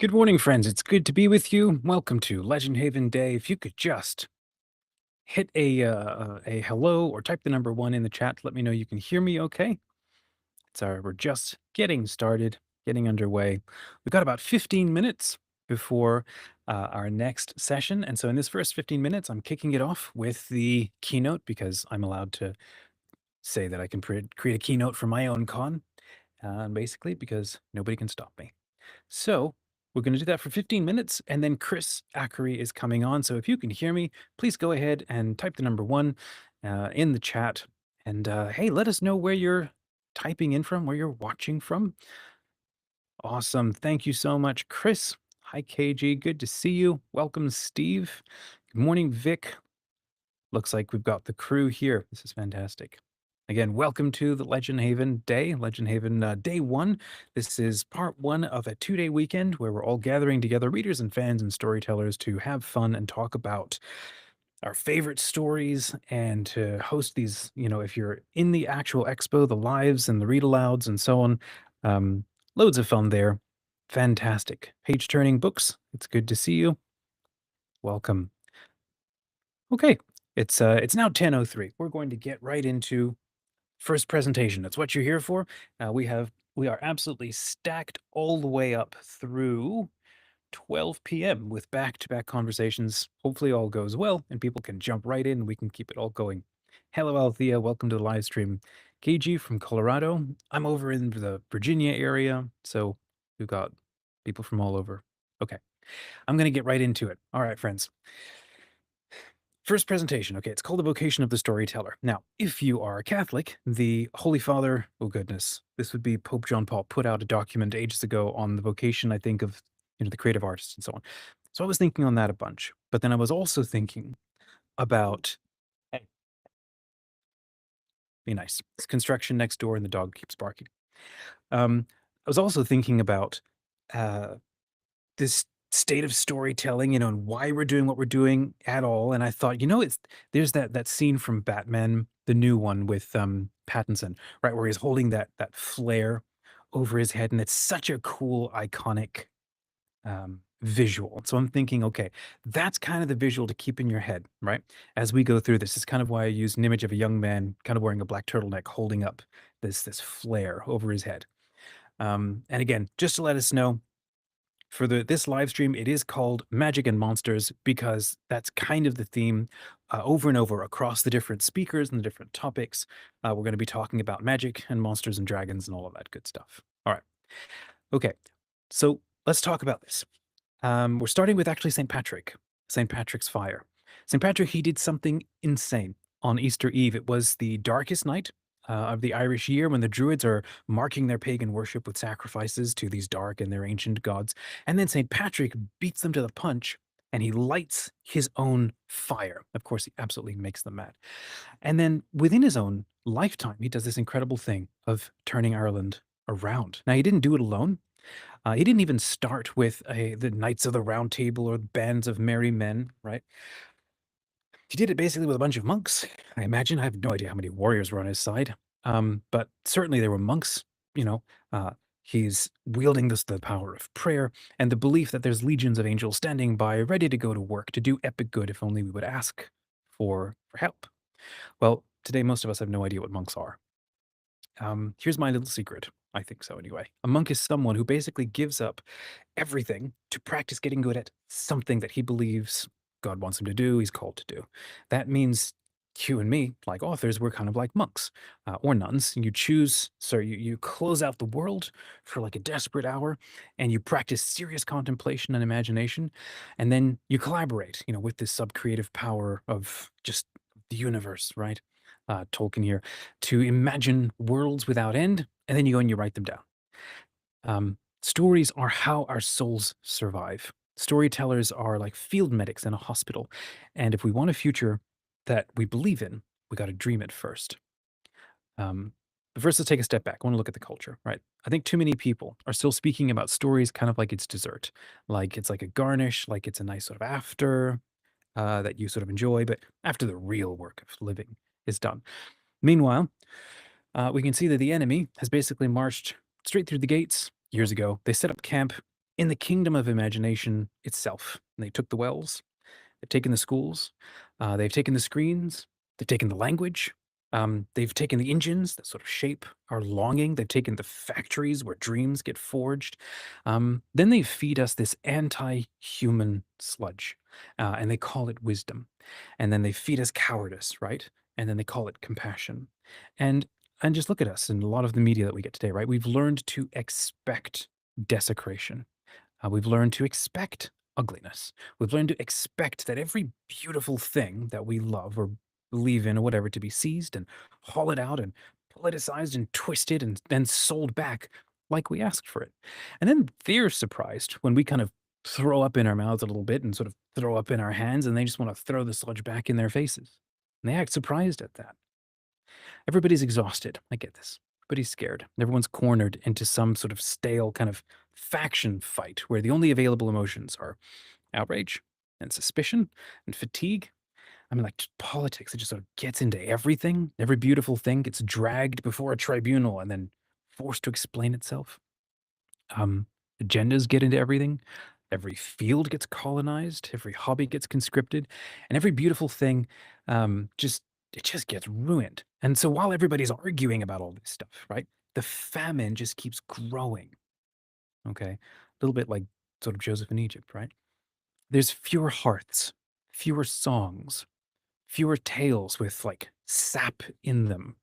Good morning, friends. It's good to be with you. Welcome to LegendHaven Day. If you could just hit a hello or type the number 1 in the chat to let me know you can hear me okay. We're just getting started, getting underway. We've got about 15 minutes before our next session. And so in this first 15 minutes, I'm kicking it off with the keynote because I'm allowed to say that I can create a keynote for my own con, basically because nobody can stop me. So we're going to do that for 15 minutes, and then Kris Ackoury is coming on. So if you can hear me, please go ahead and type the number 1 in the chat. And hey, let us know where you're typing in from, where you're watching from. Awesome. Thank you so much, Kris. Hi, KG. Good to see you. Welcome, Steve. Good morning, Vic. Looks like we've got the crew here. This is fantastic. Again, welcome to the LegendHaven Day, LegendHaven Day 1. This is part 1 of a 2-day weekend where we're all gathering together, readers and fans and storytellers, to have fun and talk about our favorite stories and to host these, if you're in the actual expo, the lives and the read-alouds and so on. Loads of fun there. Fantastic. Page-turning books. It's good to see you. Welcome. Okay, it's now 10:03. We're going to get right into first presentation. That's what you're here for. We are absolutely stacked all the way up through 12 p.m. with back-to-back conversations. Hopefully all goes well and people can jump right in and we can keep it all going. Hello, Althea. Welcome to the live stream. KG from Colorado. I'm over in the Virginia area, so we've got people from all over. Okay, I'm going to get right into it. All right, friends. First presentation. Okay, it's called The Vocation of the Storyteller. Now, if you are a Catholic, the Holy Father, oh goodness, this would be Pope John Paul, put out a document ages ago on the vocation, I think, of the creative artists and so on. So I was thinking on that a bunch. But then I was also thinking about, hey, be nice. It's construction next door and the dog keeps barking. I was also thinking about this state of storytelling, and why we're doing what we're doing at all. And I thought, there's that scene from Batman, the new one with Pattinson, right, where he's holding that flare over his head, and it's such a cool, iconic visual. So I'm thinking, okay, that's kind of the visual to keep in your head, right? As we go through this, is kind of why I used an image of a young man kind of wearing a black turtleneck, holding up this flare over his head. And again, just to let us know, for this live stream, it is called Magic and Monsters because that's kind of the theme over and over across the different speakers and the different topics. We're going to be talking about magic and monsters and dragons and all of that good stuff. All right. Okay. So let's talk about this. We're starting with actually St. Patrick, St. Patrick's Fire. St. Patrick, he did something insane on Easter Eve. It was the darkest night of the Irish year when the Druids are marking their pagan worship with sacrifices to these dark and their ancient gods. And then St. Patrick beats them to the punch and he lights his own fire. Of course, he absolutely makes them mad. And then within his own lifetime, he does this incredible thing of turning Ireland around. Now, he didn't do it alone. He didn't even start with the Knights of the Round Table or the bands of merry men, right? He did it basically with a bunch of monks, I imagine. I have no idea how many warriors were on his side, but certainly there were monks. He's wielding the power of prayer and the belief that there's legions of angels standing by, ready to go to work to do epic good if only we would ask for help. Well, today most of us have no idea what monks are. Here's my little secret. I think so anyway. A monk is someone who basically gives up everything to practice getting good at something that he believes God wants him to do, he's called to do. That means you and me, like authors, we're kind of like monks or nuns. You close out the world for like a desperate hour and you practice serious contemplation and imagination. And then you collaborate, with this sub-creative power of just the universe, right? Tolkien here, to imagine worlds without end, and then you go and you write them down. Stories are how our souls survive. Storytellers are like field medics in a hospital. And if we want a future that we believe in, we got to dream it first. But first, let's take a step back. I want to look at the culture, right? I think too many people are still speaking about stories kind of like it's dessert, like it's like a garnish, like it's a nice sort of after that you sort of enjoy, but after the real work of living is done. Meanwhile, we can see that the enemy has basically marched straight through the gates years ago. They set up camp in the kingdom of imagination itself. And they took the wells, they've taken the schools, they've taken the screens, they've taken the language, they've taken the engines that sort of shape our longing, they've taken the factories where dreams get forged. Then they feed us this anti human sludge, and they call it wisdom. And then they feed us cowardice, right? And then they call it compassion. And and just look at us in a lot of the media that we get today, right? We've learned to expect desecration. We've learned to expect ugliness. We've learned to expect that every beautiful thing that we love or believe in or whatever to be seized and hollowed out and politicized and twisted and then sold back like we asked for it. And then they're surprised when we kind of throw up in our mouths a little bit and sort of throw up in our hands and they just want to throw the sludge back in their faces. And they act surprised at that. Everybody's exhausted. I get this. Everybody's scared. Everyone's cornered into some sort of stale kind of faction fight where the only available emotions are outrage and suspicion and fatigue. I mean, like politics, it just sort of gets into everything. Every beautiful thing gets dragged before a tribunal and then forced to explain itself. Um, Agendas get into everything. Every field gets colonized. Every hobby gets conscripted, and every beautiful thing just it just gets ruined. And so while everybody's arguing about all this stuff, right, the famine just keeps growing. Okay, a little bit like sort of Joseph in Egypt, right? There's fewer hearths, fewer songs, fewer tales with like sap in them,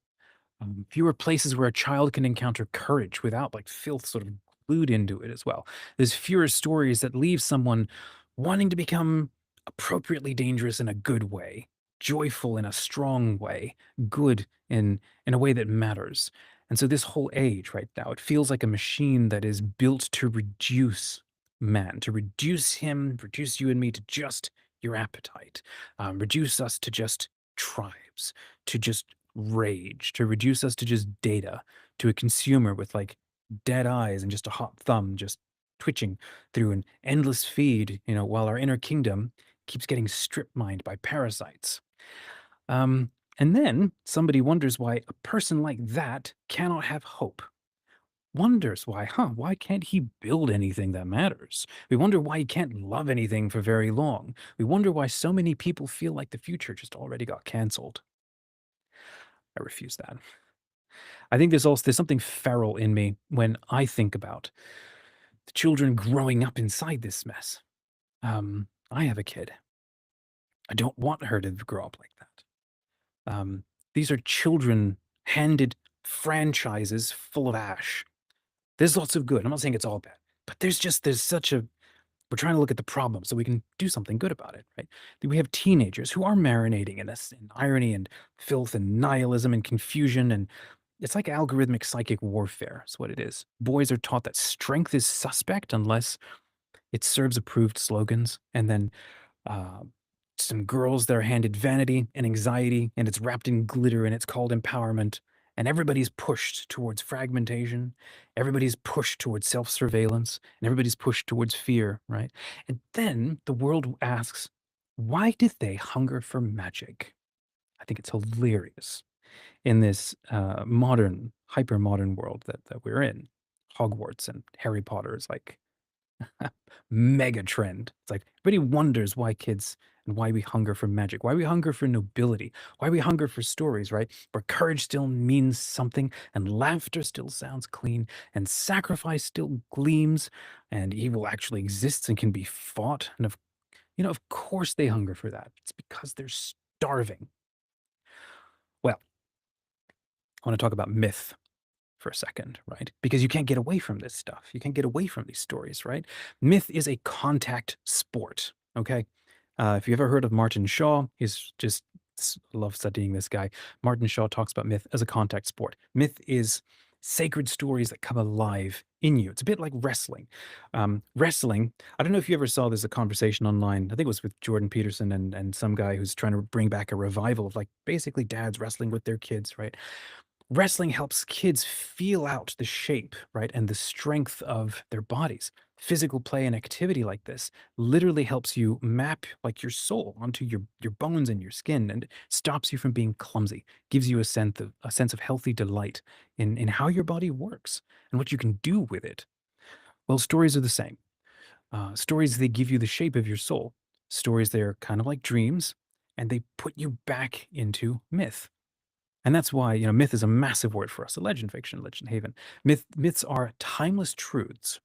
fewer places where a child can encounter courage without like filth sort of glued into it as well. There's fewer stories that leave someone wanting to become appropriately dangerous in a good way, joyful in a strong way, good in a way that matters. And so this whole age right now, it feels like a machine that is built to reduce man, to reduce him, reduce you and me to just your appetite, reduce us to just tribes, to just rage, to reduce us to just data, to a consumer with like dead eyes and just a hot thumb just twitching through an endless feed, while our inner kingdom keeps getting strip mined by parasites. Um, and then somebody wonders why a person like that cannot have hope. Wonders why, why can't he build anything that matters? We wonder why he can't love anything for very long. We wonder why so many people feel like the future just already got canceled. I refuse that. I think there's something feral in me when I think about the children growing up inside this mess. I have a kid. I don't want her to grow up like that. These are children handed franchises full of ash. There's lots of good. I'm not saying it's all bad, but there's such a we're trying to look at the problem so we can do something good about it, right? We have teenagers who are marinating in this in irony and filth and nihilism and confusion, and it's like algorithmic psychic warfare. Is what it is. Boys are taught that strength is suspect unless it serves approved slogans, and then uh, some girls that are handed vanity and anxiety, and it's wrapped in glitter, and it's called empowerment. And everybody's pushed towards fragmentation. Everybody's pushed towards self surveillance, and everybody's pushed towards fear, right? And then the world asks, why did they hunger for magic? I think it's hilarious in this modern, hyper modern world that we're in. Hogwarts and Harry Potter is like mega trend. It's like everybody wonders why kids and why we hunger for magic, why we hunger for nobility, why we hunger for stories, right? Where courage still means something and laughter still sounds clean and sacrifice still gleams and evil actually exists and can be fought. And of course they hunger for that. It's because they're starving. Well, I want to talk about myth for a second, right? Because you can't get away from this stuff. You can't get away from these stories, right? Myth is a contact sport, okay? If you ever heard of Martin Shaw, love studying this guy. Martin Shaw talks about myth as a contact sport. Myth is sacred stories that come alive in you. It's a bit like wrestling. Wrestling, I don't know if you ever saw there's a conversation online, I think it was with Jordan Peterson and some guy who's trying to bring back a revival of like basically dads wrestling with their kids, right? Wrestling helps kids feel out the shape, right, and the strength of their bodies. Physical play and activity like this literally helps you map like your soul onto your bones and your skin and stops you from being clumsy, gives you a sense of healthy delight in how your body works and what you can do with it. Well, stories are the same. Stories, they give you the shape of your soul. Stories, they're kind of like dreams, and they put you back into myth. And that's why, myth is a massive word for us, a legend fiction, legend haven. Myths are timeless truths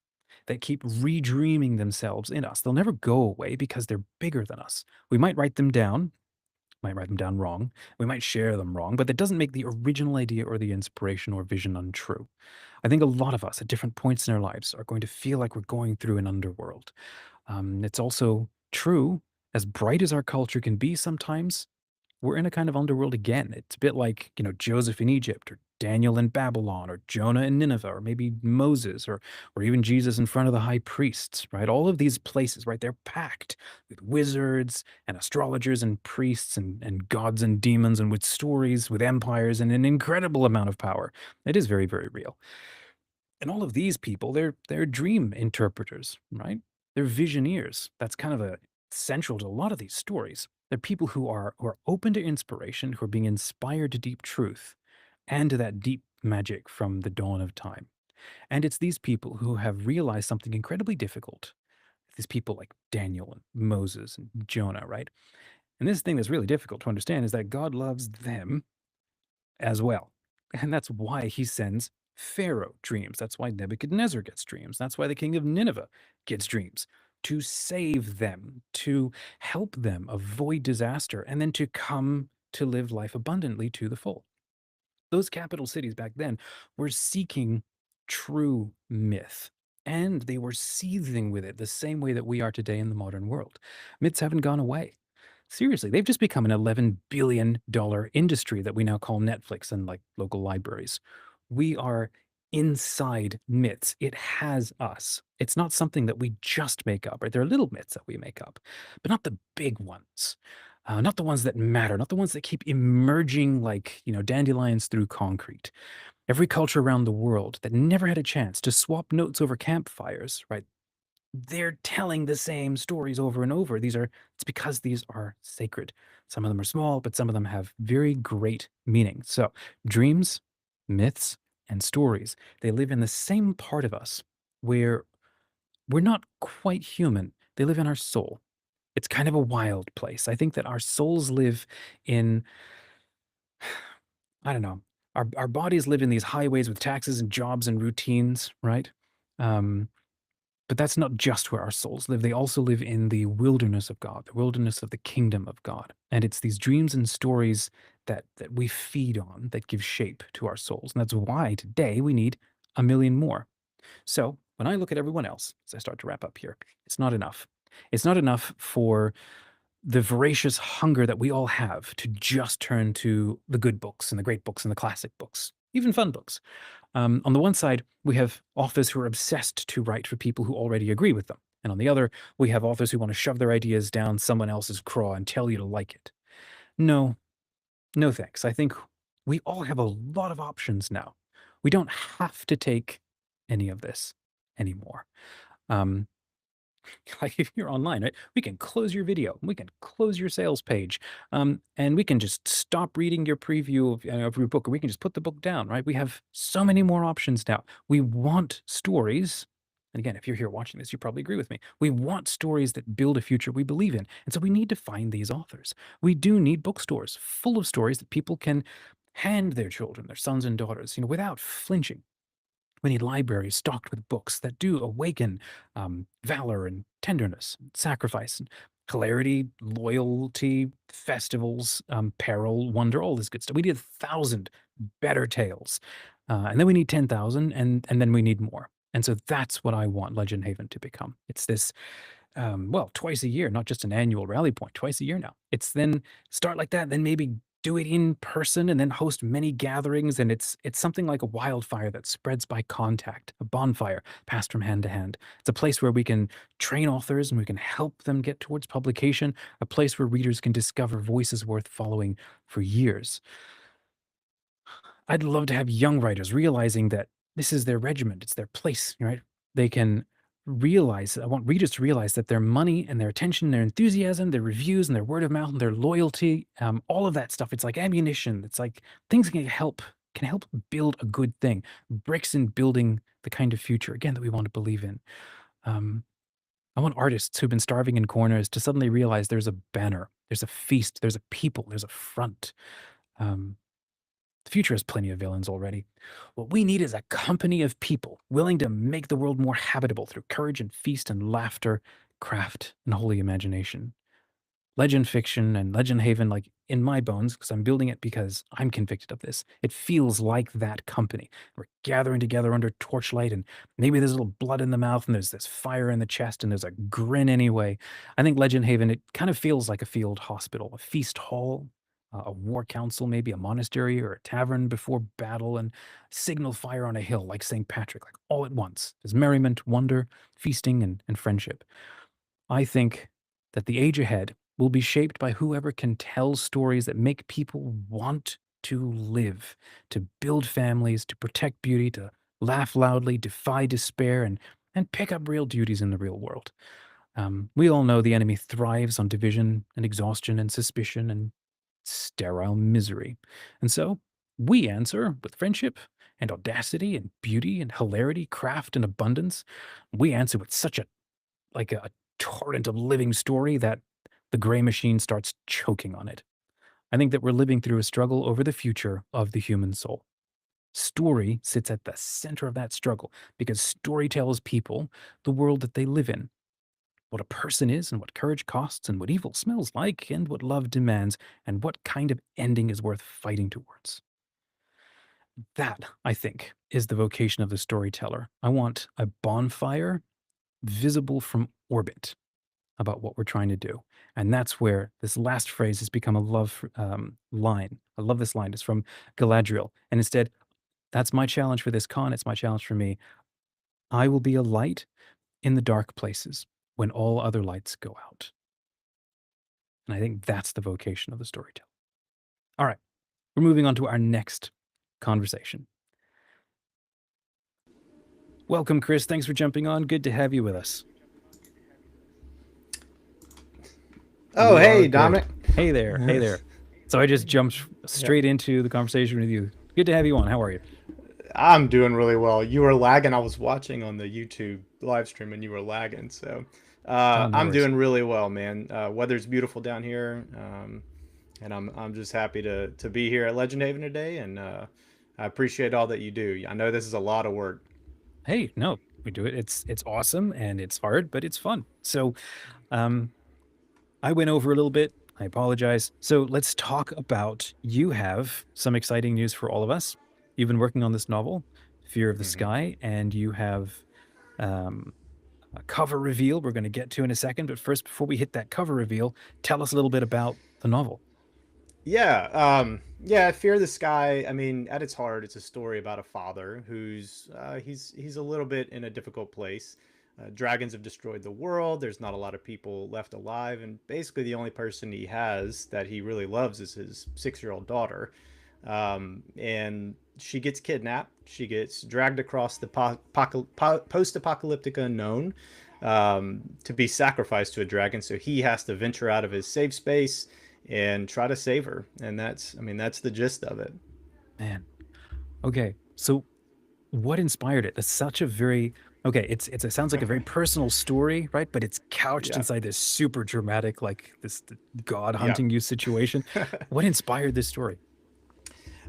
that keep redreaming themselves in us. They'll never go away because they're bigger than us. We might write them down wrong, we might share them wrong, but that doesn't make the original idea or the inspiration or vision untrue. I think a lot of us at different points in our lives are going to feel like we're going through an underworld. It's also true, as bright as our culture can be sometimes, we're in a kind of underworld again. It's a bit like, Joseph in Egypt, or Daniel in Babylon, or Jonah in Nineveh, or maybe Moses, or even Jesus in front of the high priests, right? All of these places, right? They're packed with wizards and astrologers and priests and gods and demons, and with stories, with empires, and an incredible amount of power. It is very, very real. And all of these people, they're dream interpreters, right? They're visioneers. That's kind of a central to a lot of these stories. They're people who are open to inspiration, who are being inspired to deep truth and to that deep magic from the dawn of time. And it's these people who have realized something incredibly difficult. These people like Daniel and Moses and Jonah, right? And this thing that's really difficult to understand is that God loves them as well. And that's why he sends Pharaoh dreams. That's why Nebuchadnezzar gets dreams. That's why the king of Nineveh gets dreams, to save them, to help them avoid disaster, and then to come to live life abundantly to the full. Those capital cities back then were seeking true myth, and they were seething with it the same way that we are today in the modern world. Myths haven't gone away. Seriously, they've just become an $11 billion industry that we now call Netflix and like local libraries. We are inside myths. It has us. It's not something that we just make up, right? There are little myths that we make up, but not the big ones. Not the ones that matter, not the ones that keep emerging like, dandelions through concrete. Every culture around the world that never had a chance to swap notes over campfires, right? They're telling the same stories over and over. It's because these are sacred. Some of them are small, but some of them have very great meaning. So, dreams, myths, and stories, they live in the same part of us where we're not quite human. They live in our soul. It's kind of a wild place. I think that our souls live in, I don't know, our bodies live in these highways with taxes and jobs and routines, right? Um, But that's not just where our souls live. They also live in the wilderness of God, the wilderness of the kingdom of God. And it's these dreams and stories that we feed on that give shape to our souls. And that's why today we need a million more. So when I look at everyone else, as I start to wrap up here, it's not enough. It's not enough for the voracious hunger that we all have to just turn to the good books and the great books and the classic books, even fun books. On the one side, we have authors who are obsessed to write for people who already agree with them. And on the other, we have authors who want to shove their ideas down someone else's craw and tell you to like it. No, no thanks. I think we all have a lot of options now. We don't have to take any of this anymore. Um, like if you're online, right, we can close your video, we can close your sales page, and we can just stop reading your preview of your book, or we can just put the book down, right? We have so many more options now. We want stories. And again, if you're here watching this, you probably agree with me. We want stories that build a future we believe in. And so we need to find these authors. We do need bookstores full of stories that people can hand their children, their sons and daughters, without flinching. We need libraries stocked with books that do awaken valor and tenderness, and sacrifice, and clarity, loyalty, festivals, peril, wonder, all this good stuff. We need 1,000 better tales. And then we need 10,000, and then we need more. And so that's what I want Legend Haven to become. It's this well, twice a year, not just an annual rally point, twice a year now. It's then start like that, then maybe do it in person and then host many gatherings. And it's something like a wildfire that spreads by contact, a bonfire passed from hand to hand. It's a place where we can train authors and we can help them get towards publication, a place where readers can discover voices worth following for years. I'd love to have young writers realizing that this is their regiment, it's their place, right? They can realize, I want readers to realize that their money and their attention, their enthusiasm, their reviews and their word of mouth and their loyalty, all of that stuff, it's like ammunition. It's like things can help build a good thing, bricks in building the kind of future, again, that we want to believe in. Um, I want artists who've been starving in corners to suddenly realize there's a banner, there's a feast, there's a people, there's a front. Um, the future has plenty of villains already. What we need is a company of people willing to make the world more habitable through courage and feast and laughter, craft and holy imagination. Legend fiction and LegendHaven, like in my bones, because I'm building it because I'm convicted of this. It feels like that company. We're gathering together under torchlight, and maybe there's a little blood in the mouth, and there's this fire in the chest, and there's a grin anyway. I think LegendHaven, it kind of feels like a field hospital, a feast hall, a war council, maybe a monastery or a tavern before battle, and signal fire on a hill like St. Patrick, like all at once. There's merriment, wonder, feasting, and friendship. I think that the age ahead will be shaped by whoever can tell stories that make people want to live, to build families, to protect beauty, to laugh loudly, defy despair, and pick up real duties in the real world. We all know the enemy thrives on division and exhaustion and suspicion and sterile misery. And so we answer with friendship and audacity and beauty and hilarity, craft and abundance. We answer with such a torrent of living story that the gray machine starts choking on it. I think that we're living through a struggle over the future of the human soul. Story sits at the center of that struggle because story tells people the world that they live in, what a person is, and what courage costs, and what evil smells like, and what love demands, and what kind of ending is worth fighting towards. That, I think, is the vocation of the storyteller. I want a bonfire visible from orbit about what we're trying to do. And that's where this last phrase has become a love line. I love this line. It's from Galadriel. And instead, that's my challenge for this con. It's my challenge for me. I will be a light in the dark places when all other lights go out. And I think that's the vocation of the storyteller. All right, we're moving on to our next conversation. Welcome, Kris. Thanks for jumping on. Good to have you with us. Oh, You are hey, good. Dominic. Hey there. Hey there. So I just jumped Yeah, straight into the conversation with you. Good to have you on. How are you? I'm doing really well. You were lagging. I was watching on the YouTube live stream and you were lagging. So Oh, no I'm worries. doing really well, man. Weather's beautiful down here. And I'm just happy to be here at LegendHaven today. And I appreciate all that you do. I know this is a lot of work. Hey, no, we do it. It's awesome and it's hard, but it's fun. So um I went over a little bit. I apologize. So let's talk about you have some exciting news for all of us. You've been working on this novel, Fear of the Hmm. Sky, and you have um, a cover reveal we're going to get to in a second. But first, before we hit that cover reveal, tell us a little bit about the novel. Yeah, Fear the Sky. I mean, at its heart, it's a story about a father who's he's a little bit in a difficult place. Dragons have destroyed the world. There's not a lot of people left alive, and basically the only person he has that he really loves is his 6-year-old daughter. And she gets kidnapped. She gets dragged across the post-apocalyptic unknown to be sacrificed to a dragon. So he has to venture out of his safe space and try to save her. And that's, I mean, that's the gist of it. Man. Okay. So what inspired it? That's such a very okay, it sounds like a very personal story, right? But it's couched Yeah. inside this super dramatic, like this god Yeah. hunting you situation. What inspired this story?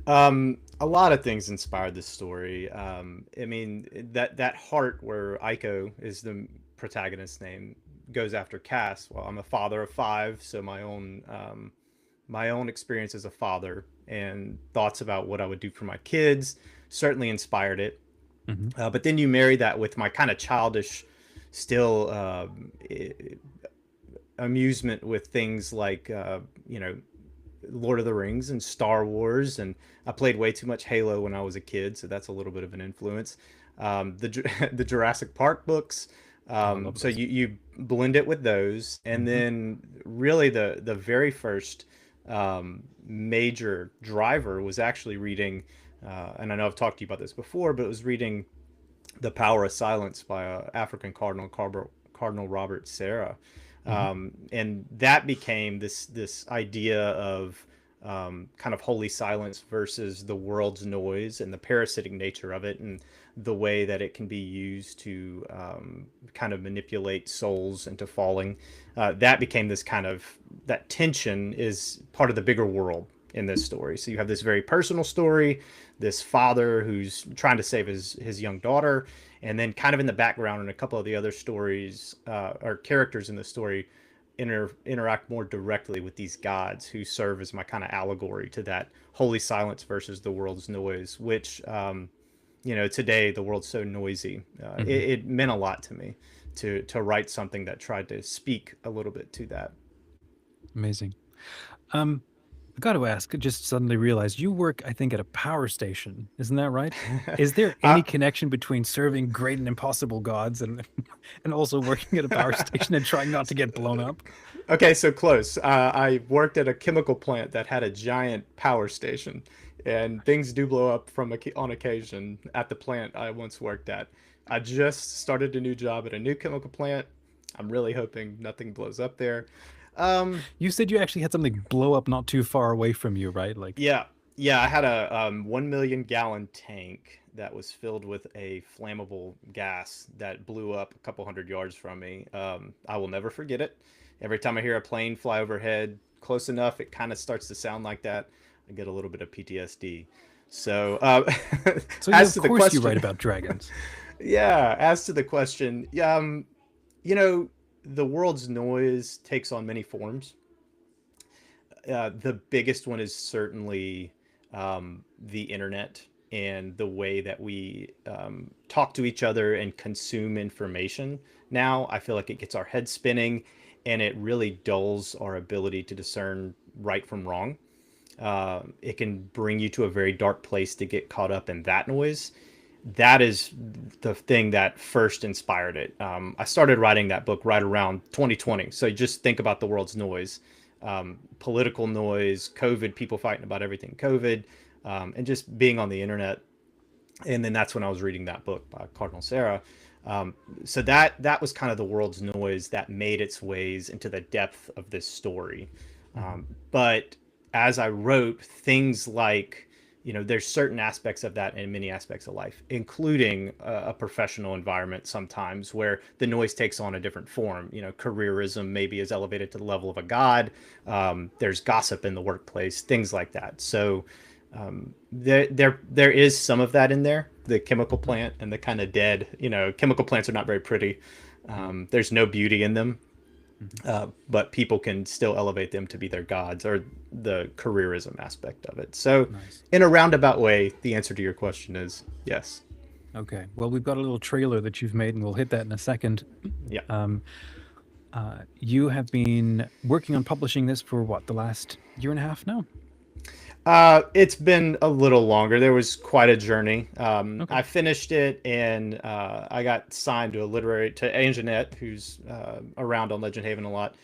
A lot of things inspired this story. I mean, that heart where Aiko is the protagonist's name goes after Cass. Well, I'm a father of five, so my own experience as a father and thoughts about what I would do for my kids certainly inspired it. Hmm. But then you marry that with my kind of childish, still amusement with things like Lord of the Rings and Star Wars, and I played way too much Halo when I was a kid, so that's a little bit of an influence. The Jurassic Park books. Oh, I love So those. you blend it with those, and Hmm. then really the very first major driver was actually reading, and I know I've talked to you about this before, but it was reading The Power of Silence by African Cardinal Robert Serra, Hmm. and that became this idea of kind of holy silence versus the world's noise and the parasitic nature of it, and the way that it can be used to kind of manipulate souls into falling. That became this kind of, that tension is part of the bigger world in this story. So you have this very personal story, this father who's trying to save his young daughter, and then kind of in the background in a couple of the other stories or characters in the story interact more directly with these gods who serve as my kind of allegory to that holy silence versus the world's noise, which today the world's so noisy. It meant a lot to me to write something that tried to speak a little bit to that. Amazing. I got to ask, I just suddenly realized you work, I think, at a power station. Isn't that right? Is there any connection between serving great and impossible gods and also working at a power station and trying not to get blown up? Okay, so close. I worked at a chemical plant that had a giant power station, and things do blow up on occasion at the plant I once worked at. I just started a new job at a new chemical plant. I'm really hoping nothing blows up there. You said you actually had something blow up not too far away from you, right? Like, yeah, I had a 1 million gallon tank that was filled with a flammable gas that blew up a couple hundred yards from me. I will never forget it. Every time I hear a plane fly overhead close enough, it kind of starts to sound like that. I get a little bit of PTSD. So, so as of to the course question, you write about dragons. yeah, as to the question, the world's noise takes on many forms. The biggest one is certainly the internet and the way that we talk to each other and consume information. Now, I feel like it gets our head spinning, and it really dulls our ability to discern right from wrong. It can bring you to a very dark place to get caught up in that noise. That is the thing that first inspired it. I started writing that book right around 2020. So just think about the world's noise, political noise, COVID, people fighting about everything COVID, and just being on the internet. And then that's when I was reading that book by Cardinal Sarah. So that was kind of the world's noise that made its ways into the depth of this story. But as I wrote, things like, there's certain aspects of that in many aspects of life, including a professional environment sometimes where the noise takes on a different form. Careerism maybe is elevated to the level of a god. There's gossip in the workplace, things like that. So there is some of that in there. The chemical plant and the kind of dead, chemical plants are not very pretty. There's no beauty in them. But people can still elevate them to be their gods, or the careerism aspect of it. So Nice. in a roundabout way, the answer to your question is yes. Okay. Well, we've got a little trailer that you've made, and we'll hit that in a second. Yeah. You have been working on publishing this for what, the last year and a half now? It's been a little longer. There was quite a journey. Okay. I finished it, and I got signed to Anjanette, who's around on LegendHaven a lot.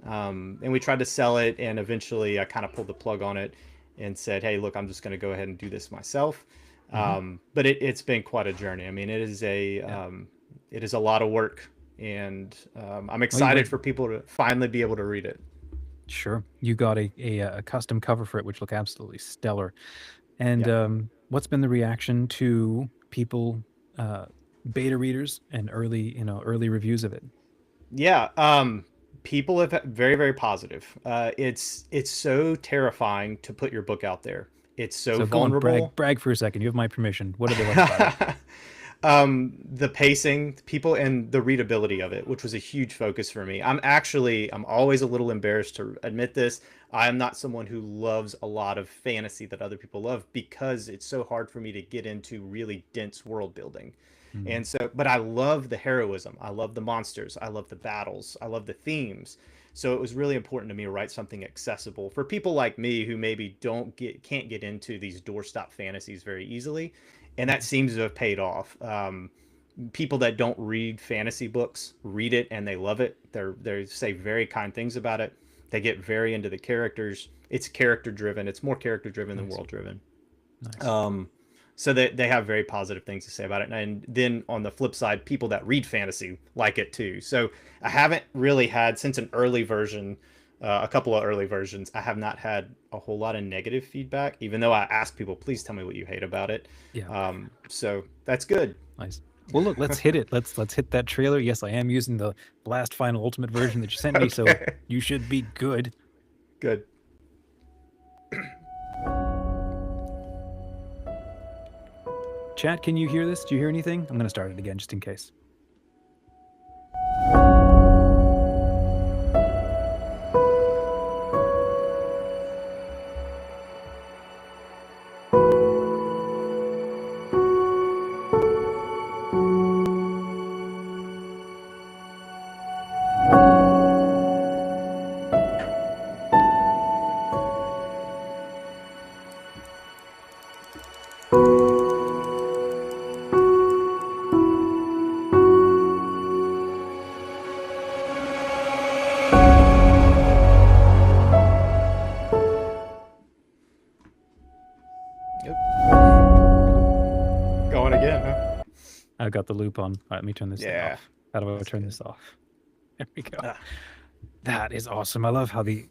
And we tried to sell it, and eventually I kind of pulled the plug on it and said, hey, look, I'm just going to go ahead and do this myself. But it's been quite a journey. I mean, it is a lot of work, and I'm excited for people to finally be able to read it. Sure. You got a custom cover for it, which look absolutely stellar. And what's been the reaction to people, beta readers and early reviews of it? Yeah. People have very, very positive. It's so terrifying to put your book out there. It's so vulnerable. Go on, brag for a second. You have my permission. What do they like about it? The pacing, people, and the readability of it, which was a huge focus for me. I'm always a little embarrassed to admit this. I am not someone who loves a lot of fantasy that other people love, because it's so hard for me to get into really dense world building. And so, but I love the heroism. I love the monsters. I love the battles. I love the themes. So it was really important to me to write something accessible for people like me who maybe can't get into these doorstop fantasies very easily. And that seems to have paid off. People that don't read fantasy books read it and they love it. They say very kind things about it. They get very into the characters. It's character driven. It's more character driven than world driven. Nice. So they have very positive things to say about it. And then on the flip side, people that read fantasy like it too. So I haven't really had, since an early version, a couple of early versions. I have not had a whole lot of negative feedback, even though I ask people, please tell me what you hate about it. Yeah, So that's good. nice. Well, look, let's hit it. Let's hit that trailer. Yes, I am using the last final ultimate version that you sent me, so Okay, you should be good. good. Chat, can you hear this? Do you hear anything? I'm going to start it again just in case. Yep. Going again, huh? I've got the loop on. All right, let me turn this thing Yeah, off. How do I that's turn good. this off? There we go. Ah, That is awesome. I love how the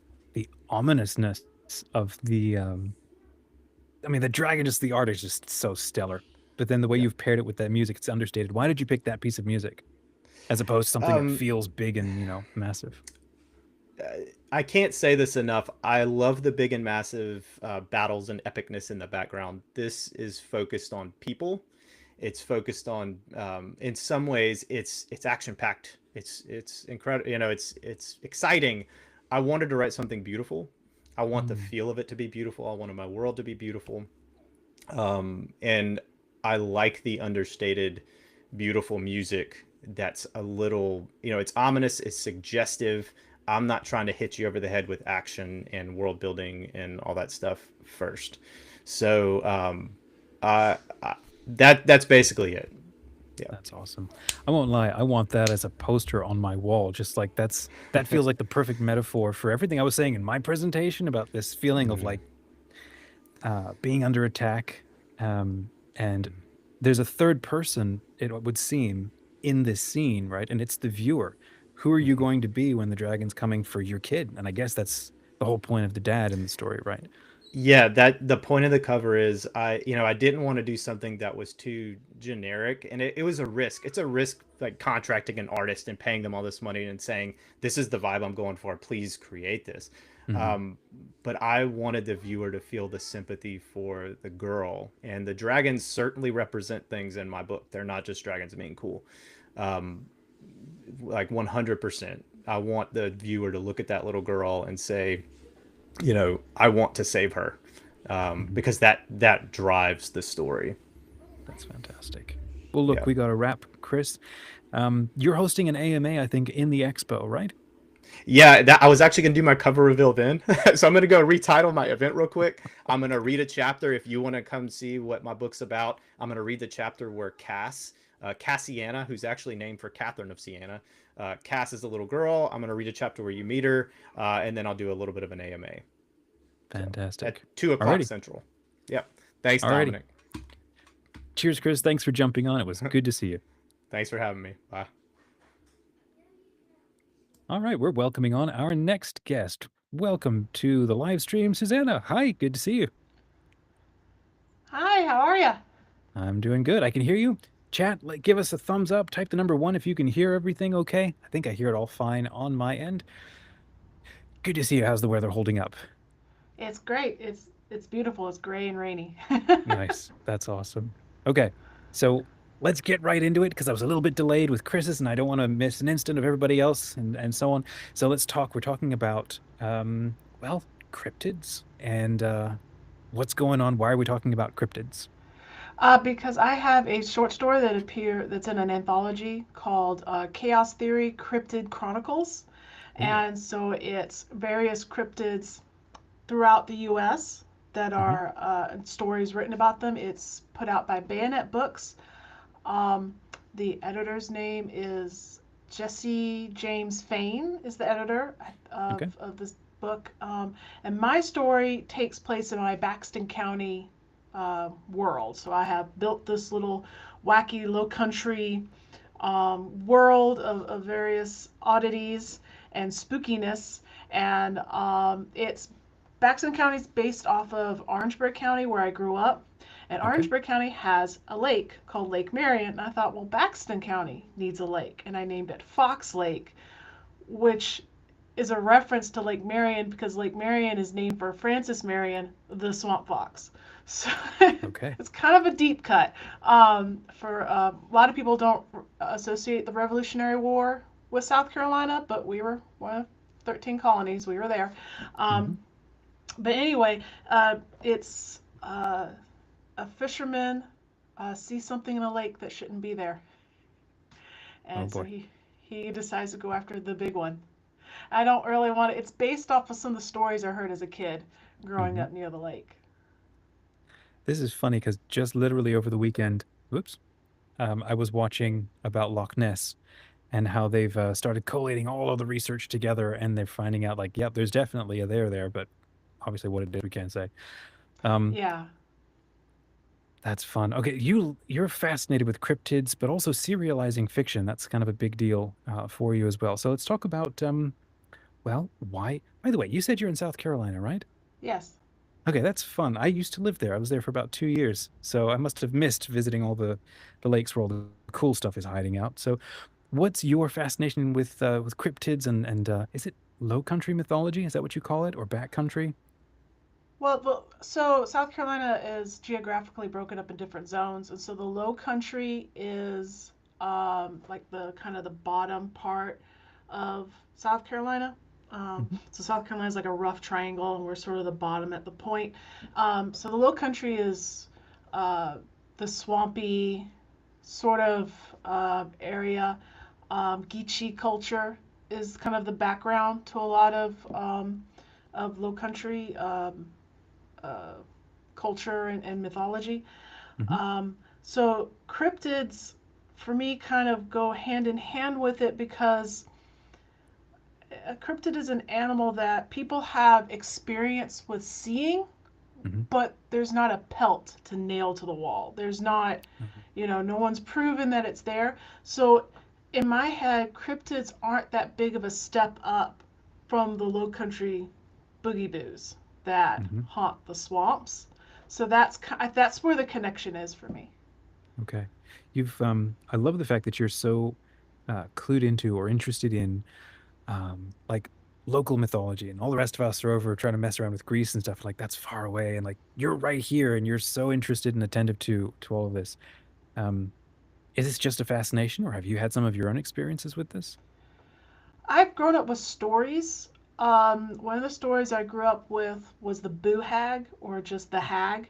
ominousness of the I mean the dragon, just the art is just so stellar. But then the way yeah. you've paired it with that music, it's understated. Why did you pick that piece of music as opposed to something that Um, feels big and, massive? I can't say this enough. I love the big and massive battles and epicness in the background. This is focused on people. It's focused on, in some ways, it's action packed. It's incredible. It's exciting. I wanted to write something beautiful. I want the Mm, feel of it to be beautiful. I wanted my world to be beautiful. And I like the understated, beautiful music that's a little, it's ominous, it's suggestive. I'm not trying to hit you over the head with action and world building and all that stuff first. So I, that's basically it. Yeah. that's awesome. I won't lie. I want that as a poster on my wall. Just like that feels like the perfect metaphor for everything I was saying in my presentation about this feeling of Mm, like being under attack. And there's a third person, it would seem, in this scene, right? And it's the viewer. Who are you mhm. going to be when the dragon's coming for your kid? And I guess that's the whole point of the dad in the story, right? Yeah, that the point of the cover is I didn't want to do something that was too generic, and it was a risk. It's a risk, like contracting an artist and paying them all this money and saying, this is the vibe I'm going for, please create this. Hmm. Um, but I wanted the viewer to feel the sympathy for the girl, and the dragons certainly represent things in my book. They're not just dragons being cool. Um, like 100%. I want the viewer to look at that little girl and say, I want to save her, Hmm. because that drives the story. That's fantastic. Well, look, Yeah, we got a wrap, Kris. You're hosting an AMA, I think, in the expo, right? yeah. That I was actually gonna do my cover reveal then, so I'm gonna go retitle my event real quick. I'm gonna read a chapter. If you want to come see what my book's about, I'm gonna read the chapter where Cassiana, who's actually named for Catherine of Siena. Cass is a little girl. I'm gonna read a chapter where you meet her, and then I'll do a little bit of an AMA. So at Fantastic. 2 o'clock Alrighty. Central. Yep. Thanks, Alrighty. Dominic. Cheers, Kris. Thanks for jumping on. It was good to see you. Thanks for having me. Bye. All right, we're welcoming on our next guest. Welcome to the live stream, Susanna. Hi, good to see you. Hi, how are you? I'm doing good. I can hear you. Chat, like, give us a thumbs up. Type the number 1 if you can hear everything okay. I think I hear it all fine on my end. Good to see you. How's the weather holding up? It's great. It's beautiful. It's gray and rainy. Nice. That's awesome. Okay, so let's get right into it because I was a little bit delayed with Kris's and I don't want to miss an instant of everybody else and so on. So let's talk. We're talking about, well, cryptids and what's going on. Why are we talking about cryptids? Because I have a short story that's in an anthology called Chaos Theory Cryptid Chronicles. Ooh. And so it's various cryptids throughout the US that Hmm. are stories written about them. It's put out by Bayonet Books. Um, the editor's name is Jesse James Fain is the editor Okay. of this book. And my story takes place in my Baxton County world. So I have built this little wacky low country world of various oddities and spookiness. And it's Baxton County is based off of Orangeburg County, where I grew up. And Okay. Orangeburg County has a lake called Lake Marion. And I thought, well, Baxton County needs a lake. And I named it Fox Lake, which is a reference to Lake Marion because Lake Marion is named for Francis Marion, the swamp fox. So Okay. it's kind of a deep cut. For a lot of people don't associate the Revolutionary War with South Carolina, but we were one of 13 colonies. We were there. Hmm. But anyway, it's a fisherman sees something in a lake that shouldn't be there, Oh and so boy. he decides to go after the big one. I don't really want it. It's based off of some of the stories I heard as a kid growing Hmm. up near the lake. This is funny because just literally over the weekend, whoops, I was watching about Loch Ness and how they've started collating all of the research together, and they're finding out like, yep, there's definitely a there, but obviously what it is we can't say. Um, Yeah. that's fun. Okay, you're fascinated with cryptids, but also serializing fiction. That's kind of a big deal for you as well. So let's talk about well, why? By the way, you said you're in South Carolina, right? Yes. Okay, that's fun. I used to live there. I was there for about 2 years, so I must have missed visiting all the lakes where all the cool stuff is hiding out. So, what's your fascination with cryptids and is it Low Country mythology? Is that what you call it, or backcountry? So South Carolina is geographically broken up in different zones, and so the Low Country is like the kind of the bottom part of South Carolina. Hmm. So South Carolina is like a rough triangle, and we're sort of the bottom at the point. So the Low Country is uh, the swampy sort of area. Geechee culture is kind of the background to a lot of Low Country uh, culture and mythology. Hmm. So cryptids, for me, kind of go hand in hand with it because a cryptid is an animal that people have experience with seeing, Hmm. but there's not a pelt to nail to the wall. There's not, no one's proven that it's there. So in my head, cryptids aren't that big of a step up from the low country boogie boos that Hmm. haunt the swamps. So that's where the connection is for me. Okay, I love the fact that you're so clued into or interested in like local mythology, and all the rest of us are over trying to mess around with Greece and stuff. Like that's far away, and like you're right here, and you're so interested and attentive to all of this. Um, is this just a fascination, or have you had some of your own experiences with this? I've grown up with stories. One of the stories I grew up with was the boo hag, or just the hag.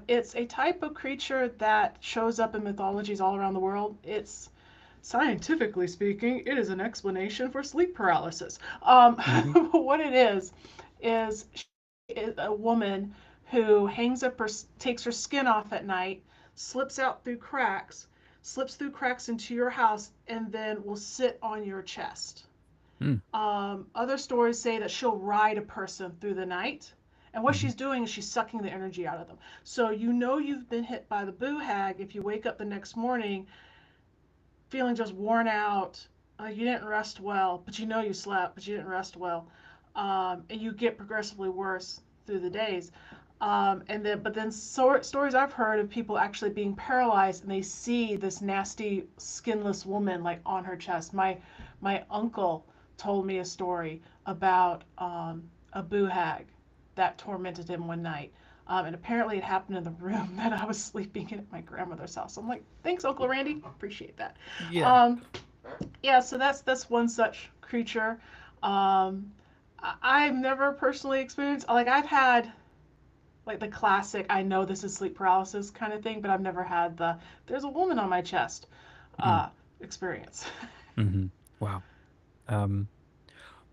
It's a type of creature that shows up in mythologies all around the world. It's scientifically speaking, it is an explanation for sleep paralysis. Hmm. What it is she is a woman who hangs up her, takes her skin off at night, slips out through cracks, slips through cracks into your house, and then will sit on your chest. Mm. Other stories say that she'll ride a person through the night. And what Hmm. she's doing is she's sucking the energy out of them. So you know you've been hit by the boo hag if you wake up the next morning feeling just worn out, you didn't rest well, but you know you slept, but you didn't rest well, and you get progressively worse through the days. Stories I've heard of people actually being paralyzed and they see this nasty skinless woman like on her chest. My uncle told me a story about a boo hag that tormented him one night. And apparently it happened in the room that I was sleeping in at my grandmother's house. I'm like, thanks, Uncle Randy. Appreciate that. Yeah. Um, yeah, so that's one such creature. I've never personally experienced, like, I've had like the classic, I know this is sleep paralysis kind of thing, but I've never had the there's a woman on my chest Mm. experience. Hmm. Wow. Um,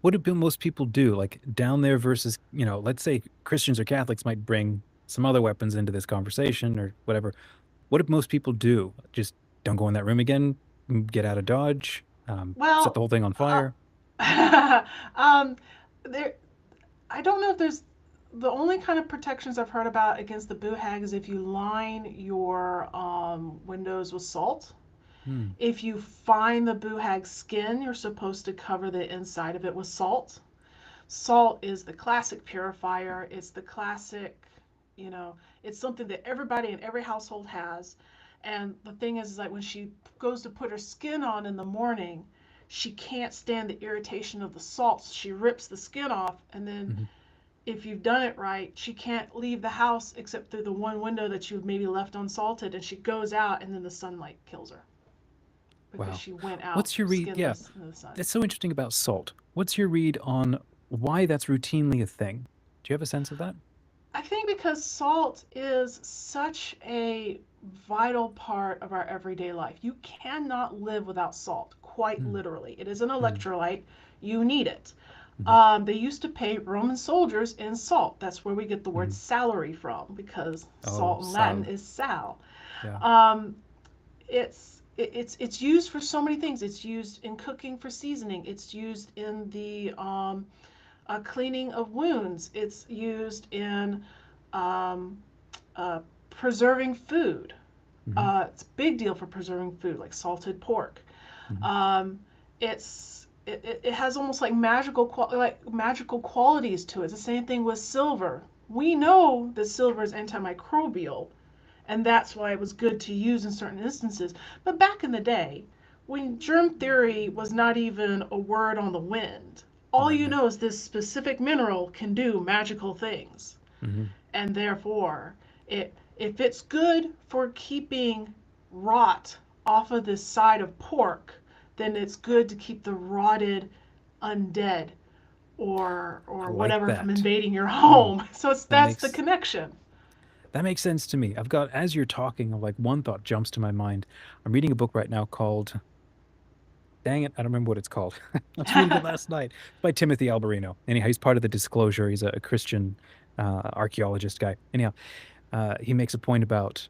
what do most people do? Like down there versus, let's say Christians or Catholics might bring some other weapons into this conversation or whatever. What do most people do? Just don't go in that room again, get out of Dodge, set the Well, whole thing on uh, fire. um, there, I don't know if there's the only kind of protections I've heard about against the boo hag is if you line your windows with salt. Hmm. If you find the boo hag skin, you're supposed to cover the inside of it with salt. Salt is the classic purifier. It's the classic, you know, it's something that everybody in every household has. And the thing is like when she goes to put her skin on in the morning, she can't stand the irritation of the salt. So she rips the skin off, and then Hmm. if you've done it right, she can't leave the house except through the one window that you've maybe left unsalted, and she goes out, and then the sunlight kills her because Wow. she went out What's your read? Yeah, skinless in the sun. that's so interesting about salt. What's your read on why that's routinely a thing? Do you have a sense of that? I think because salt is such a vital part of our everyday life. You cannot live without salt, quite Mm, literally. It is an mm, electrolyte. You need it. mhm, They used to pay Roman soldiers in salt. That's where we get the word mhm. salary from, because Oh, salt in Latin sal. is sal. Yeah. Um, it's used for so many things. It's used in cooking for seasoning. It's used in the cleaning of wounds. It's used in um, uh, preserving food. Hmm. It's a big deal for preserving food, like salted pork. Hmm. Um, it has almost like magical qualities to it. It's the same thing with silver. We know that silver is antimicrobial, and that's why it was good to use in certain instances. But back in the day, when germ theory was not even a word on the wind, all Right, you right. know is this specific mineral can do magical things, Hmm. and therefore, if it's good for keeping rot off of this side of pork, then it's good to keep the rotted undead I or like whatever from that. invading your Mm, home. So that that's the makes connection. that makes sense to me. I've got as you're talking, like one thought jumps to my mind. I'm reading a book right now called dang it, I don't remember what it's called. I was reading it last night. It's by Timothy Alberino. Anyhow, he's part of the Disclosure. He's a Christian archaeologist guy. Anyhow, he makes a point about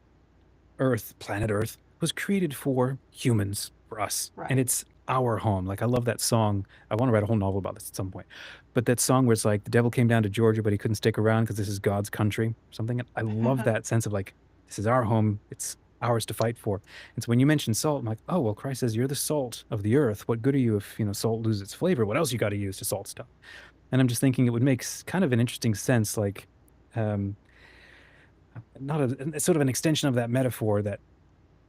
Earth, planet Earth, was created for humans, for us, and Right. it's our home. Like I love that song. I want to write a whole novel about this at some point. But that song where it's like the devil came down to Georgia, but he couldn't stick around because this is God's country. Something. I love that sense of like this is our home. It's ours to fight for. And so when you mention salt, I'm like, oh well, Christ says you're the salt of the earth. What good are you if salt loses its flavor? What else you got to use to salt stuff? And I'm just thinking it would make kind of an interesting sense, like um, not a sort of an extension of that metaphor that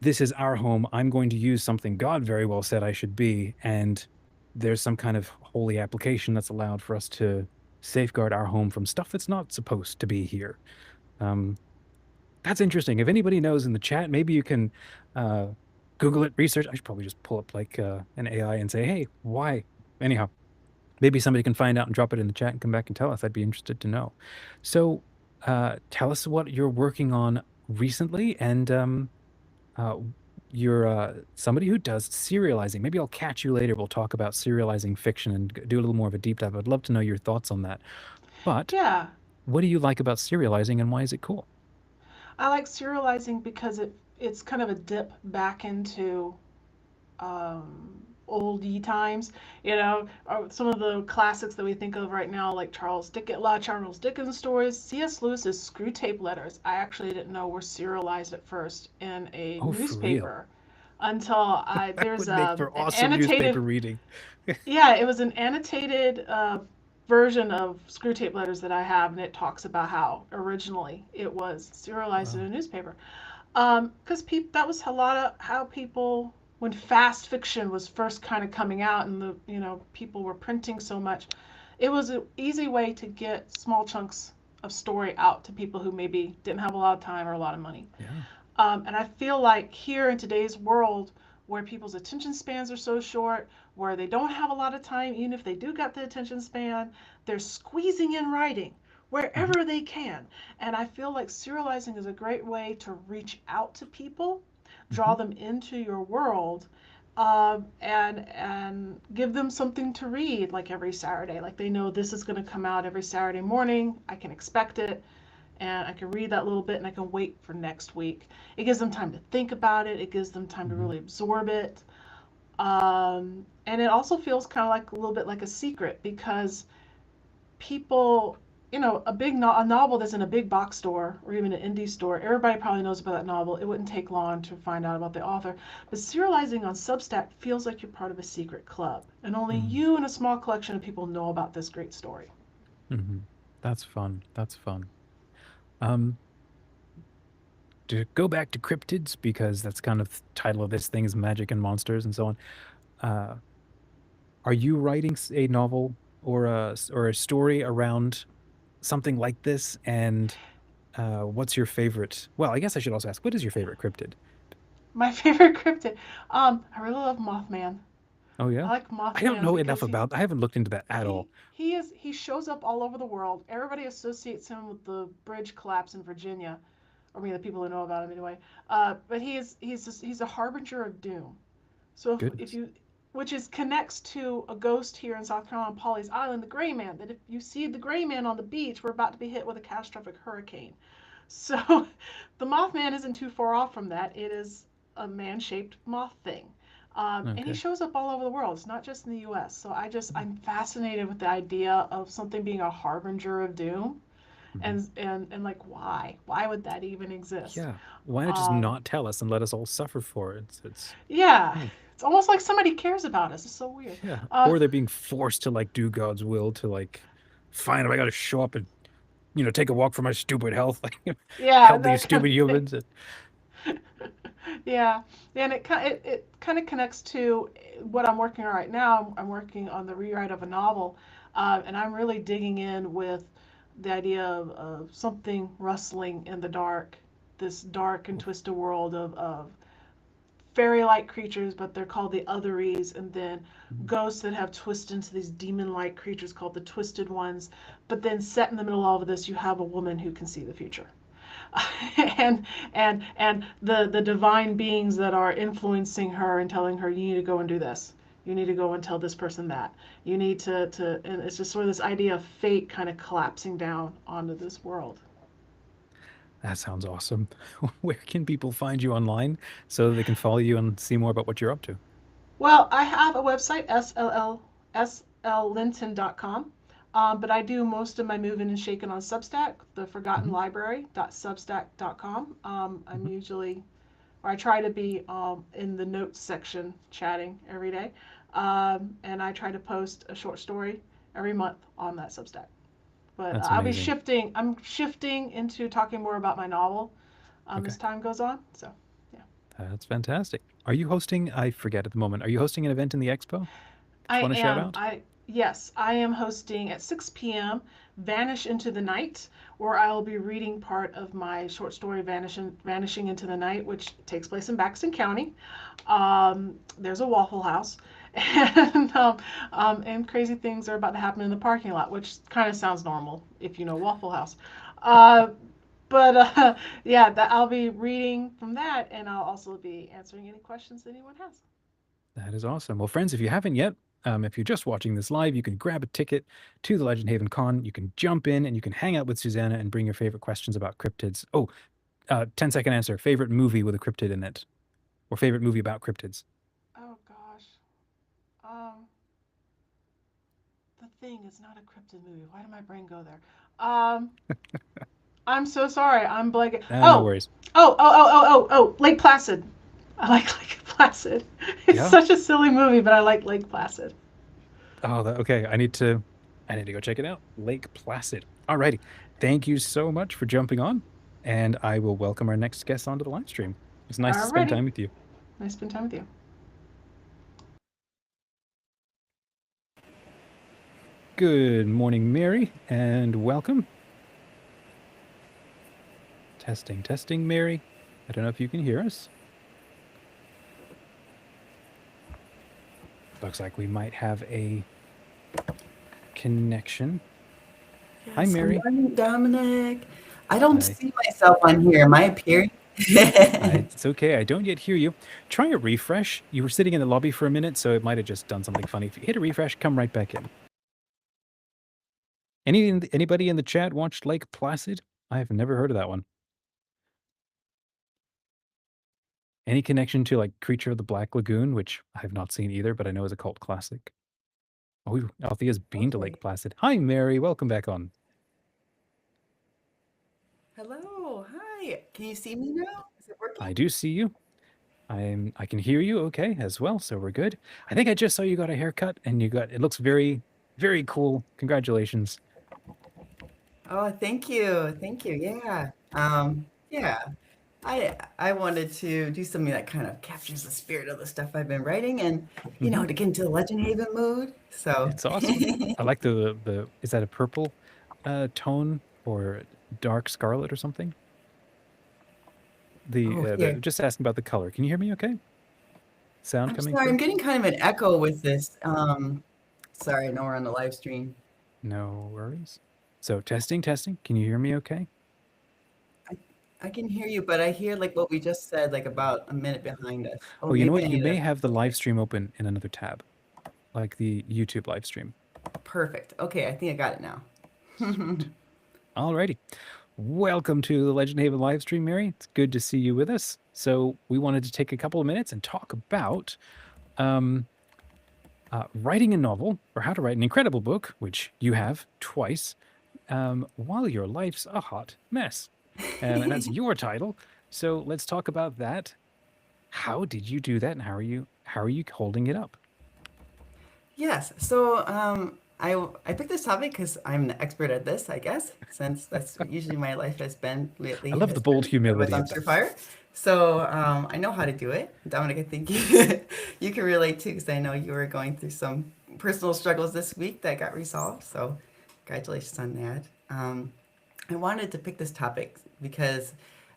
this is our home. I'm going to use something God very well said I should be. And there's some kind of holy application that's allowed for us to safeguard our home from stuff that's not supposed to be here. Um, that's interesting. If anybody knows in the chat, maybe you can uh, Google it, research. I should probably just pull up like an AI and say, hey, why? Anyhow, maybe somebody can find out and drop it in the chat and come back and tell us. I'd be interested to know. So tell us what you're working on recently and uh, you're somebody who does serializing. Maybe I'll catch you later. We'll talk about serializing fiction and do a little more of a deep dive. I'd love to know your thoughts on that. But Yeah, what do you like about serializing and why is it cool? I like serializing because it's kind of a dip back into oldie times. Some of the classics that we think of right now, like a lot of Charles Dickens stories. C.S. Lewis's Screw Tape Letters, I actually didn't know were serialized at first in a Oh, for real? newspaper until That there's would make for an awesome newspaper annotated. reading. Yeah, it was an annotated version of Screw Tape Letters that I have, and it talks about how originally it was serialized in Wow. a newspaper. Because that was a lot of how people, when fast fiction was first kind of coming out, and people were printing so much, it was an easy way to get small chunks of story out to people who maybe didn't have a lot of time or a lot of money. Yeah. And I feel like here in today's world, where people's attention spans are so short, where they don't have a lot of time, even if they do got the attention span, they're squeezing in writing Mhm, wherever they can. And I feel like serializing is a great way to reach out to people, draw mhm, them into your world, and give them something to read like every Saturday. Like they know this is going to come out every Saturday morning. I can expect it, and I can read that little bit and I can wait for next week. It gives them time to think about it. It gives them time to mhm. really absorb it. And it also feels kind of like a little bit like a secret because people, a novel that's in a big box store or even an indie store, everybody probably knows about that novel. It wouldn't take long to find out about the author. But serializing on Substack feels like you're part of a secret club, and only Mm. you and a small collection of people know about this great story. Hmm. That's fun. That's fun. Um, to go back to cryptids, because that's kind of the title of this thing is magic and monsters and so on. Uh, are you writing a novel or or a story around something like this? And what's your favorite? Well, I guess I should also ask, what is your favorite cryptid? My favorite cryptid. I really love Mothman. Oh I yeah, like I don't Mothman know enough because about. I haven't looked into that at all. he shows up all over the world. Everybody associates him with the bridge collapse in Virginia, or the people who know about him anyway. But he's a harbinger of doom. So if Goodness. you, which is connects to a ghost here in South Carolina on Pawleys Island, the Gray Man. That if you see the Gray Man on the beach, we're about to be hit with a catastrophic hurricane. So the Mothman isn't too far off from that. It is a man-shaped moth thing. And he Okay. shows up all over the world. It's not just in the U.S. So I'm fascinated with the idea of something being a harbinger of doom, Mhm. and like why would that even exist? Yeah. Why not just Um, not tell us and let us all suffer for it? It's yeah, hmm, it's almost like somebody cares about us. It's so weird. yeah. Uh, Or they're being forced to like do God's will to like, fine, I got to show up and take a walk for my stupid health, like yeah, help these that kind stupid of thing. humans. Yeah, and it kind of connects to what I'm working on right now. I'm working on the rewrite of a novel, and I'm really digging in with the idea of something rustling in the dark, this dark and twisted world of fairy-like creatures, but they're called the Otheries, and then Mhm. ghosts that have twisted into these demon-like creatures called the Twisted Ones. But then set in the middle of all of this, you have a woman who can see the future. and and the divine beings that are influencing her and telling her, you need to go and do this, you need to go and tell this person that, you need to and it's just sort of this idea of fate kind of collapsing down onto this world. That sounds awesome. Where can people find you online so they can follow you and see more about what you're up to? Well, I have a website, sllinton.com, but I do most of my moving and shaking on Substack, the Forgotten Hmm. Library.substack.com. I'm Hmm. usually, or I try to be in the notes section chatting every day. And I try to post a short story every month on that Substack. But That's amazing. I'm shifting into talking more about my novel Okay. as time goes on. So, yeah. That's fantastic. Are you hosting? I forget at the moment. Are you hosting an event in the expo that you I want to shout am. out? Yes, I am hosting at 6 p.m. Vanish into the Night, where I will be reading part of my short story Vanishing into the Night, which takes place in Baxton County. There's a Waffle House, and crazy things are about to happen in the parking lot, which kind of sounds normal if you know Waffle House. Uh, but yeah, I'll be reading from that, and I'll also be answering any questions that anyone has. That is awesome. Well, friends, if you haven't yet, if you're just watching this live, you can grab a ticket to the Legend Haven Con. You can jump in and you can hang out with Susanna and bring your favorite questions about cryptids. Oh, 10-second answer. Favorite movie with a cryptid in it, or favorite movie about cryptids? Oh gosh. Um, the Thing is not a cryptid movie. Why did my brain go there? Um, I'm so sorry. I'm blanking. No Oh, worries. Lake Placid. I like Lake Placid. It's Yeah. such a silly movie, but I like Lake Placid. Oh, okay. I need to go check it out. Lake Placid. Alrighty. Thank you so much for jumping on, and I will welcome our next guest onto the live stream. It's nice to spend Alrighty. time with you. Nice to spend time with you. Good morning, Mary, and welcome. Testing, testing, Mary. I don't know if you can hear us. Looks like we might have a connection. Hi, Yes, good Mary. morning, Dominic. I don't Hi. see myself on here. Am I appearing? It's okay. I don't yet hear you. Try a refresh. You were sitting in the lobby for a minute, so it might have just done something funny. If you hit a refresh, come right back in. Anybody in the chat watched Lake Placid? I have never heard of that one. Any connection to like Creature of the Black Lagoon, which I have not seen either, but I know is a cult classic. Oh, Althea's been to Lake Okay. Placid. Hi, Mary. Welcome back on. Hello. Hi. Can you see me now? Is it working? I do see you. I can hear you okay as well, so we're good. I think I just saw you got a haircut and it looks very, very cool. Congratulations. Oh, thank you. Thank you. Yeah. Yeah. I wanted to do something that kind of captures the spirit of the stuff I've been writing and, Hmm. to get into the Legend Haven mood. So, It's awesome. I like the is that a purple tone or dark scarlet or something? oh, The here. just asking about the color. Can you hear me okay? Sound I'm coming sorry, I'm through? getting kind of an echo with this. Sorry, I know we're on the live stream. No worries. So testing, testing. Can you hear me okay? I, I can hear you, but I hear like what we just said, like about a minute behind us. Oh, Oh, you know maybe what? I You need may to. have the live Okay, stream open in another tab, like the YouTube live stream. perfect. Okay, I think I got it now. Sweet. Alrighty. Welcome to the Legend Haven live stream, Mary. It's good to see you with us. So we wanted to take a couple of minutes and talk about um, writing a novel or how to write an incredible book, which you have twice, while your life's a hot mess. And that's your title. So let's talk about that. How did you do that, and how are you holding it up? Yes. So I picked this topic because I'm the expert at this, I guess, since that's usually my life has been I lately love the has bold been a bit of a humility of dumpster that. fire. So I know how to do it. Dominic, I think you can relate too, because I know you were going through some personal struggles this week that got resolved. So congratulations on that. I wanted to pick this topic because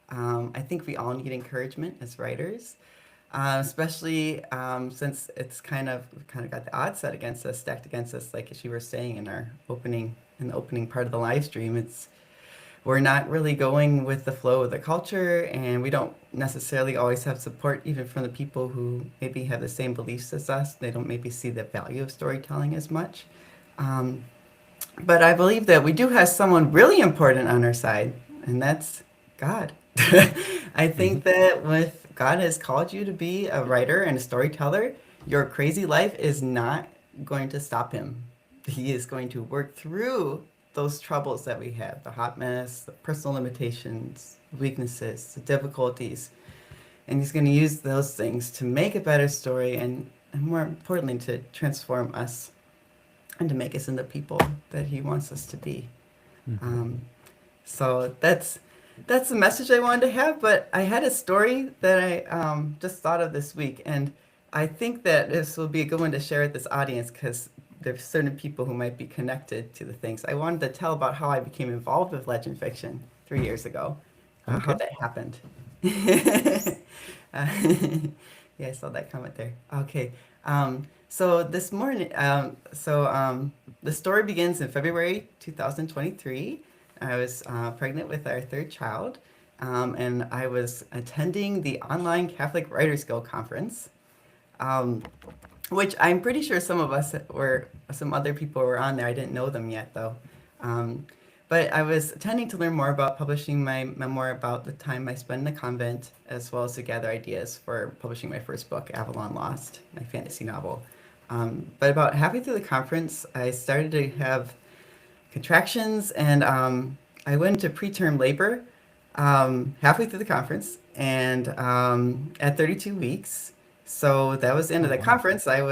I think we all need encouragement as writers, especially since it's kind of got the odds set against us, stacked against us, like as you were saying in the opening part of the live stream. It's we're not really going with the flow of the culture, and we don't necessarily always have support even from the people who maybe have the same beliefs as us. They don't maybe see the value of storytelling as much. Um, but I believe that we do have someone really important on our side, and that's God. I Hmm. think that with God has called you to be a writer and a storyteller, your crazy life is not going to stop him. He is going to work through those troubles that we have, the hot mess, the personal limitations, weaknesses, the difficulties, and he's going to use those things to make a better story and more importantly, to transform us and to make us into people that he wants us to be. Hmm. Um, so that's the message I wanted to have. But I had a story that I just thought of this week, and I think that this will be a good one to share with this audience because there's certain people who might be connected to the things. I wanted to tell about how I became involved with legend fiction 3 years ago, how Okay. that happened. uh, yeah, I saw that comment there. Okay. So this morning, the story begins in February 2023. I was pregnant with our third child, and I was attending the online Catholic Writers Guild conference, um, which I'm pretty sure some other people were on there. I didn't know them yet though. Um, but I was attending to learn more about publishing my memoir about the time I spent in the convent, as well as to gather ideas for publishing my first book, Avalon Lost, my fantasy novel. But about halfway through the conference, I started to have contractions, and I went into preterm labor halfway through the conference, and at 32 weeks. So that was the end Oh of the wow. conference. I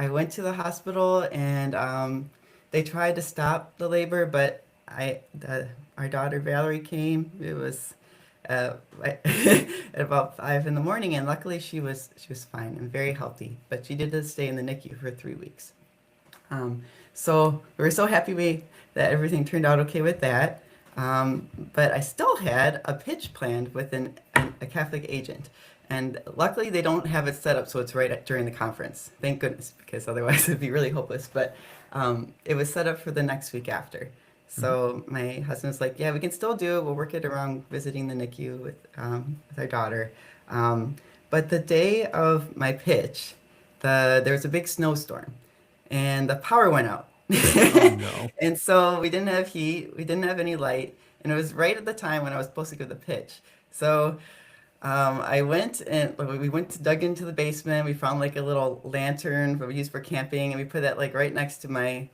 went to the hospital, and they tried to stop the labor, but our daughter Valerie came. It was uh, at about 5 in the morning, and luckily she was fine and very healthy. But she did stay in the NICU for 3 weeks. Um, so we were so happy that everything turned out okay with that. But I still had a pitch planned with a Catholic agent. And luckily, they don't have it set up so it's during the conference. Thank goodness, because otherwise it'd be really hopeless. But it was set up for the next week after. Hmm. So my husband was like, "Yeah, we can still do it. We'll work it around visiting the NICU with our daughter." Um, but the day of my pitch, there was a big snowstorm, and the power went out. Oh no. And so we didn't have heat, we didn't have any light, and it was right at the time when I was supposed to give the pitch. So I went and we dug into the basement. We found like a little lantern that we used for camping, and we put that like right next to my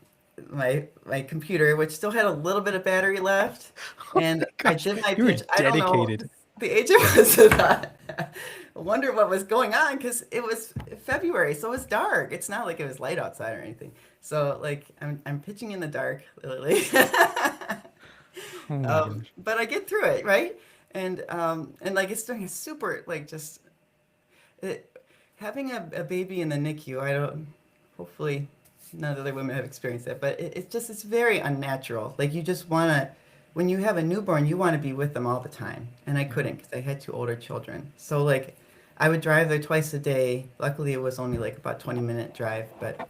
computer, which still had a little bit of battery left. Oh And my I gosh. did my You were pitch. I don't know. dedicated. The agent was not. I wonder what was going on because it was February, so it was dark. It's not like it was light outside or anything. So like I'm pitching in the dark, literally. Oh my gosh. But I get through it, right? And like it's doing a super like just it, having a baby in the NICU. I don't. Hopefully, none of the other women have experienced that, but it's just it's very unnatural. Like you just wanna, when you have a newborn, you want to be with them all the time, and I couldn't because I had two older children. So like, I would drive there twice a day. Luckily, it was only like about 20-minute drive, but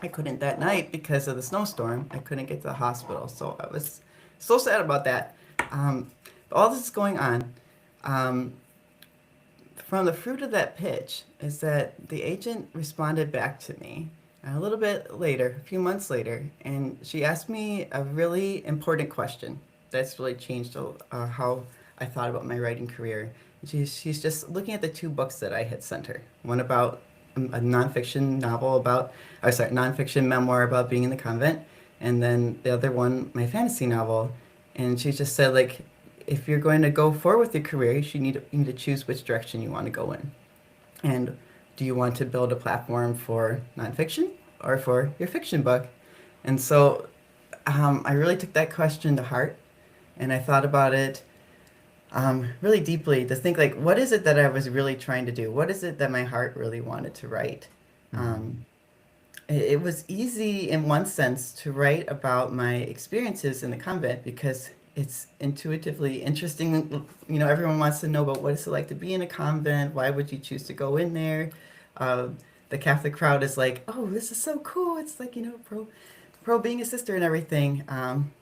I couldn't that night because of the snowstorm. I couldn't get to the hospital, so I was so sad about that. But all this is going on. Um, from the fruit of that pitch is that the agent responded back to me a little bit later, a few months later, and she asked me a really important question that's really changed how I thought about my writing career. She's just looking at the two books that I had sent her. One about a nonfiction novel about, or sorry, nonfiction memoir about being in the convent, and then the other one, my fantasy novel. And she just said, like, if you're going to go forward with your career, you need to choose which direction you want to go in. And do you want to build a platform for nonfiction or for your fiction book? And so I really took that question to heart, and I thought about it really deeply to think like, what is it that I was really trying to do? What is it that my heart really wanted to write? Um, it was easy in one sense to write about my experiences in the convent because it's intuitively interesting. You know, everyone wants to know about what it's like to be in a convent. Why would you choose to go in there? Uh, the Catholic crowd is like, oh, this is so cool. It's like, you know, pro being a sister and everything,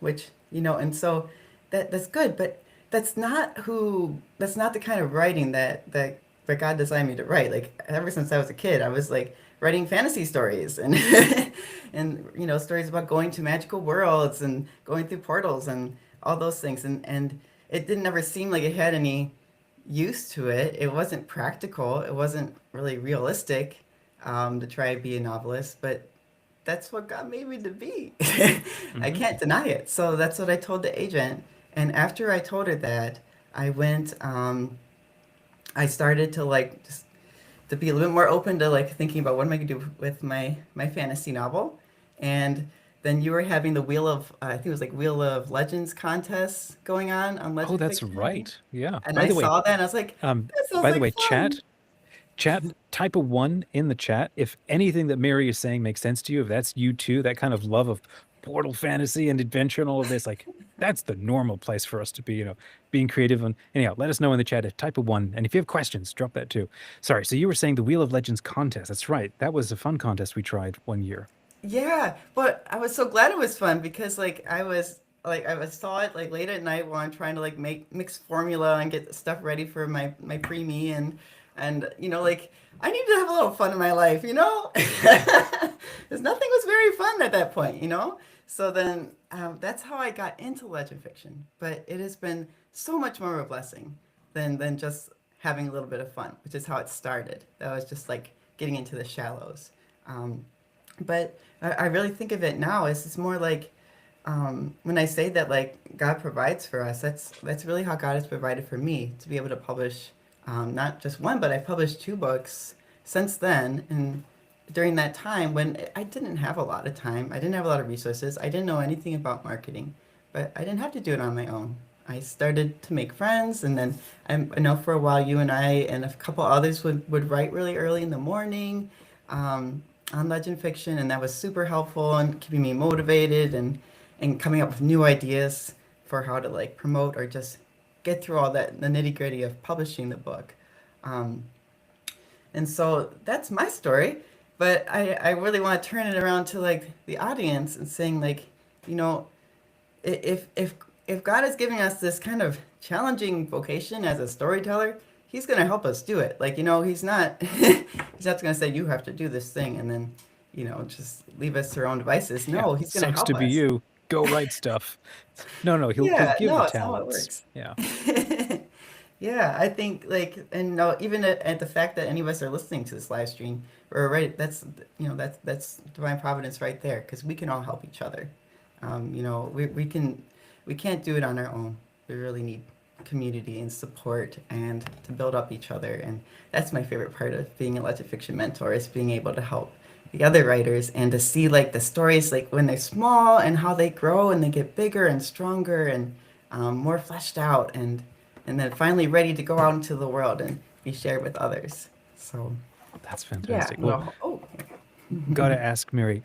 which, you know, and so that's good, but that's not the kind of writing that God designed me to write. Like ever since I was a kid, I was like writing fantasy stories and and you know, stories about going to magical worlds and going through portals and all those things, and it didn't ever seem like it had any use to it. It wasn't practical. It wasn't really realistic to try to be a novelist, but that's what God made me to be. I Hmm. can't deny it. So that's what I told the agent. And after I told her that, I went, I started to like just to be a little bit more open to like thinking about what am I gonna do with my fantasy novel. And then you were having the Wheel of I think it was like Wheel of Legends contests going on Oh, Legend that's Fiction. right. Yeah. And I saw that and I was like, that sounds By the like way, fun. chat, type a one in the chat if anything that Mary is saying makes sense to you. If that's you too, that kind of love of portal fantasy and adventure and all of this, like that's the normal place for us to be, being creative. And anyhow, let us know in the chat. Type a one. And if you have questions, drop that too. Sorry. So you were saying the Wheel of Legends contest. That's right. That was a fun contest we tried one year. Yeah, but I was so glad it was fun because I was saw it like late at night while I'm trying to like make mix formula and get stuff ready for my preemie and you know like I need to have a little fun in my life, you know? Because nothing was very fun at that point, you know? So then that's how I got into legend fiction. But it has been so much more of a blessing than just having a little bit of fun, which is how it started. That was just like getting into the shallows. Um, but I really think of it now as it's more like when I say that like God provides for us, that's really how God has provided for me to be able to publish not just one, but I published two books since then. And during that time when I didn't have a lot of time, I didn't have a lot of resources, I didn't know anything about marketing, but I didn't have to do it on my own. I started to make friends, and then I know for a while you and I and a couple others would write really early in the morning um, on legend fiction, and that was super helpful in keeping me motivated and coming up with new ideas for how to like promote or just get through all that the nitty gritty of publishing the book. Um, and so that's my story. But I really want to turn it around to like the audience and saying like, you know, if if if God is giving us this kind of challenging vocation as a storyteller, He's gonna help us do it. Like, you know, He's not He's not gonna say you have to do this thing and then, you know, just leave us to our own devices. Yeah. No, He's gonna Sucks help to be us. you. Go write stuff. No, no, he'll Yeah, give the no, it's how it talents. works. Yeah. Yeah, I think like, and no, even at the fact that any of us are listening to this live stream, or right, that's you know that's divine providence right there, because we can all help each other. You know, we can't do it on our own. We really need community and support and to build up each other, and that's my favorite part of being a legend fiction mentor is being able to help the other writers, and to see like the stories like when they're small and how they grow and they get bigger and stronger and more fleshed out, and then finally ready to go out into the world and be shared with others. So That's yeah, fantastic. Well, well, oh, gotta ask Mary,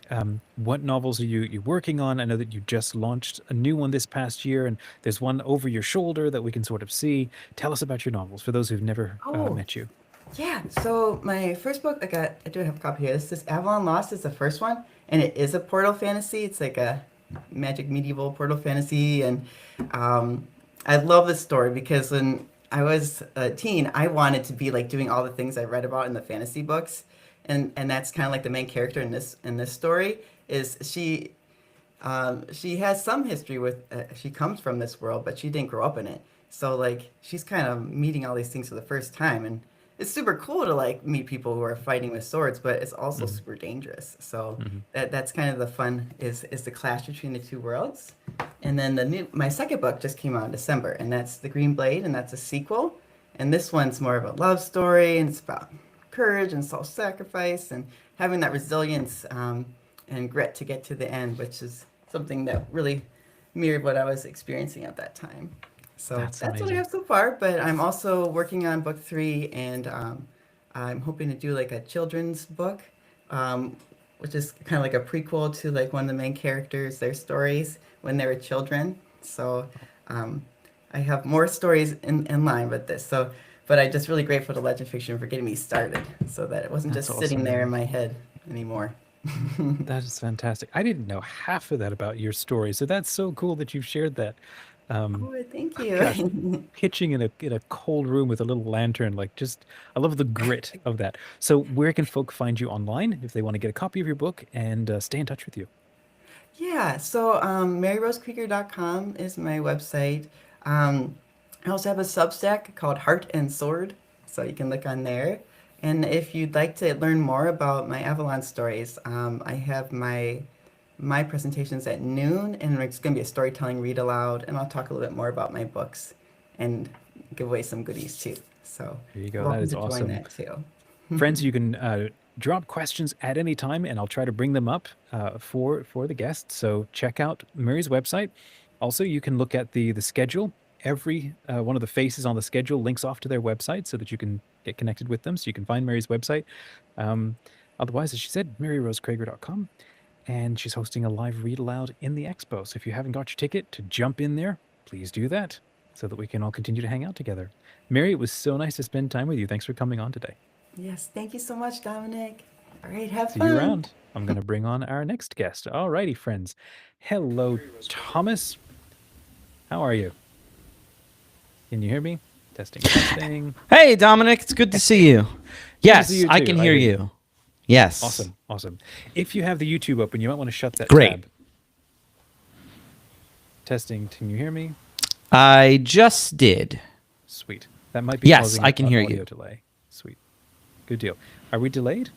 what novels are you working on? I know that you just launched a new one this past year, and there's one over your shoulder that we can sort of see. Tell us about your novels for those who've never oh, met you. yeah. So my first book, I do have a copy here. This is Avalon Lost. Is the first one, and it is a portal fantasy. It's like a magic medieval portal fantasy, and um, I love this story because when I was a teen, I wanted to be like doing all the things I read about in the fantasy books, and that's kind of like the main character in this story is she has some history with, she comes from this world, but she didn't grow up in it. So like she's kind of meeting all these things for the first time, and it's super cool to like meet people who are fighting with swords, but it's also Hmm. super dangerous. So Hmm. that's kind of the fun is the clash between the two worlds. And then my second book just came out in December, and that's The Green Blade, and that's a sequel. And this one's more of a love story, and it's about courage and self-sacrifice and having that resilience and grit to get to the end, which is something that really mirrored what I was experiencing at that time. So That's that's what I amazing. have so far, but I'm also working on book three, and I'm hoping to do like a children's book, um, which is kind of like a prequel to like one of the main characters, their stories when they were children. So um, I have more stories in line with this. So, but I'm just really grateful to Legend Fiction for getting me started, so that it wasn't That's just sitting awesome, there in man. my head anymore. That is fantastic. I didn't know half of that about your story, so that's so cool that you've shared that. Um, Oh, thank gosh, you. pitching in a cold room with a little lantern, like just I love the grit of that. So, where can folk find you online if they want to get a copy of your book and stay in touch with you? Yeah, so MaryRoseKrieger.com is my website. Um, I also have a Substack called Heart and Sword, so you can look on there. And if you'd like to learn more about my Avalon stories, I have my presentations at noon, and it's going to be a storytelling read aloud, and I'll talk a little bit more about my books and give away some goodies too. So There you you're go. That welcome is to join awesome. that too. Friends, you can drop questions at any time, and I'll try to bring them up for the guests. So check out Mary's website. Also, you can look at the schedule. Every one of the faces on the schedule links off to their website so that you can get connected with them. So you can find Mary's website. Um, Otherwise, as she said, MaryRoseKrieger.com, and she's hosting a live read aloud in the expo. So if you haven't got your ticket to jump in there, please do that so that we can all continue to hang out together. Mary, it was so nice to spend time with you. Thanks for coming on today. Yes, thank you so much, Dominic. All right, have See you fun. around. I'm going to bring on our next guest. Alrighty, friends. Hello, Thomas. How are you? Can you hear me? Testing, testing. Hey, Dominic, it's good to see you. Good to see Yes, you I too. can I hear hear you. you. Yes. Awesome, awesome. If you have the YouTube open, you might want to shut that Great. tab. Testing. Can you hear me? I just did. Sweet. That might be Yes, causing I can an hear audio you. delay. Sweet. Good deal. Are we delayed?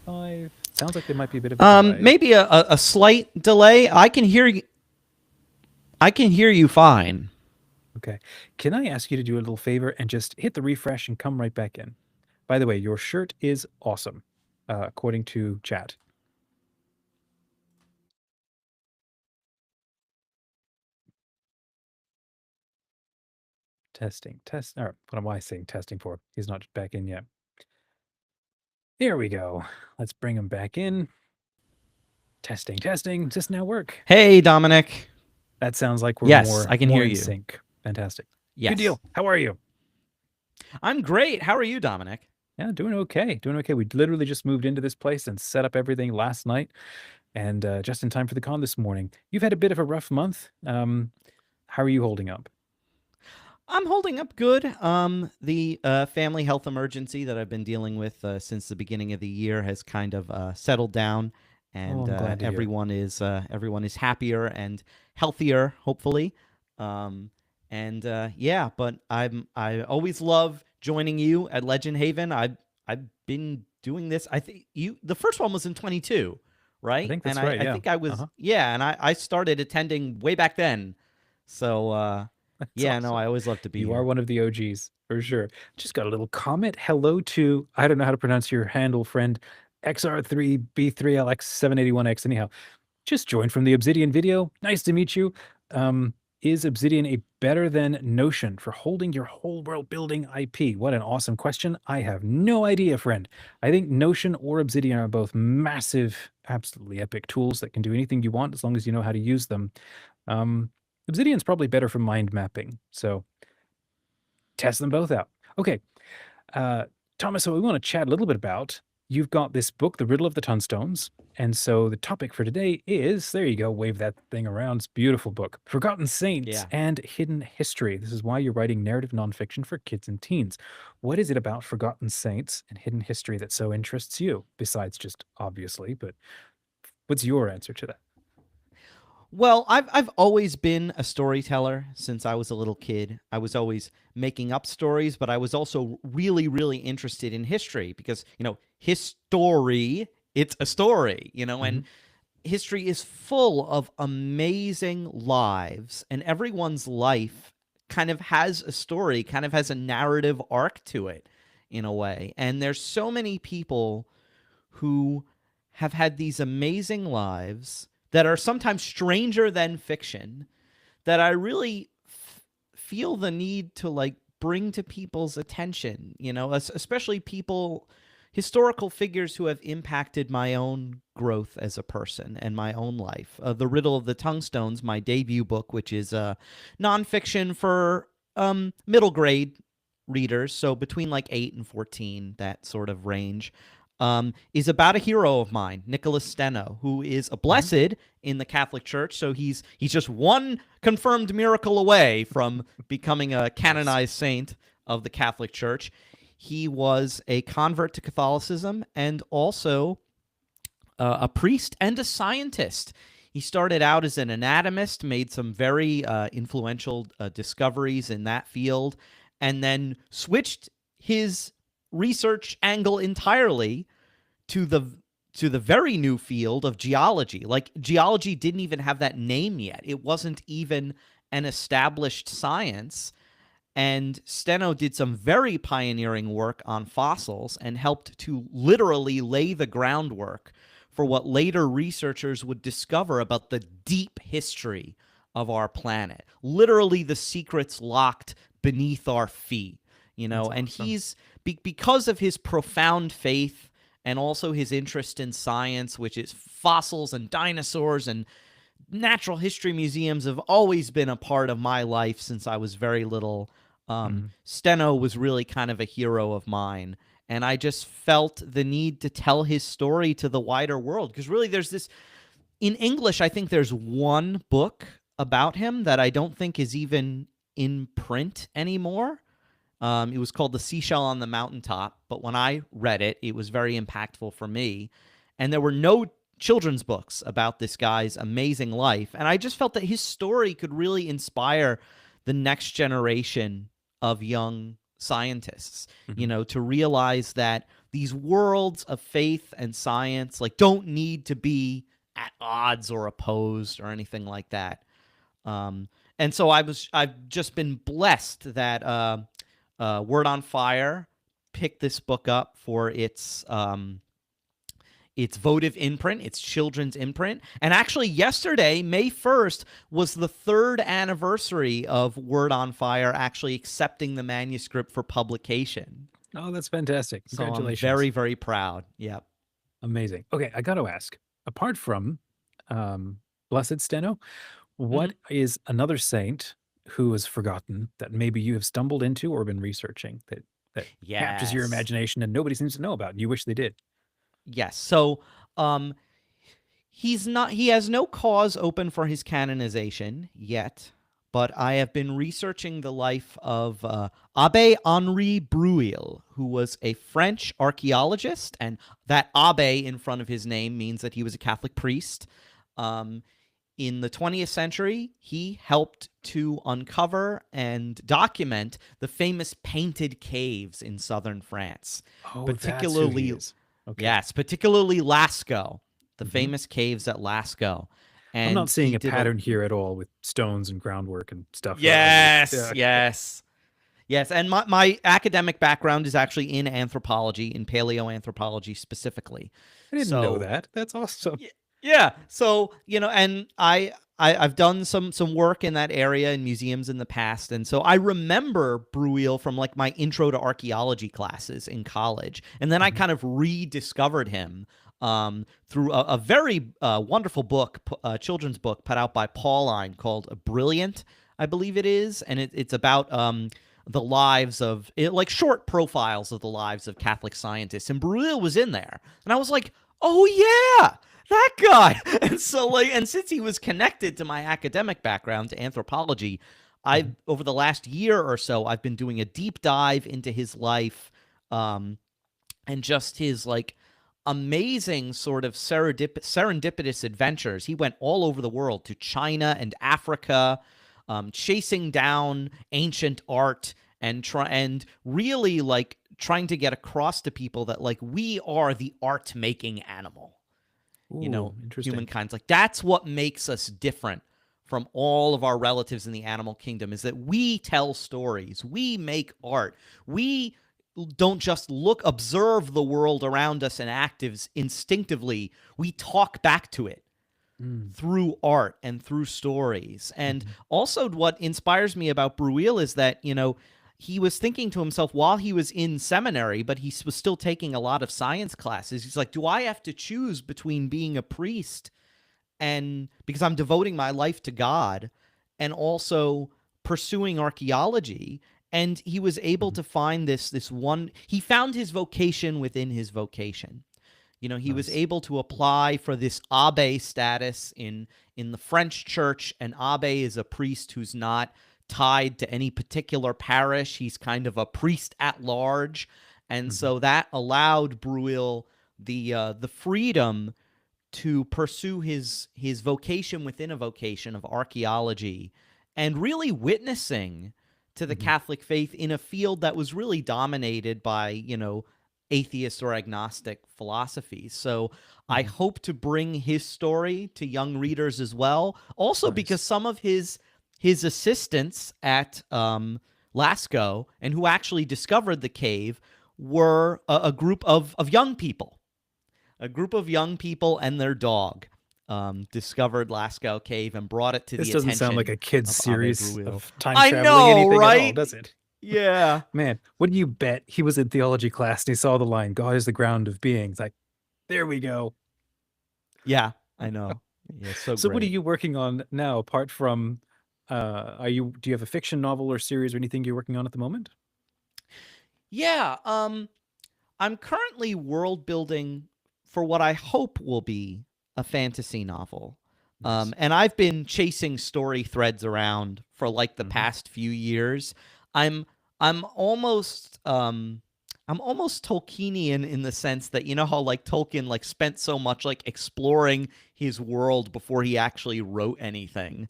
5. Sounds like there might be a bit of a delay. Maybe a slight delay. I can hear you. I can hear you fine. Okay. Can I ask you to do a little favor and just hit the refresh and come right back in? By the way, your shirt is awesome, according to chat. Testing, test. Or what am I saying testing for? He's not back in yet. There we go. Let's bring him back in. Testing, testing. Does this now work? Hey, Dominic. That sounds like we're Yes, I can more hear in you. sync. Fantastic. Yes. Good deal. How are you? I'm great. How are you, Dominic? Yeah, doing okay. Doing okay. We literally just moved into this place and set up everything last night, and just in time for the con this morning. You've had a bit of a rough month. How are you holding up? I'm holding up good. The family health emergency that I've been dealing with since the beginning of the year has kind of settled down, and I'm glad to hear. everyone is happier and healthier, hopefully. Yeah, but I always love joining you at LegendHaven. I've been doing this. I think the first one was in 22, right? I think that's and right. I Yeah. think I was Uh-huh. and I started attending way back then. So That's yeah, no, awesome. I always love to be You here. are one of the OGs. For sure. Just got a little comment. Hello to, I don't know how to pronounce your handle, friend, XR3B3LX781X. Anyhow, just joined from the Obsidian video. Nice to meet you. Is Obsidian a better than Notion for holding your whole world building IP? What an awesome question. I have no idea, friend. I think Notion or Obsidian are both massive, absolutely epic tools that can do anything you want as long as you know how to use them. Obsidian's probably better for mind mapping. So test them both out. Okay. Thomas, so we want to chat a little bit about, you've got this book, The Riddle of the Tunstones. And so the topic for today is, there you go, wave that thing around. It's a beautiful book. Forgotten Saints Yeah. and Hidden History. This is why you're writing narrative nonfiction for kids and teens. What is it about Forgotten Saints and Hidden History that so interests you? Besides just obviously, but what's your answer to that? Well, I've always been a storyteller since I was a little kid. I was always making up stories, but I was also really, really interested in history because, history, it's a story, and history is full of amazing lives, and everyone's life kind of has a story, kind of has a narrative arc to it in a way. And there's so many people who have had these amazing lives that are sometimes stranger than fiction, that I really feel the need to bring to people's attention, especially historical figures who have impacted my own growth as a person and my own life. The Riddle of the Tunstones, my debut book, which is nonfiction for middle grade readers, so between 8 and 14, that sort of range. Is about a hero of mine, Nicholas Steno, who is a blessed in the Catholic Church. So he's just one confirmed miracle away from becoming a canonized saint of the Catholic Church. He was a convert to Catholicism and also a priest and a scientist. He started out as an anatomist, made some very influential discoveries in that field, and then switched his research angle entirely to the very new field of geology. Geology didn't even have that name yet. It wasn't even an established science. And Steno did some very pioneering work on fossils and helped to literally lay the groundwork for what later researchers would discover about the deep history of our planet. Literally the secrets locked beneath our feet. And awesome. He's because of his profound faith and also his interest in science, which is fossils and dinosaurs and natural history museums have always been a part of my life since I was very little. Steno was really kind of a hero of mine. And I just felt the need to tell his story to the wider world. Because really there's this, in English, I think there's one book about him that I don't think is even in print anymore. It was called The Seashell on the Mountaintop, but when I read it, it was very impactful for me. And there were no children's books about this guy's amazing life. And I just felt that his story could really inspire the next generation of young scientists, to realize that these worlds of faith and science don't need to be at odds or opposed or anything like that. And so I've just been blessed that Word on Fire picked this book up for its votive imprint, its children's imprint. And actually yesterday, May 1st, was the 3rd anniversary of Word on Fire actually accepting the manuscript for publication. Oh, that's fantastic. Congratulations. So I'm very, very proud. Yep. Amazing. Okay, I got to ask, apart from Blessed Steno, what is another saint who is forgotten that maybe you have stumbled into or been researching that captures your imagination and nobody seems to know about and you wish they did? Yes. So he has no cause open for his canonization yet, but I have been researching the life of Abbé Henri Breuil, who was a French archaeologist, and that abbé in front of his name means that he was a Catholic priest. In the 20th century, he helped to uncover and document the famous painted caves in southern France. Oh, particularly, that's who he is. Okay. Yes, particularly Lascaux, the famous caves at Lascaux. And I'm not seeing a pattern here at all with stones and groundwork and stuff. Yes, yes. Yes, and my academic background is actually in anthropology, in paleoanthropology specifically. I didn't know So that. That's awesome. yeah, so and I've done some work in that area in museums in the past, and so I remember Bruil from like my intro to archaeology classes in college, and then I kind of rediscovered him through a very wonderful book, children's book put out by Pauline called Brilliant, I believe it is, and it's about the lives of like short profiles of the lives of Catholic scientists, and Bruil was in there, and I was like, oh yeah, that guy. And so like, and since he was connected to my academic background to anthropology, I've over the last year or so I've been doing a deep dive into his life, and just his like amazing sort of serendipitous adventures. He went all over the world, to China and Africa, chasing down ancient art and really like trying to get across to people that like we are the art making animal. Ooh, interesting. Humankind's like, that's what makes us different from all of our relatives in the animal kingdom, is that we tell stories, we make art, we don't just observe the world around us and active instinctively, we talk back to it through art and through stories. And also what inspires me about Bruil is that, he was thinking to himself while he was in seminary, but he was still taking a lot of science classes. He's like, do I have to choose between being a priest and because I'm devoting my life to God and also pursuing archaeology? And he was able to find this one. He found his vocation within his vocation. He was able to apply for this abbé status in the French church. An abbé is a priest who's not tied to any particular parish. He's kind of a priest at large. And so that allowed Bruil the freedom to pursue his vocation within a vocation of archaeology and really witnessing to the Catholic faith in a field that was really dominated by, atheist or agnostic philosophies. So I hope to bring his story to young readers as well. Also because some of his assistants at Lascaux, and who actually discovered the cave, were a group of young people. A group of young people and their dog discovered Lascaux Cave and brought it to This the doesn't attention sound like a kid's of series Abbe Bruil. of time I traveling know, anything at all, right? does it? Yeah. Man, what do you bet he was in theology class and he saw the line, God is the ground of being. It's like, there we go. Yeah, I know. Yeah, so So great. what are you working on now apart from do you have a fiction novel or series or anything you're working on at the moment? Yeah, I'm currently world building for what I hope will be a fantasy novel. Nice. And I've been chasing story threads around for like the past few years. I'm almost Tolkienian in the sense that how like Tolkien like spent so much like exploring his world before he actually wrote anything.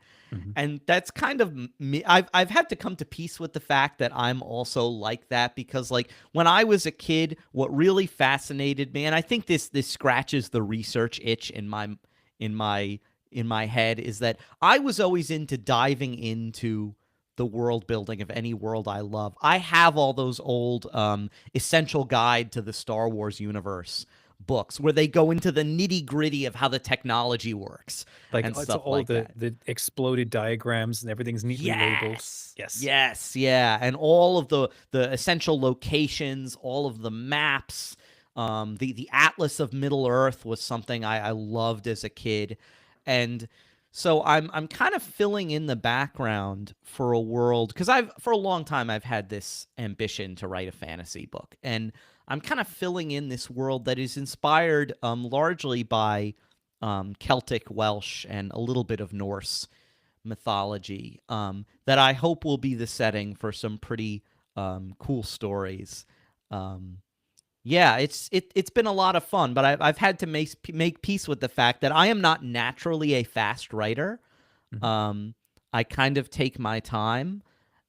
And that's kind of me. I've had to come to peace with the fact that I'm also like that, because like when I was a kid, what really fascinated me, and I think this scratches the research itch in my head, is that I was always into diving into the world building of any world I love. I have all those old Essential Guide to the Star Wars Universe books where they go into the nitty-gritty of how the technology works, Like and it's stuff all like that. the exploded diagrams and everything's neatly labeled. Yes, yeah, and all of the essential locations, all of the maps, the Atlas of Middle Earth was something I loved as a kid, and so I'm kind of filling in the background for a world, because for a long time I've had this ambition to write a fantasy book, and I'm kind of filling in this world that is inspired largely by Celtic, Welsh, and a little bit of Norse mythology, that I hope will be the setting for some pretty cool stories. Yeah, it's been a lot of fun, but I've had to make peace with the fact that I am not naturally a fast writer. I kind of take my time,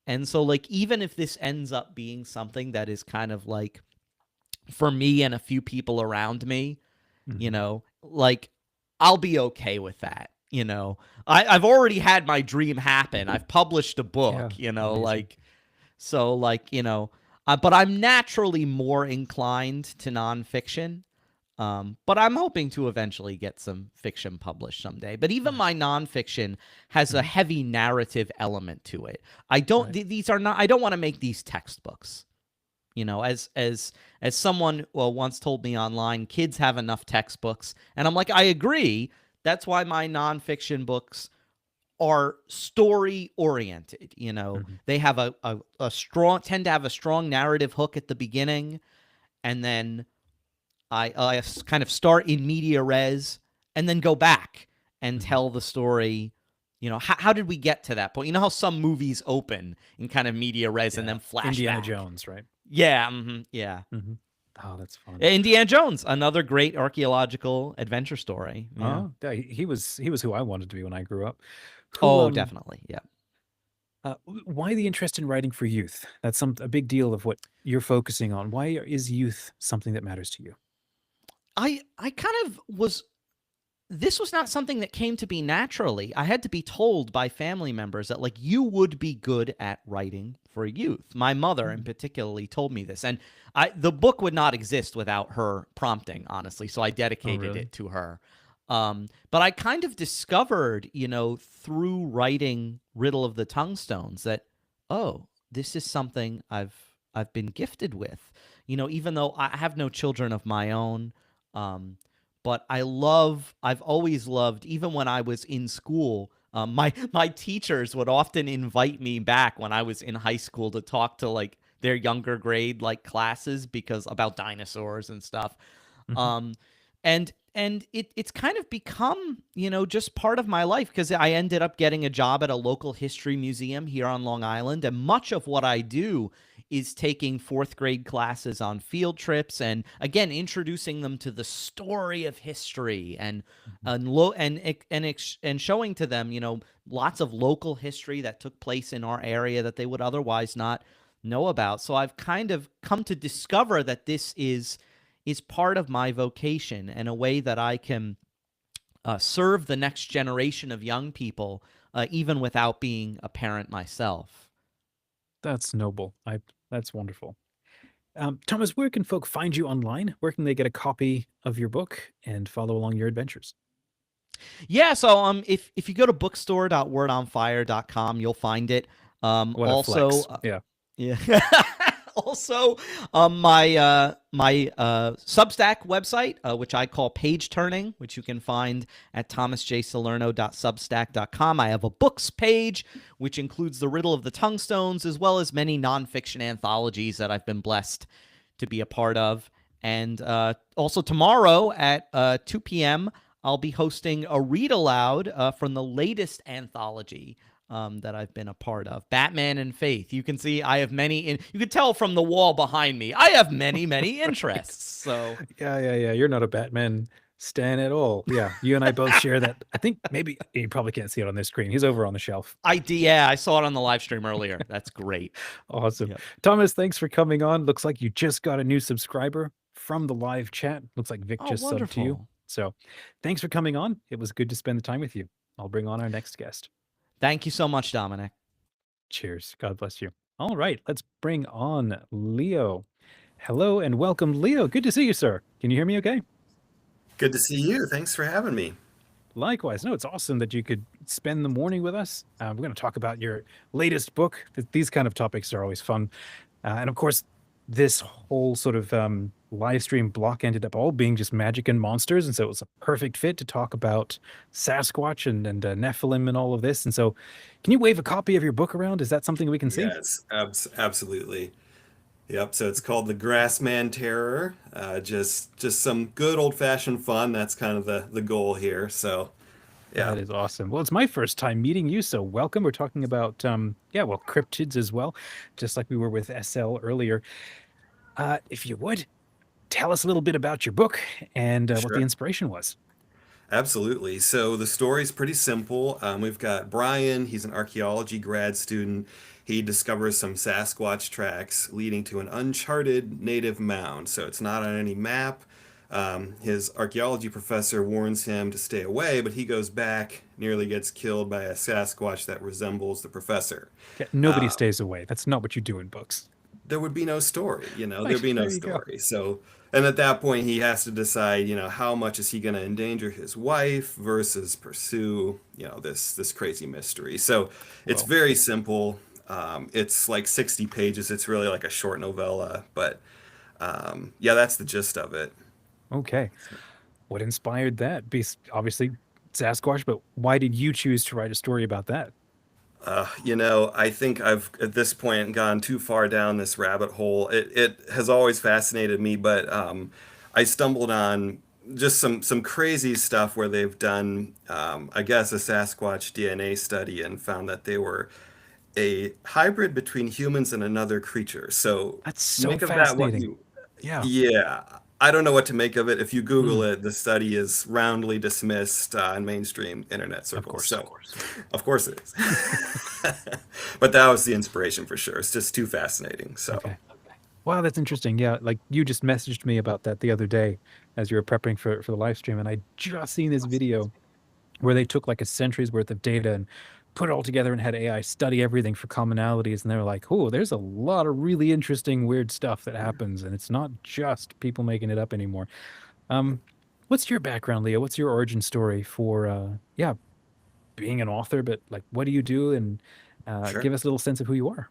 and so like even if this ends up being something that is kind of like for me and a few people around me, like I'll be okay with that. I've already had my dream happen. I've published a book, Yeah, amazing. like So, like, but I'm naturally more inclined to nonfiction. But I'm hoping to eventually get some fiction published someday. But even my nonfiction has a heavy narrative element to it. I don't. Right. These are not. I don't want to make these textbooks. As someone once told me online, kids have enough textbooks, and I'm like, I agree. That's why my nonfiction books are story oriented. They have a strong tend to have a strong narrative hook at the beginning, and then I kind of start in media res and then go back and tell the story. How did we get to that point? You know how some movies open in kind of media res and then flash Indiana back? Jones, right? Yeah, yeah. Oh, that's fun. Indiana Jones, another great archaeological adventure story. Yeah. Oh, yeah, he was who I wanted to be when I grew up. Definitely, yeah. Why the interest in writing for youth? That's a big deal of what you're focusing on. Why is youth something that matters to you? I kind of was. This was not something that came to be naturally. I had to be told by family members that, like, you would be good at writing for youth. My mother, in particularly, told me this, and the book would not exist without her prompting, honestly. So I dedicated really? it to her. But I kind of discovered, through writing Riddle of the Tungstones, that this is something I've been gifted with. Even though I have no children of my own. But I've always loved, even when I was in school, my teachers would often invite me back when I was in high school to talk to, like, their younger grade, like, classes about dinosaurs and stuff. And it's kind of become, just part of my life, because I ended up getting a job at a local history museum here on Long Island. And much of what I do is taking fourth grade classes on field trips and, again, introducing them to the story of history and showing to them, lots of local history that took place in our area that they would otherwise not know about. So I've kind of come to discover that this is part of my vocation and a way that I can serve the next generation of young people, even without being a parent myself. That's noble. That's wonderful. Thomas, where can folk find you online? Where can they get a copy of your book and follow along your adventures? Yeah, so if you go to bookstore.wordonfire.com, you'll find it. What Also, a flex. yeah. Also, my Substack website, which I call Page Turning, which you can find at thomasjsalerno.substack.com. I have a books page, which includes the Riddle of the Tungstones, as well as many nonfiction anthologies that I've been blessed to be a part of. And also tomorrow at 2 p.m., I'll be hosting a read aloud from the latest anthology that I've been a part of, Batman and Faith. You can see I have many. You can tell from the wall behind me, I have many, many interests. So Yeah. You're not a Batman stan at all. Yeah, you and I both share that. I think maybe you probably can't see it on this screen. He's over on the shelf. I saw it on the live stream earlier. That's great. Awesome. Yep. Thomas, thanks for coming on. Looks like you just got a new subscriber from the live chat. Looks like Vic just subbed to you. Wonderful. So thanks for coming on. It was good to spend the time with you. I'll bring on our next guest. Thank you so much, Dominic. Cheers. God bless you. All right, let's bring on Leo. Hello and welcome, Leo. Good to see you, sir. Can you hear me okay? Good to see you. Thanks for having me. Likewise. No, it's awesome that you could spend the morning with us. We're going to talk about your latest book. These kind of topics are always fun. And of course, this whole sort of live stream block ended up all being just magic and monsters. And so it was a perfect fit to talk about Sasquatch and Nephilim and all of this. And so can you wave a copy of your book around? Is that something we can see? Yes, absolutely. Yep. So it's called The Grassman Terror. Just some good old fashioned fun. That's kind of the goal here. So yeah. That is awesome. Well, it's my first time meeting you, so welcome. We're talking about, cryptids as well, just like we were with SL earlier. If you would, tell us a little bit about your book and what the Sure. inspiration was. Absolutely. So the story's pretty simple. We've got Brian. He's an archaeology grad student. He discovers some Sasquatch tracks leading to an uncharted native mound. So it's not on any map. His archaeology professor warns him to stay away, but he goes back, nearly gets killed by a Sasquatch that resembles the professor. Yeah, nobody Uh, stays away. That's not what you do in books. there would be no story, Right, there'd be no there you go. story. So, and at that point, he has to decide, how much is he going to endanger his wife versus pursue, this crazy mystery. So it's Well, very simple. It's like 60 pages. It's really like a short novella, but yeah, that's the gist of it. okay. What inspired that? Obviously Sasquatch, but why did you choose to write a story about that? I think I've at this point gone too far down this rabbit hole. It has always fascinated me, but I stumbled on just some crazy stuff where they've done, I guess, a Sasquatch DNA study and found that they were a hybrid between humans and another creature. So That's so make of that what fascinating. you. Yeah, Yeah, I don't know what to make of it. If you Google mm, it, the study is roundly dismissed in mainstream internet of circles. course, of So, course. of course it is. But that was the inspiration for sure. It's just too fascinating. So, Okay. Wow, that's interesting. Yeah, like you just messaged me about that the other day as you were prepping for the live stream, and I just seen this video where they took like a century's worth of data and put it all together and had AI study everything for commonalities. And they were like, oh, there's a lot of really interesting, weird stuff that happens. And it's not just people making it up anymore. Um, what's your background, Leah? What's your origin story for, yeah, being an author, but like, what do you do? And sure. give us a little sense of who you are.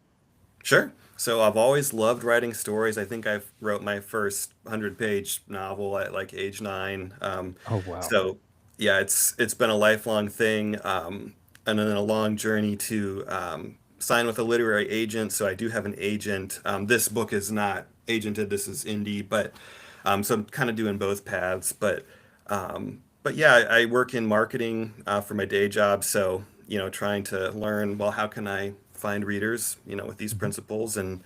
Sure. So I've always loved writing stories. I think I wrote my first 100-page novel at like age 9. Oh, wow. So yeah, it's been a lifelong thing, and then a long journey to sign with a literary agent. So I do have an agent. This book is not agented. This is indie, but so I'm kind of doing both paths. But yeah, I work in marketing for my day job. So trying to learn, well, how can I find readers, with these Mhm. principles, and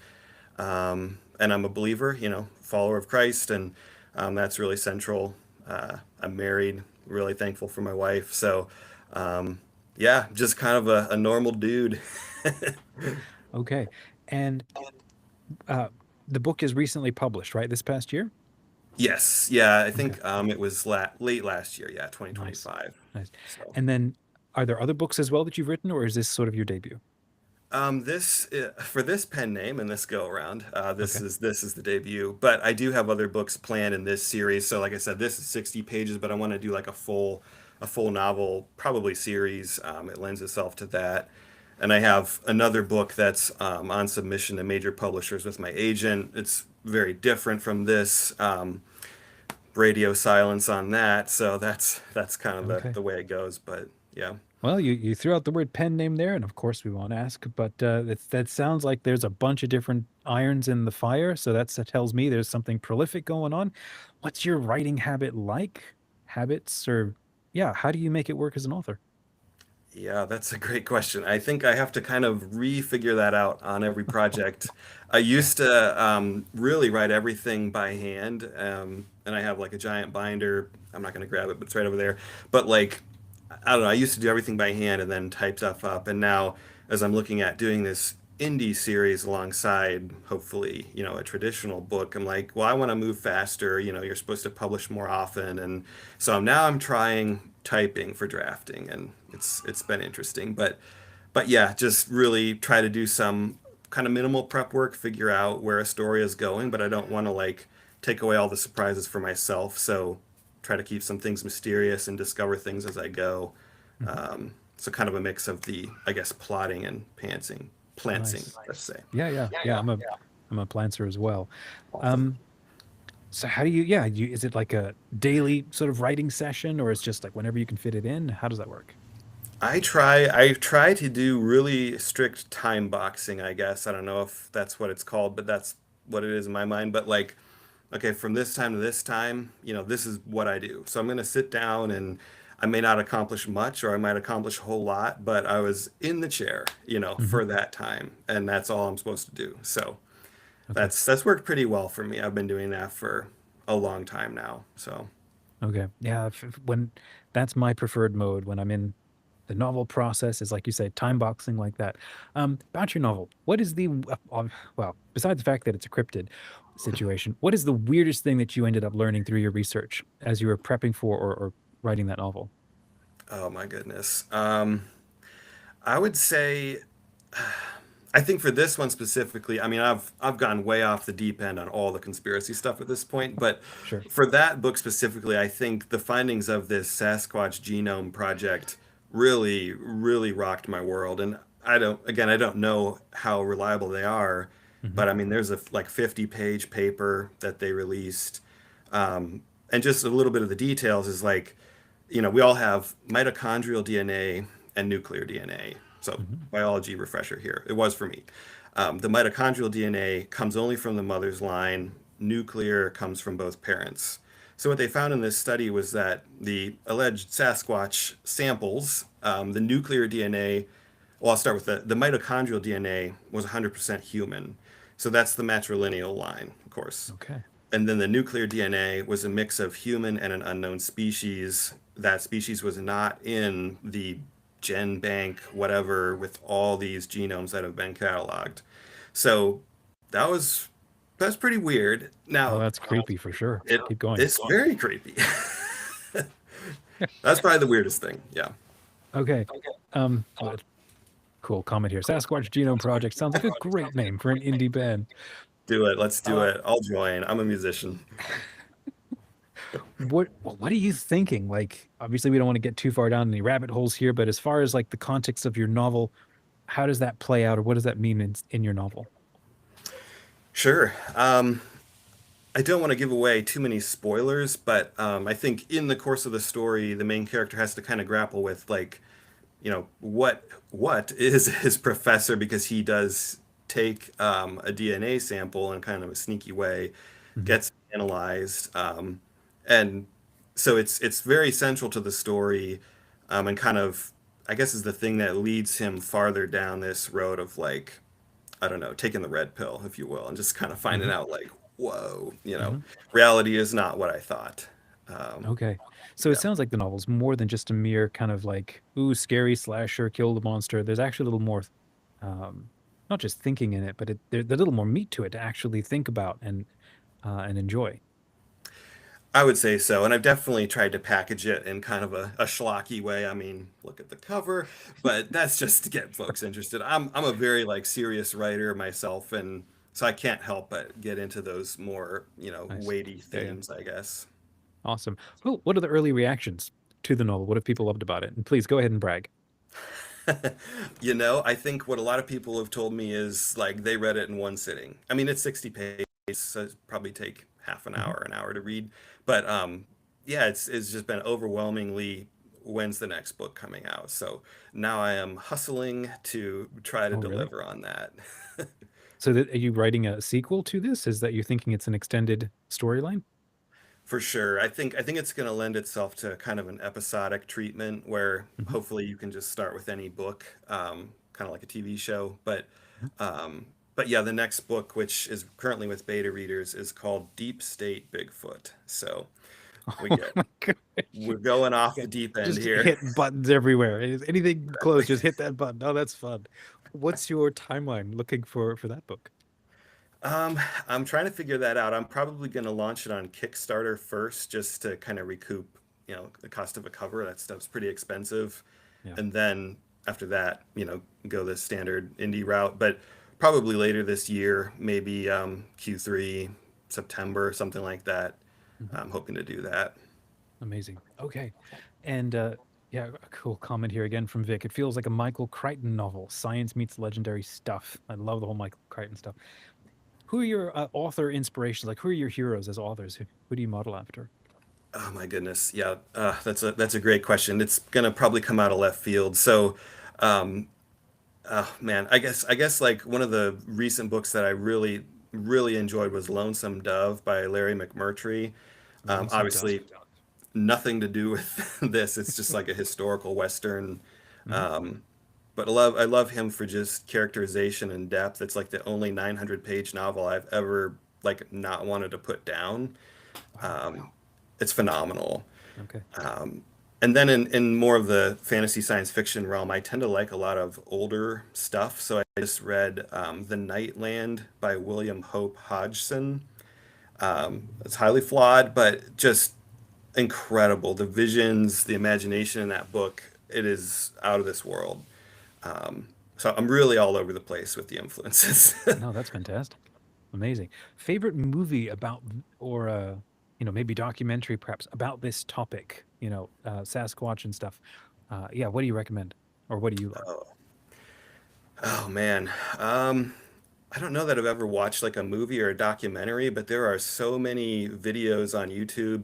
I'm a believer, follower of Christ, and that's really central. I'm married, really thankful for my wife. So, yeah, just kind of a normal dude. Okay. And uh, the book is recently published, right? This past year? Yes, yeah, I Okay. think it was late last year, yeah, Nice. 2025. Nice. So. And then are there other books as well that you've written, or is this sort of your debut? For this pen name and this go around, this Okay. is the debut. But I do have other books planned in this series. So, like I said, this is 60 pages, but I want to do like a full novel, probably series. It lends itself to that. And I have another book that's on submission to major publishers with my agent. It's very different from this. Radio silence on that. So that's kind of the Okay. the way it goes. But yeah. Well, you threw out the word pen name there, and of course we won't ask, but that sounds like there's a bunch of different irons in the fire. So that tells me there's something prolific going on. What's your writing habit like? Habits, or yeah, how do you make it work as an author? Yeah, that's a great question. I think I have to kind of refigure that out on every project. I Yeah. used to really write everything by hand, and I have like a giant binder. I'm not going to grab it, but it's right over there. But like, I don't know, I used to do everything by hand and then type stuff up. And now, as I'm looking at doing this indie series alongside, hopefully, a traditional book, I'm like, well, I want to move faster. You're supposed to publish more often, and so now I'm trying typing for drafting, and it's been interesting. But yeah, just really try to do some kind of minimal prep work, figure out where a story is going, but I don't want to like take away all the surprises for myself. So try to keep some things mysterious and discover things as I go. Mhm. So kind of a mix of the, I guess, plotting and planting, Nice. let's say. Yeah. I'm a planter as well. Um, so how do you? Yeah, is it like a daily sort of writing session, or it's just like whenever you can fit it in? How does that work? I try to do really strict time boxing, I guess. I don't know if that's what it's called, but that's what it is in my mind. But like, okay, from this time to this time, this is what I do. So I'm going to sit down, and I may not accomplish much or I might accomplish a whole lot, but I was in the chair, Hmm. for that time, and that's all I'm supposed to do. So Okay. that's worked pretty well for me. I've been doing that for a long time now. So, Okay. Yeah. When that's my preferred mode when I'm in the novel process is like you say, time boxing like that. About your novel, what is the well, besides the fact that it's a cryptid, situation. What is the weirdest thing that you ended up learning through your research as you were prepping for or writing that novel? Oh my goodness. I would say, I think for this one specifically, I mean, I've gone way off the deep end on all the conspiracy stuff at this point, but Sure. for that book specifically, I think the findings of this Sasquatch genome project really, really rocked my world. And I don't know how reliable they are, Hmm. but I mean, there's a like 50-page paper that they released. And just a little bit of the details is like, we all have mitochondrial DNA and nuclear DNA. So, Hmm. biology refresher here. It was for me. The mitochondrial DNA comes only from the mother's line, nuclear comes from both parents. So, what they found in this study was that the alleged Sasquatch samples, the nuclear DNA, well, I'll start with the mitochondrial DNA was 100% human. So, that's the matrilineal line, of course. Okay. And then the nuclear DNA was a mix of human and an unknown species. That species was not in the gen bank, whatever, with all these genomes that have been cataloged. So that was that's pretty weird. Oh, Now, that's creepy for sure. it Keep going. it's very creepy. That's probably the weirdest thing. Yeah. Okay. Well, cool comment here. Sasquatch Genome Project sounds like a great name for an indie band. Do it. Let's do it. I'll join. I'm a musician. What are you thinking? Like, obviously, we don't want to get too far down any rabbit holes here, but as far as like the context of your novel, how does that play out, or what does that mean in your novel? Sure. I don't want to give away too many spoilers, but I think in the course of the story, the main character has to kind of grapple with like, what is his professor, because he does take a DNA sample in kind of a sneaky way, Mhm. gets analyzed, and so it's very central to the story, and kind of I guess is the thing that leads him farther down this road of like, I don't know, taking the red pill, if you will, and just kind of finding Mhm. out like, whoa, Mhm. reality is not what I thought. Um, Okay. So it yeah. sounds like the novel's more than just a mere kind of like, ooh, scary slasher, kill the monster. There's actually a little more, um, not just thinking in it, but there's a little more meat to it to actually think about and enjoy. I would say so, and I've definitely tried to package it in kind of a schlocky way. I mean, look at the cover, but that's just to get folks interested. I'm a very like serious writer myself, and so I can't help but get into those more, Nice. weighty Yeah, yeah. themes, I guess. Awesome. Oh, what are the early reactions to the novel? What have people loved about it? And please go ahead and brag. I think what a lot of people have told me is like they read it in one sitting. I mean, it's 60 pages, so it'd probably take half Mhm. an hour to read. But yeah, it's just been overwhelmingly when's the next book coming out. So now I am hustling to try to Oh, really? deliver on that. So are you writing a sequel to this? Is that you're thinking it's an extended storyline? For sure. I think it's going to lend itself to kind of an episodic treatment where Mhm. hopefully you can just start with any book, kind of like a TV show. Mhm. But yeah, the next book, which is currently with beta readers, is called Deep State Bigfoot. So we Oh get my gosh. we're going off the Okay. deep end Just here. hit buttons everywhere. Anything close, just hit that button. Oh, that's fun. What's your timeline looking for that book? Um, I'm trying to figure that out. I'm probably going to launch it on Kickstarter first, just to kind of recoup, the cost of a cover. That stuff's pretty expensive. Yeah. And then after that, go the standard indie route. But probably later this year, maybe Q3, September, something like that. Mhm. I'm hoping to do that. Amazing. Okay. And yeah, a cool comment here again from Vic. It feels like a Michael Crichton novel. Science meets legendary stuff. I love the whole Michael Crichton stuff. Who are your author inspirations? Like, who are your heroes as authors? Who do you model after? Oh my goodness, yeah, that's a great question. It's gonna probably come out of left field. So, um, oh man, I guess like one of the recent books that I really really enjoyed was Lonesome Dove by Larry McMurtry. Lonesome Dove. Obviously, nothing to do with this. It's just like a historical western. Mhm. Um, but I love him for just characterization and depth. It's like the only 900-page novel I've ever like not wanted to put down. Wow. Um, it's phenomenal. Okay. Um, and then in more of the fantasy science fiction realm, I tend to like a lot of older stuff. So I just read The Nightland by William Hope Hodgson. It's highly flawed, but just incredible. The visions, the imagination in that book, it is out of this world. So I'm really all over the place with the influences. No, that's fantastic. Amazing. Favorite movie about, or maybe documentary perhaps about this topic, Sasquatch and stuff. Yeah, what do you recommend? Or what do you love? Oh man. I don't know that I've ever watched like a movie or a documentary, but there are so many videos on YouTube.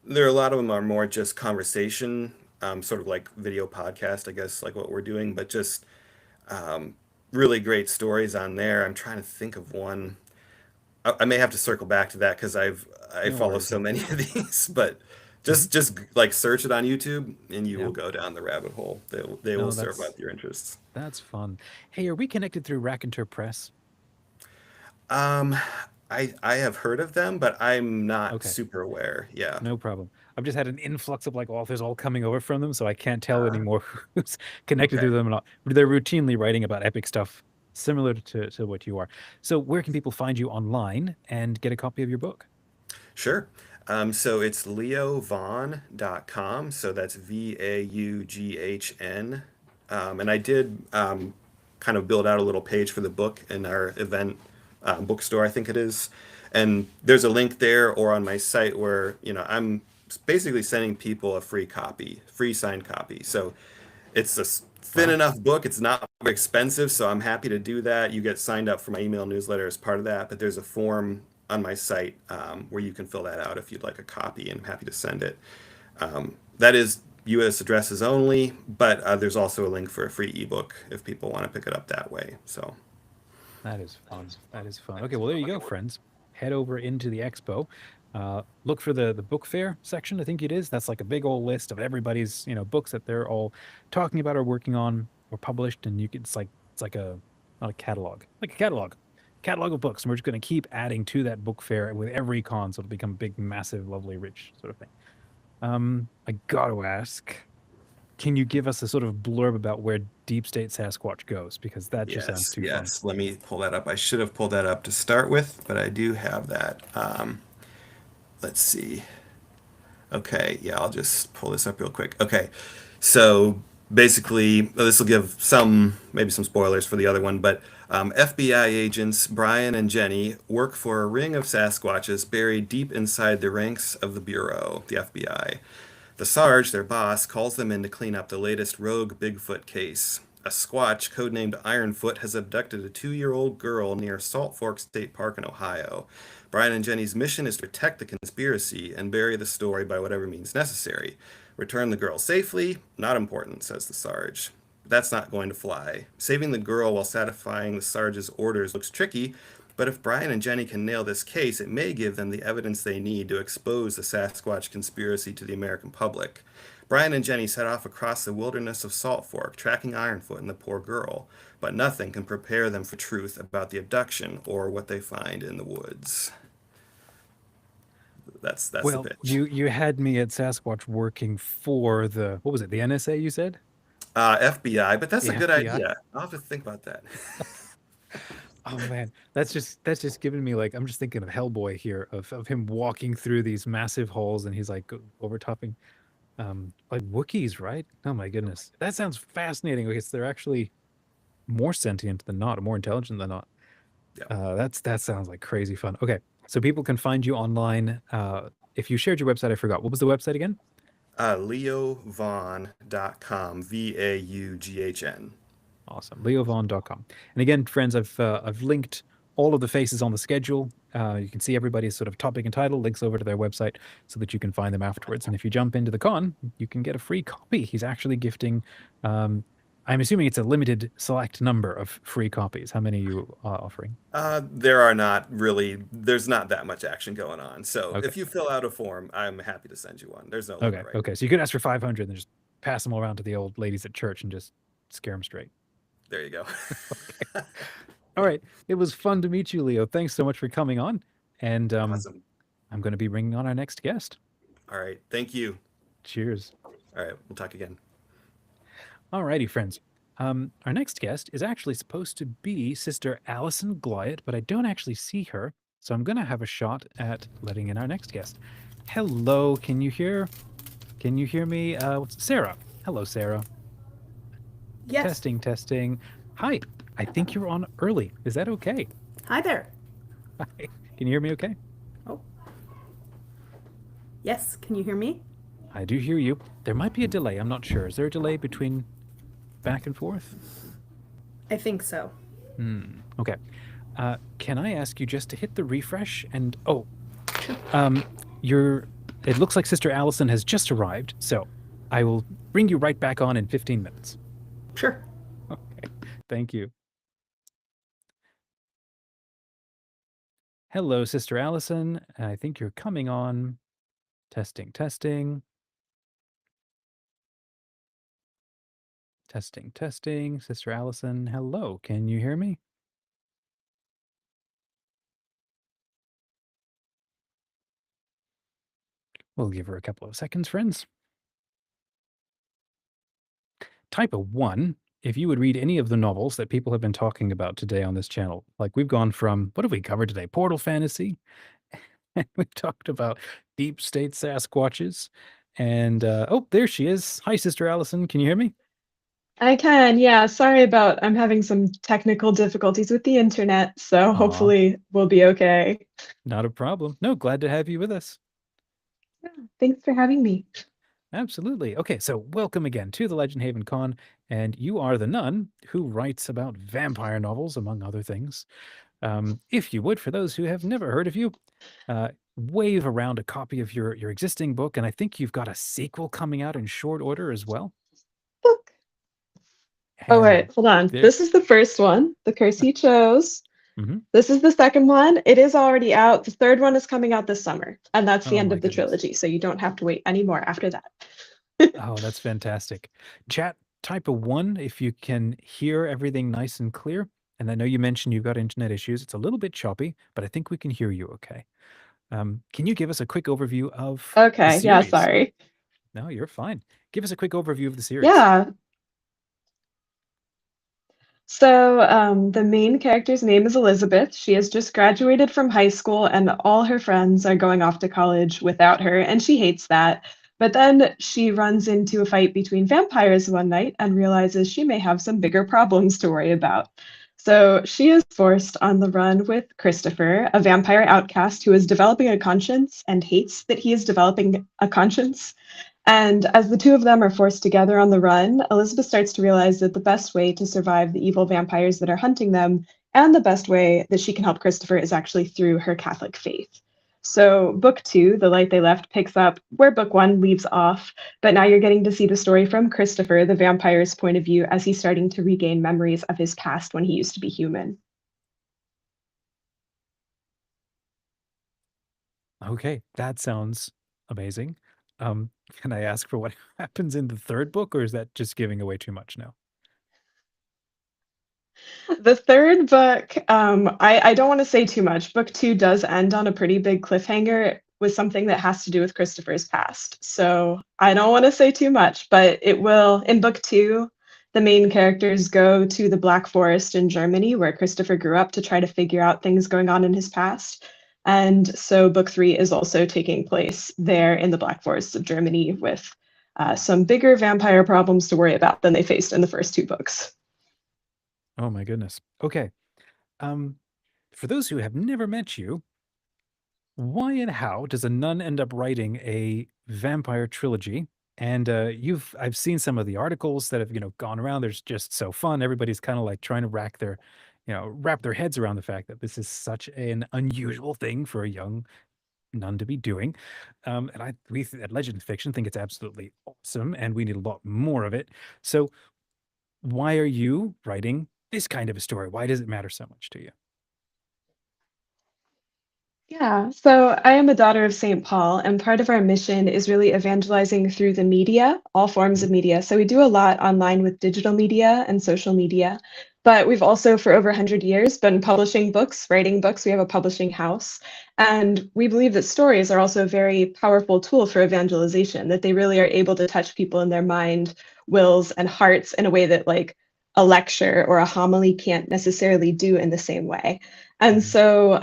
There are a lot of them are more just conversation, sort of like video podcast, I guess, like what we're doing, but just um, really great stories on there. I'm trying to think of one. I may have to circle back to that because I No follow worries. so many of these, but Mhm. just like search it on YouTube and you Yeah. will go down the rabbit hole. They No, will serve up your interests. that's fun. Hey, are we connected through Raconteur Press? Um, I have heard of them, but I'm not Okay. super aware. Yeah. No problem. I've just had an influx of like authors all coming over from them, so I can't tell Uh, anymore who's connected okay. to them or not. They're routinely writing about epic stuff similar to what you are. So where can people find you online and get a copy of your book? Sure. So it's leovaughn.com. So that's Vaughn. And I did kind of build out a little page for the book in our event bookstore, I think it is. And there's a link there or on my site where, I'm basically sending people a free copy, free signed copy. So it's a thin Wow. enough book. It's not very expensive, so I'm happy to do that. You get signed up for my email newsletter as part of that, but there's a form on my site where you can fill that out if you'd like a copy, and I'm happy to send it. That is U.S. addresses only, but there's also a link for a free ebook if people want to pick it up that way. So That is fun. That is fun. Okay, well, there you go, friends. Head over into the expo. Look for the book fair section, I think it is. That's like a big old list of everybody's, books that they're all talking about or working on or published. And it's like a, not a catalog, like a catalog of books. And we're just going to keep adding to that book fair with every con. So it'll become big, massive, lovely, rich sort of thing. I got to ask, can you give us a sort of blurb about where Deep State Sasquatch goes? Because that just sounds too fun. yes. Let me pull that up. I should have pulled that up to start with, but I do have that. Let's see. Okay, yeah, I'll just pull this up real quick. Okay, so basically, this will give maybe some spoilers for the other one, but FBI agents Brian and Jenny work for a ring of Sasquatches buried deep inside the ranks of the Bureau, the FBI. The Sarge, their boss, calls them in to clean up the latest rogue Bigfoot case. A Squatch, codenamed Ironfoot, has abducted a 2-year-old girl near Salt Fork State Park in Ohio. Brian and Jenny's mission is to protect the conspiracy and bury the story by whatever means necessary. Return the girl safely? Not important, says the Sarge. But that's not going to fly. Saving the girl while satisfying the Sarge's orders looks tricky, but if Brian and Jenny can nail this case, it may give them the evidence they need to expose the Sasquatch conspiracy to the American public. Brian and Jenny set off across the wilderness of Salt Fork, tracking Ironfoot and the poor girl, but nothing can prepare them for truth about the abduction or what they find in the woods. That's the Well, pitch. you had me at Sasquatch working for what was it, the NSA you said? FBI, but that's The a good FBI? idea. I'll have to think about that. Oh man, that's just giving me like I'm just thinking of Hellboy here of him walking through these massive halls and he's like overtopping like Wookiees, right? Oh my goodness. That sounds fascinating. Okay, so they're actually more sentient than not, or more intelligent than not. Yeah. That sounds like crazy fun. Okay, so people can find you online. If you shared your website, I forgot. What was the website again? leovaughn.com, Vaughn. Awesome. leovaughn.com. And again, friends, I've linked all of the faces on the schedule. You can see everybody's sort of topic and title, links over to their website so that you can find them afterwards. And if you jump into the con, you can get a free copy. He's actually gifting, I'm assuming it's a limited select number of free copies. How many are you offering? There's not that much action going on. So Okay. if you fill out a form, I'm happy to send you one. There's no limit, right? Okay. So you could ask for 500 and then just pass them all around to the old ladies at church and just scare them straight. There you go. All right. It was fun to meet you, Leo. Thanks so much for coming on. And Awesome. I'm going to be bringing on our next guest. All right. Thank you. Cheers. All right. We'll talk again. All righty, friends. Our next guest is actually supposed to be Sister Allison Gliot, but I don't actually see her. So I'm going to have a shot at letting in our next guest. Hello, can you hear me? Sarah. Hello, Sarah. Yes. Testing, testing. Hi. I think you're on early. Is that okay? Hi there. Hi. Can you hear me okay? Oh. Yes, can you hear me? I do hear you. There might be a delay. I'm not sure. Is there a delay between back and forth? I think so. Okay. Can I ask you just to hit the refresh and it looks like Sister Allison has just arrived, so I will bring you right back on in 15 minutes. Sure. Okay. Thank you. Hello, Sister Allison. I think you're coming on. Testing, testing. Testing, testing. Sister Allison, hello. Can you hear me? We'll give her a couple of seconds, friends. Type a 1 if you would read any of the novels that people have been talking about today on this channel. Like we've gone from, what have we covered today? Portal fantasy. And we've talked about deep state Sasquatches. And, oh, there she is. Hi, Sister Allison. Can you hear me? I can, yeah. Sorry about I'm having some technical difficulties with the internet, so hopefully we'll be okay. Not a problem. No, glad to have you with us. Yeah, thanks for having me. Absolutely. Okay, so welcome again to the LegendHaven Con, and you are the nun who writes about vampire novels, among other things. If you would, for those who have never heard of you, wave around a copy of your existing book, and I think you've got a sequel coming out in short order as well. Book. Oh, And wait, hold on. there- This is the first one, The Curse He Chose. Mhm. This is the second one. It is already out. The third one is coming out this summer, and that's the Oh end my of the goodness. trilogy, so you don't have to wait anymore after that. Oh, that's fantastic. Chat, type a 1 if you can hear everything nice and clear. And I know you mentioned you've got internet issues. It's a little bit choppy, but I think we can hear you okay. Can you give us a quick overview of the Okay, yeah, series? sorry. No, you're fine. Give us a quick overview of the series. Yeah. So the main character's name is Elizabeth. She has just graduated from high school, and all her friends are going off to college without her, and she hates that. But then she runs into a fight between vampires one night and realizes she may have some bigger problems to worry about. So she is forced on the run with Christopher, a vampire outcast who is developing a conscience and hates that he is developing a conscience. And as the two of them are forced together on the run, Elizabeth starts to realize that the best way to survive the evil vampires that are hunting them, and the best way that she can help Christopher, is actually through her Catholic faith. So book 2, The Light They Left, picks up where book 1 leaves off, but now you're getting to see the story from Christopher, the vampire's point of view, as he's starting to regain memories of his past when he used to be human. Okay, that sounds amazing. Can I ask for what happens in the third book, or is that just giving away too much now? The third book, I don't want to say too much. Book 2 does end on a pretty big cliffhanger with something that has to do with Christopher's past. So I don't want to say too much, but it will. In book 2, the main characters go to the Black Forest in Germany, where Christopher grew up, to try to figure out things going on in his past. And so book 3 is also taking place there in the Black Forests of Germany, with some bigger vampire problems to worry about than they faced in the first 2 books. Oh my goodness. Okay. For those who have never met you, why and how does a nun end up writing a vampire trilogy? And I've seen some of the articles that have gone around. There's just so fun. Everybody's kind of like trying to wrap their heads around the fact that this is such an unusual thing for a young nun to be doing. And we at Legend Fiction think it's absolutely awesome, and we need a lot more of it. So why are you writing this kind of a story? Why does it matter so much to you? Yeah, so I am a daughter of St. Paul, and part of our mission is really evangelizing through the media, all forms of media. So we do a lot online with digital media and social media, but we've also, for over 100 years, been publishing books, writing books. We have a publishing house, and we believe that stories are also a very powerful tool for evangelization, that they really are able to touch people in their mind, wills, and hearts in a way that like a lecture or a homily can't necessarily do in the same way. And so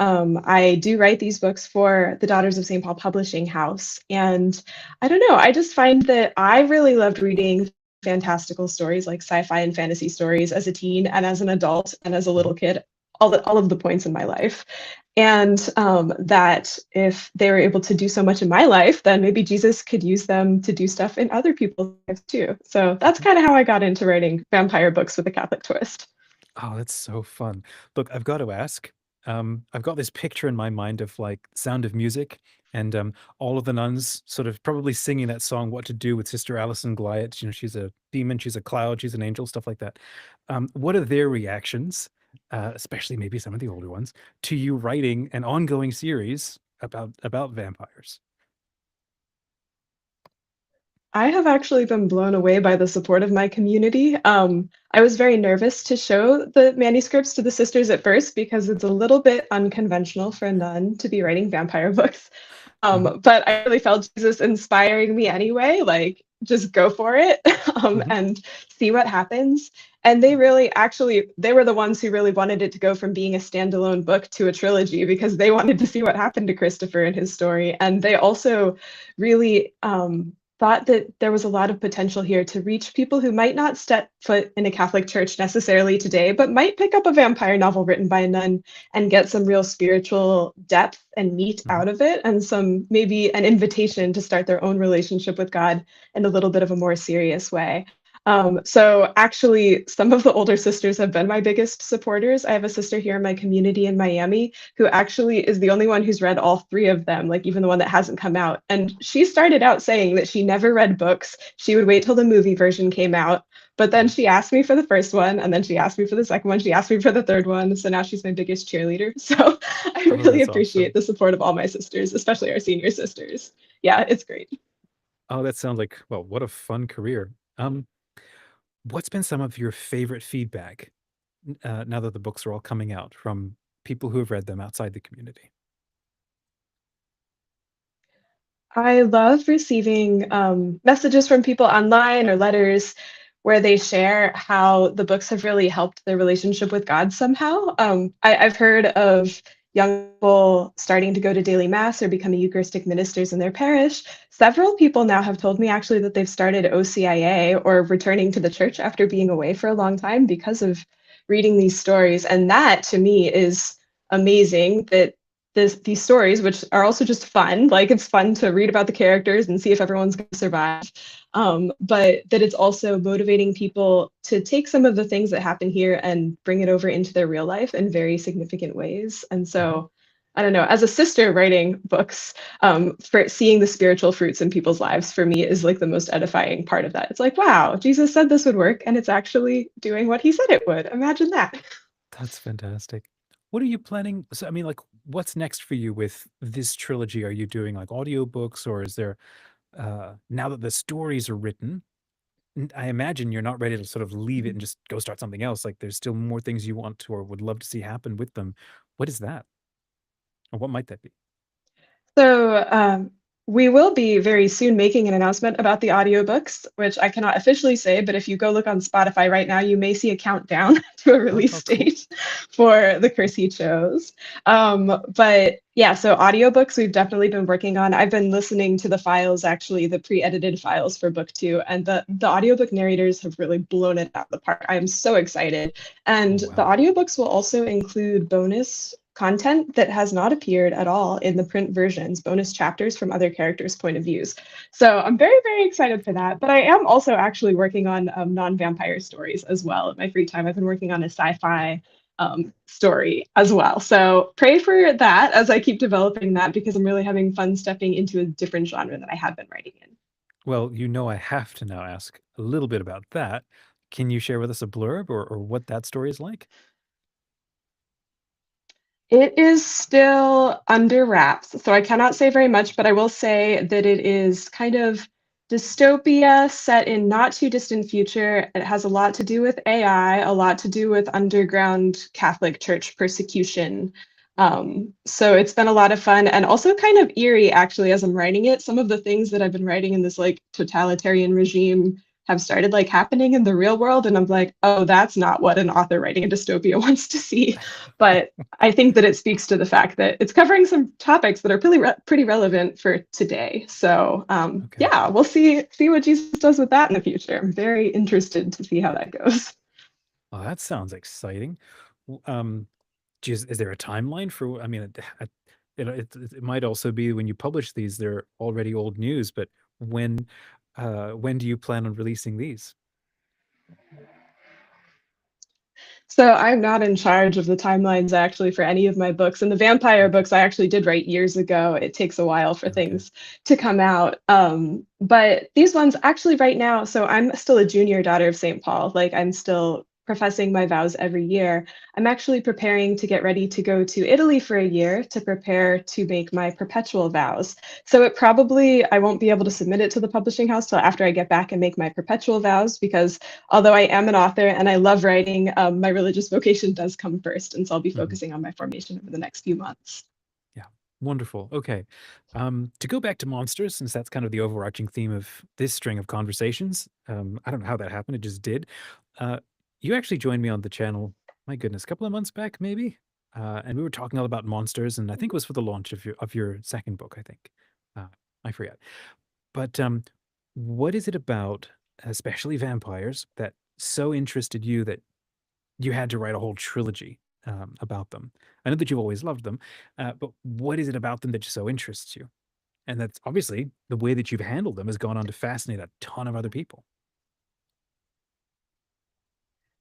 I do write these books for the Daughters of St. Paul Publishing House. And I don't know, I just find that I really loved reading fantastical stories like sci-fi and fantasy stories as a teen and as an adult and as a little kid, all of the points in my life. And that if they were able to do so much in my life, then maybe Jesus could use them to do stuff in other people's lives too. So that's kind of how I got into writing vampire books with a Catholic twist. Oh, that's so fun. Look, I've got to ask. I've got this picture in my mind of like Sound of Music and all of the nuns sort of probably singing that song, What to Do with Sister Allison Gliot. You know, she's a demon, she's a cloud, she's an angel, stuff like that. What are their reactions, especially maybe some of the older ones, to you writing an ongoing series about vampires? I have actually been blown away by the support of my community. I was very nervous to show the manuscripts to the sisters at first because it's a little bit unconventional for a nun to be writing vampire books. But I really felt Jesus inspiring me anyway, like just go for it and see what happens. And they really they were the ones who really wanted it to go from being a standalone book to a trilogy because they wanted to see what happened to Christopher and his story. And they also really thought that there was a lot of potential here to reach people who might not step foot in a Catholic church necessarily today, but might pick up a vampire novel written by a nun and get some real spiritual depth and meat out of it, and some maybe an invitation to start their own relationship with God in a little bit of a more serious way. So actually, some of the older sisters have been my biggest supporters. I have a sister here in my community in Miami who actually is the only one who's read all three of them, like even the one that hasn't come out. And she started out saying that she never read books. She would wait till the movie version came out. But then she asked me for the first one, and then she asked me for the second one. She asked me for the third one. So now she's my biggest cheerleader. So I really appreciate the support of all my sisters, especially our senior sisters. Yeah, it's great. Oh, that sounds like, well, what a fun career. What's been some of your favorite feedback now that the books are all coming out from people who have read them outside the community? I love receiving messages from people online or letters where they share how the books have really helped their relationship with God somehow. I've heard of young people starting to go to daily mass or becoming Eucharistic ministers in their parish. Several people now have told me actually that they've started OCIA or returning to the church after being away for a long time because of reading these stories. And that to me is amazing, that these stories, which are also just fun, like it's fun to read about the characters and see if everyone's going to survive, but that it's also motivating people to take some of the things that happen here and bring it over into their real life in very significant ways. And so, I don't know, as a sister writing books, for seeing the spiritual fruits in people's lives for me is like the most edifying part of that. It's like, wow, Jesus said this would work and it's actually doing what he said it would. Imagine that. That's fantastic. What are you planning? So, I mean, like, what's next for you with this trilogy? Are you doing like audiobooks, or is there, now that the stories are written, I imagine you're not ready to sort of leave it and just go start something else. Like, there's still more things you want to or would love to see happen with them. What is that? Or what might that be? So we will be very soon making an announcement about the audiobooks, which I cannot officially say, but if you go look on Spotify right now, you may see a countdown to a release date for the Kris he chose. But yeah, so audiobooks we've definitely been working on. I've been listening to the files, actually, the pre-edited files for book 2, and the audiobook narrators have really blown it out of the park. I am so excited. And the audiobooks will also include bonus content that has not appeared at all in the print versions, bonus chapters from other characters' point of views. So I'm very, very excited for that. But I am also actually working on non-vampire stories as well. In my free time, I've been working on a sci-fi story as well. So pray for that as I keep developing that, because I'm really having fun stepping into a different genre that I have been writing in. Well, you know, I have to now ask a little bit about that. Can you share with us a blurb or what that story is like? It is still under wraps, so I cannot say very much, but I will say that it is kind of dystopia set in not too distant future. It has a lot to do with AI, a lot to do with underground Catholic Church persecution. So it's been a lot of fun and also kind of eerie, actually, as I'm writing it. Some of the things that I've been writing in this like totalitarian regime have started like happening in the real world. And I'm like, oh, that's not what an author writing a dystopia wants to see. But I think that it speaks to the fact that it's covering some topics that are pretty relevant for today. So Okay. yeah, we'll see what Jesus does with that in the future. I'm very interested to see how that goes. Oh, that sounds exciting. Is there a timeline for? I mean, it might also be when you publish these, they're already old news. But when do you plan on releasing these? So I'm not in charge of the timelines actually for any of my books. And the vampire books I actually did write years ago. It takes a while for things to come out. But these ones actually right now, so I'm still a junior daughter of St. Paul. Like I'm still professing my vows every year. I'm actually preparing to get ready to go to Italy for a year to prepare to make my perpetual vows. So I won't be able to submit it to the publishing house till after I get back and make my perpetual vows, because although I am an author and I love writing, my religious vocation does come first. And so I'll be focusing on my formation over the next few months. Yeah, wonderful. Okay. To go back to monsters, since that's kind of the overarching theme of this string of conversations, I don't know how that happened. It just did. You actually joined me on the channel, my goodness, a couple of months back, maybe. And we were talking all about monsters, and I think it was for the launch of your second book, I think. I forget. But what is it about, especially vampires, that so interested you that you had to write a whole trilogy about them? I know that you've always loved them, but what is it about them that so interests you? And that's obviously the way that you've handled them has gone on to fascinate a ton of other people.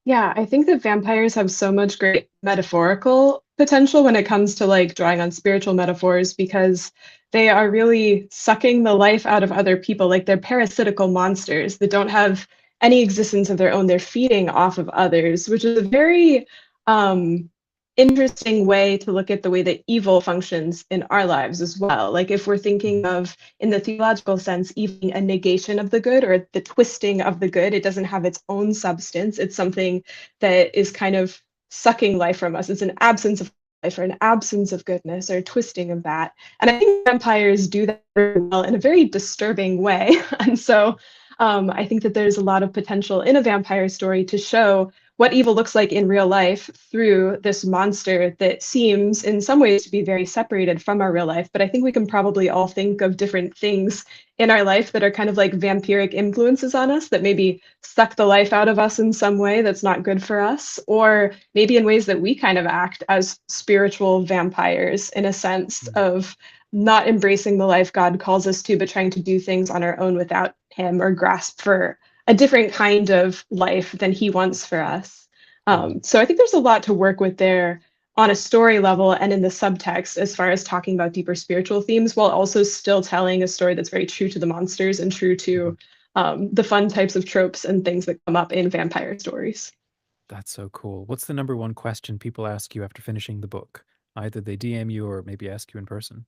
Yeah, I think that vampires have so much great metaphorical potential when it comes to like drawing on spiritual metaphors, because they are really sucking the life out of other people. Like they're parasitical monsters that don't have any existence of their own. They're feeding off of others, which is a very interesting way to look at the way that evil functions in our lives as well. Like if we're thinking of, in the theological sense, even a negation of the good or the twisting of the good, it doesn't have its own substance. It's something that is kind of sucking life from us. It's an absence of life or an absence of goodness or twisting of that. And I think vampires do that very well in a very disturbing way. And so I think that there's a lot of potential in a vampire story to show what evil looks like in real life through this monster that seems in some ways to be very separated from our real life. But I think we can probably all think of different things in our life that are kind of like vampiric influences on us that maybe suck the life out of us in some way that's not good for us, or maybe in ways that we kind of act as spiritual vampires in a sense of not embracing the life God calls us to, but trying to do things on our own without Him, or grasp for a different kind of life than He wants for us. So I think there's a lot to work with there on a story level and in the subtext as far as talking about deeper spiritual themes, while also still telling a story that's very true to the monsters and true to the fun types of tropes and things that come up in vampire stories. That's so cool. What's the number one question people ask you after finishing the book? Either they DM you or maybe ask you in person.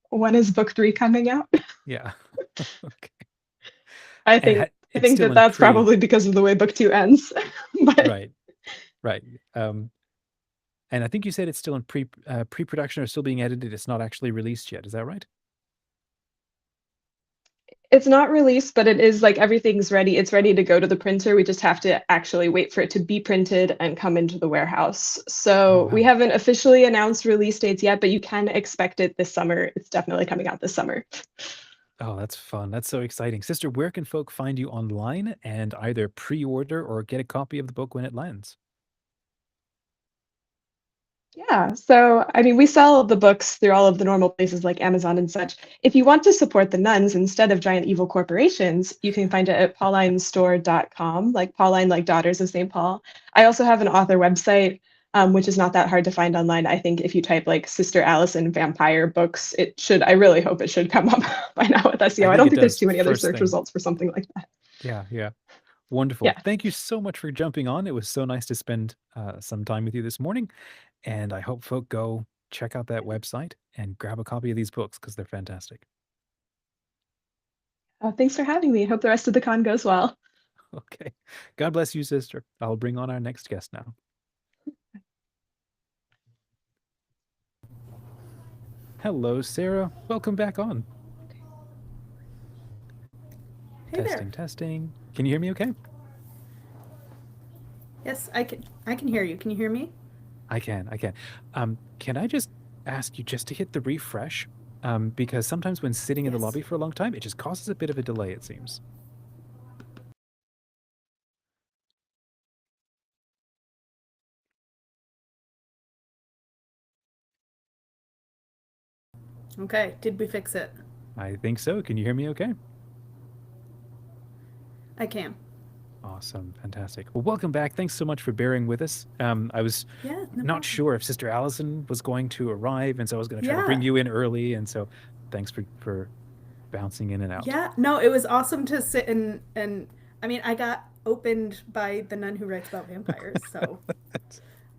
When is book 3 coming out? Yeah. Okay. I And think it's still that in that's probably because of the way book 2 ends. But right. And I think you said it's still in pre-production or still being edited. It's not actually released yet. Is that right? it's not released, but it is like everything's ready. It's ready to go to the printer. We just have to actually wait for it to be printed and come into the warehouse. So we haven't officially announced release dates yet, but you can expect it this summer. It's definitely coming out this summer. Oh, that's fun. That's so exciting. Sister, where can folk find you online and either pre-order or get a copy of the book when it lands? Yeah, so I mean, we sell the books through all of the normal places like Amazon and such. If you want to support the nuns instead of giant evil corporations, you can find it at paulinestore.com, like Pauline, like Daughters of St. Paul. I also have an author website, which is not that hard to find online. I think if you type like Sister Allison vampire books, it should, I really hope it should come up by now with SEO. I don't think there's too many other search results for something like that. Yeah. Wonderful. Yeah. Thank you so much for jumping on. It was so nice to spend some time with you this morning. And I hope folk go check out that website and grab a copy of these books because they're fantastic. Thanks for having me. Hope the rest of the con goes well. Okay. God bless you, sister. I'll bring on our next guest now. Hello, Sarah. Welcome back on. Hey Testing, there. testing. Can you hear me okay? Yes, I can. I can hear you. Can you hear me? I can, I can. Can I just ask you just to hit the refresh? Because sometimes when sitting in the Yes. lobby for a long time, it just causes a bit of a delay, it seems. Okay. Did we fix it? I think so. Can you hear me okay? I can. Awesome. Fantastic. Well, welcome back. Thanks so much for bearing with us. I was Yeah. No not problem. sure if Sister Allison was going to arrive, and so I was going to try to Yeah. bring you in early, and so thanks for bouncing in and out. Yeah. No, it was awesome to sit and I mean, I got opened by the nun who writes about vampires. So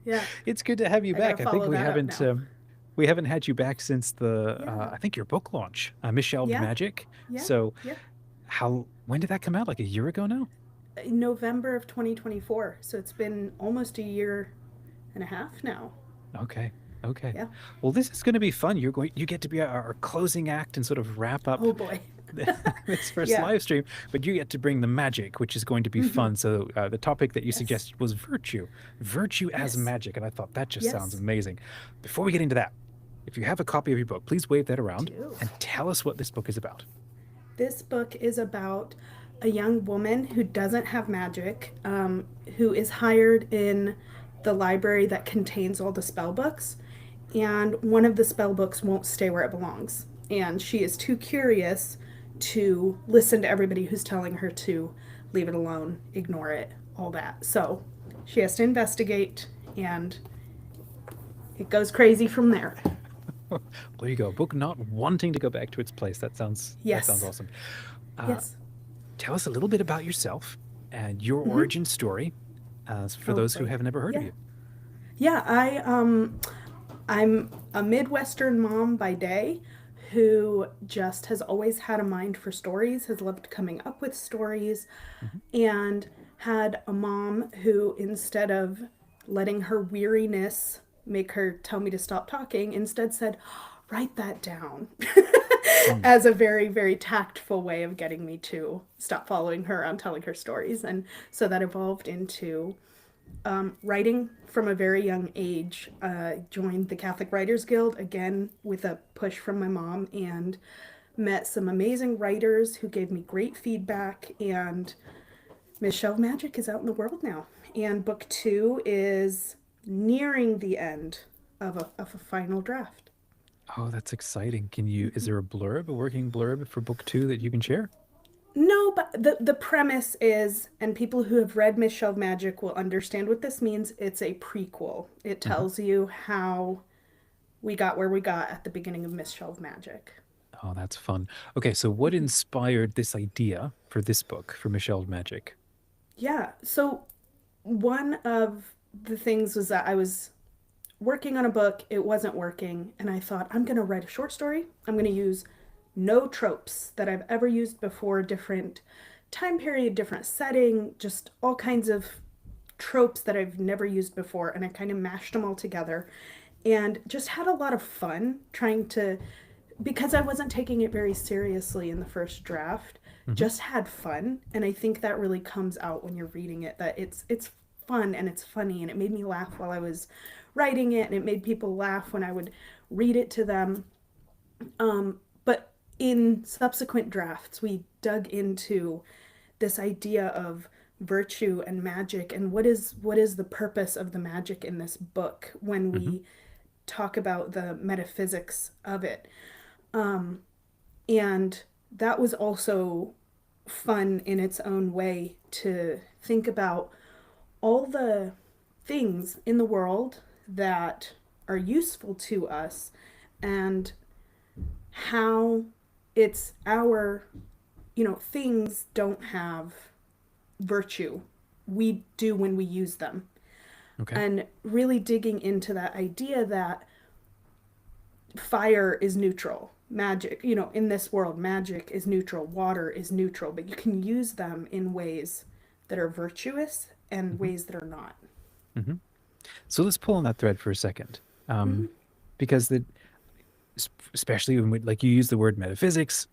yeah, It's good to have you I gotta back. I think follow we that up haven't now. we haven't had you back since the Yeah. I think your book launch, Michelle Yeah. Magic. Yeah. So Yeah. when did that come out? Like a year ago now? In November of 2024. So it's been almost a year and a half now. Okay. Okay. Yeah. Well, this is going to be fun. You get to be our closing act and sort of wrap up Oh boy. this first Yeah. live stream, but you get to bring the magic, which is going to be fun. So the topic that you Yes. suggested was virtue as Yes. magic, and I thought that just sounds Yes. amazing. Before we get into that, if you have a copy of your book, please wave that around Do. and tell us what this book is about. This book is about a young woman who doesn't have magic, who is hired in the library that contains all the spell books, and one of the spell books won't stay where it belongs. And she is too curious to listen to everybody who's telling her to leave it alone, ignore it, all that. So she has to investigate, and it goes crazy from there. There you go. A book not wanting to go back to its place. That sounds Yes. awesome. Yes. Tell us a little bit about yourself and your origin story, for those who boy. have never heard of Yeah. you. Yeah, I'm a Midwestern mom by day who just has always had a mind for stories, has loved coming up with stories, and had a mom who, instead of letting her weariness make her tell me to stop talking, instead said, write that down. As a very, very tactful way of getting me to stop following her on telling her stories. And so that evolved into writing from a very young age. Joined the Catholic Writers Guild, again with a push from my mom, and met some amazing writers who gave me great feedback. And Michelle Magic is out in the world now. And book 2 is nearing the end of a final draft. Oh, that's exciting. Is there a working blurb for book 2 that you can share? No, but the premise is, and people who have read Michelle Magic will understand what this means, it's a prequel. It tells you how we got where we got at the beginning of Michelle Magic. Oh, that's fun. Okay, so what inspired this idea for this book, for Michelle Magic? Yeah, so one of the things was that I was working on a book, it wasn't working, and I thought, I'm going to write a short story. I'm going to use no tropes that I've ever used before, different time period, different setting, just all kinds of tropes that I've never used before, and I kind of mashed them all together and just had a lot of fun trying to, because I wasn't taking it very seriously in the first draft, just had fun. And I think that really comes out when you're reading it, that it's fun and it's funny, and it made me laugh while I was writing it, and it made people laugh when I would read it to them. But in subsequent drafts, we dug into this idea of virtue and magic, and what is the purpose of the magic in this book when we talk about the metaphysics of it. And that was also fun in its own way, to think about all the things in the world that are useful to us, and how it's our, things don't have virtue. We do when we use them. Okay. And really digging into that idea that fire is neutral. Magic, in this world, magic is neutral. Water is neutral, but you can use them in ways that are virtuous and ways that are not. So let's pull on that thread for a second, because especially when like you use the word metaphysics,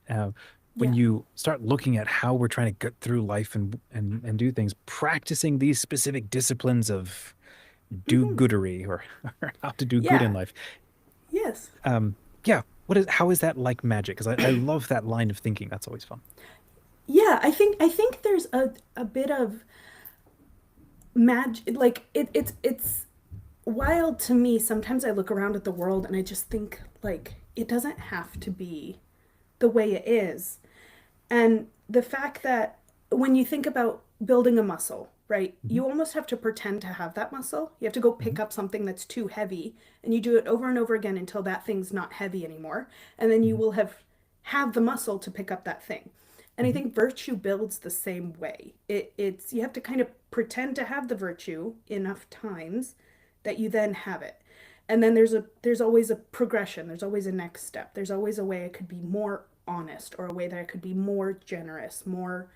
when Yeah. you start looking at how we're trying to get through life and do things, practicing these specific disciplines of do-goodery or how to do good in Yeah. life. Yes. Yeah. How is that like magic? Because I love that line of thinking. That's always fun. Yeah, I think there's a bit of magic. Like it's wild to me. Sometimes I look around at the world and I just think like it doesn't have to be the way it is. And the fact that when you think about building a muscle, right, you almost have to pretend to have that muscle. You have to go pick up something that's too heavy, and you do it over and over again until that thing's not heavy anymore. And then you will have the muscle to pick up that thing. And I think virtue builds the same way. It's you have to kind of pretend to have the virtue enough times that you then have it. And then there's always a progression. There's always a next step. There's always a way I could be more honest, or a way that I could be more generous, more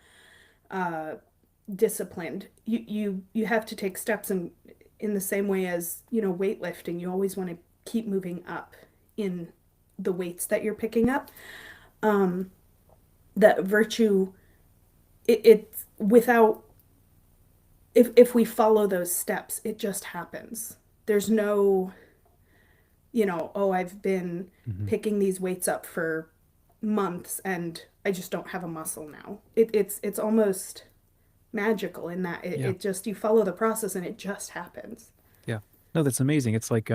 disciplined. You have to take steps in the same way as, weightlifting. You always want to keep moving up in the weights that you're picking up. That virtue, it's without, if we follow those steps, it just happens. There's no, I've been picking these weights up for months and I just don't have a muscle now. It's almost magical in that it just, you follow the process and it just happens. Yeah. No, that's amazing. It's like,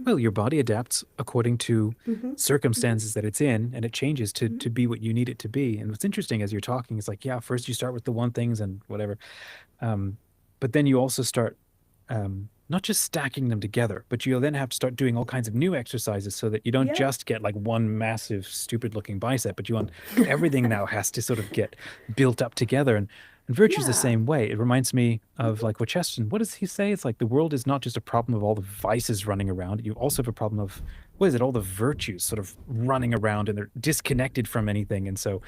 well, your body adapts according to circumstances that it's in, and it changes to be what you need it to be. And what's interesting as you're talking is like, yeah, first you start with the one things and whatever. But then you also start not just stacking them together, but you'll then have to start doing all kinds of new exercises so that you don't just get like one massive, stupid looking bicep, but everything now has to sort of get built up together. And virtue's the same way. It reminds me of like what Chesterton, what does he say? It's like the world is not just a problem of all the vices running around. You also have a problem of, what is it, all the virtues sort of running around and they're disconnected from anything. And so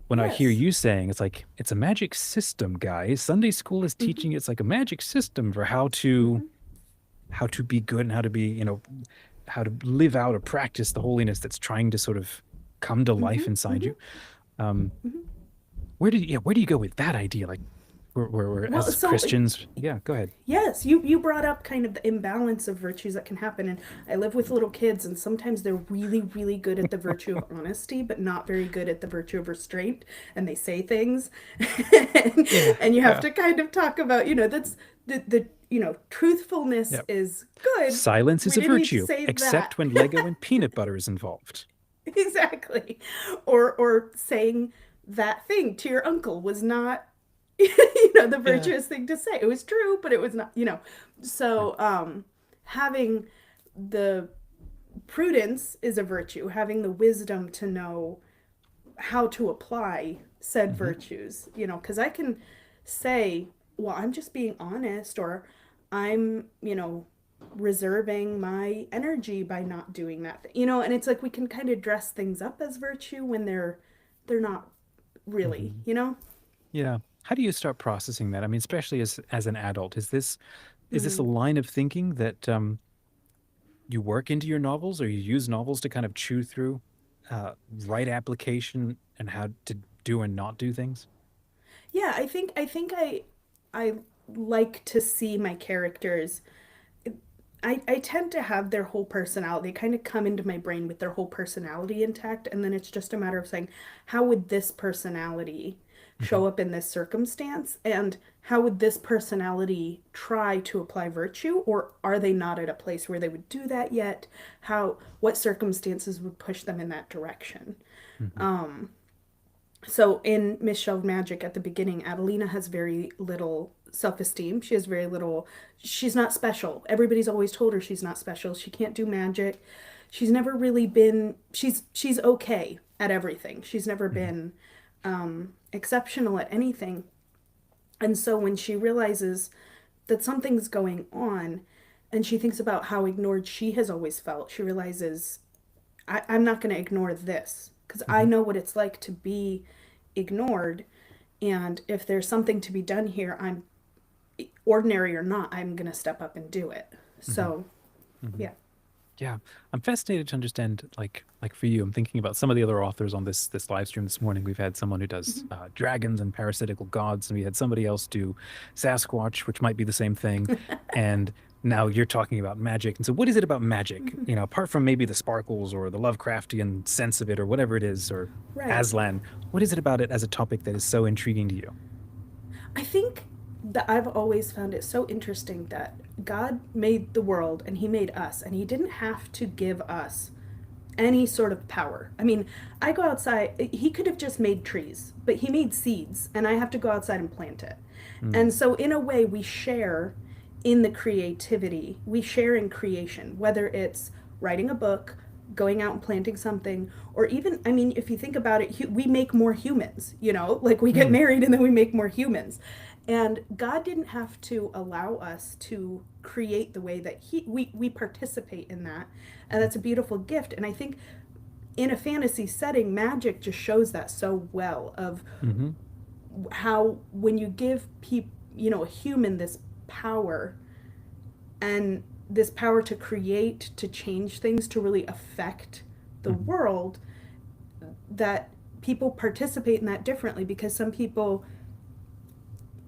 when I hear you saying, it's like, it's a magic system, guys. Sunday school is teaching it's like a magic system for how to be good and how to be, how to live out or practice the holiness that's trying to sort of come to life inside you. Where do you go with that idea? Like, we're as Christians, go ahead. Yes, you brought up kind of the imbalance of virtues that can happen, and I live with little kids, and sometimes they're really, really good at the virtue of honesty, but not very good at the virtue of restraint, and they say things, and you have to kind of talk about, that's the truthfulness is good. Silence is a virtue, except when Lego and peanut butter is involved. Exactly, or saying that thing to your uncle was not the virtuous thing to say. It was true, but it was not, So having the prudence is a virtue, having the wisdom to know how to apply said virtues, because I can say, well, I'm just being honest, or I'm, reserving my energy by not doing that thing, and it's like we can kind of dress things up as virtue when they're not really, Yeah. How do you start processing that? I mean, especially as an adult, is this a line of thinking that you work into your novels, or you use novels to kind of chew through right application and how to do and not do things? Yeah, I think I like to see my characters. I tend to have their whole personality. They kind of come into my brain with their whole personality intact, and then it's just a matter of saying, how would this personality show up in this circumstance, and how would this personality try to apply virtue, or are they not at a place where they would do that yet? What circumstances would push them in that direction? So in Miss Shelved Magic at the beginning, Adelina has very little self-esteem. She has very little, she's not special. Everybody's always told her she's not special. She can't do magic. She's never really been, she's okay at everything. She's never been exceptional at anything. And so when she realizes that something's going on and she thinks about how ignored she has always felt, she realizes, I'm not going to ignore this, because I know what it's like to be ignored. And if there's something to be done here, I'm ordinary or not, I'm going to step up and do it. So, yeah. Yeah, I'm fascinated to understand, like for you, I'm thinking about some of the other authors on this live stream this morning. We've had someone who does Mhm. dragons and parasitical gods, and we had somebody else do Sasquatch, which might be the same thing. And now you're talking about magic. And so, what is it about magic? Mhm. You know, apart from maybe the sparkles or the Lovecraftian sense of it, or whatever it is, or Right. Aslan, what is it about it as a topic that is so intriguing to you? I think that I've always found it so interesting that God made the world and he made us, and he didn't have to give us any sort of power. I mean, I go outside, he could have just made trees, but he made seeds, and I have to go outside and plant it. Mm, And so, in a way, we share in the creativity, we share in creation, whether it's writing a book, going out and planting something, or even, I mean, if you think about it, we make more humans, you know, like we get mm, married and then we make more humans. And God didn't have to allow us to create the way that we participate in that. And that's a beautiful gift. And I think in a fantasy setting, magic just shows that so well of hmm how when you give people, you know, a human this power and this power to create, to change things, to really affect the hmm world, that people participate in that differently, because some people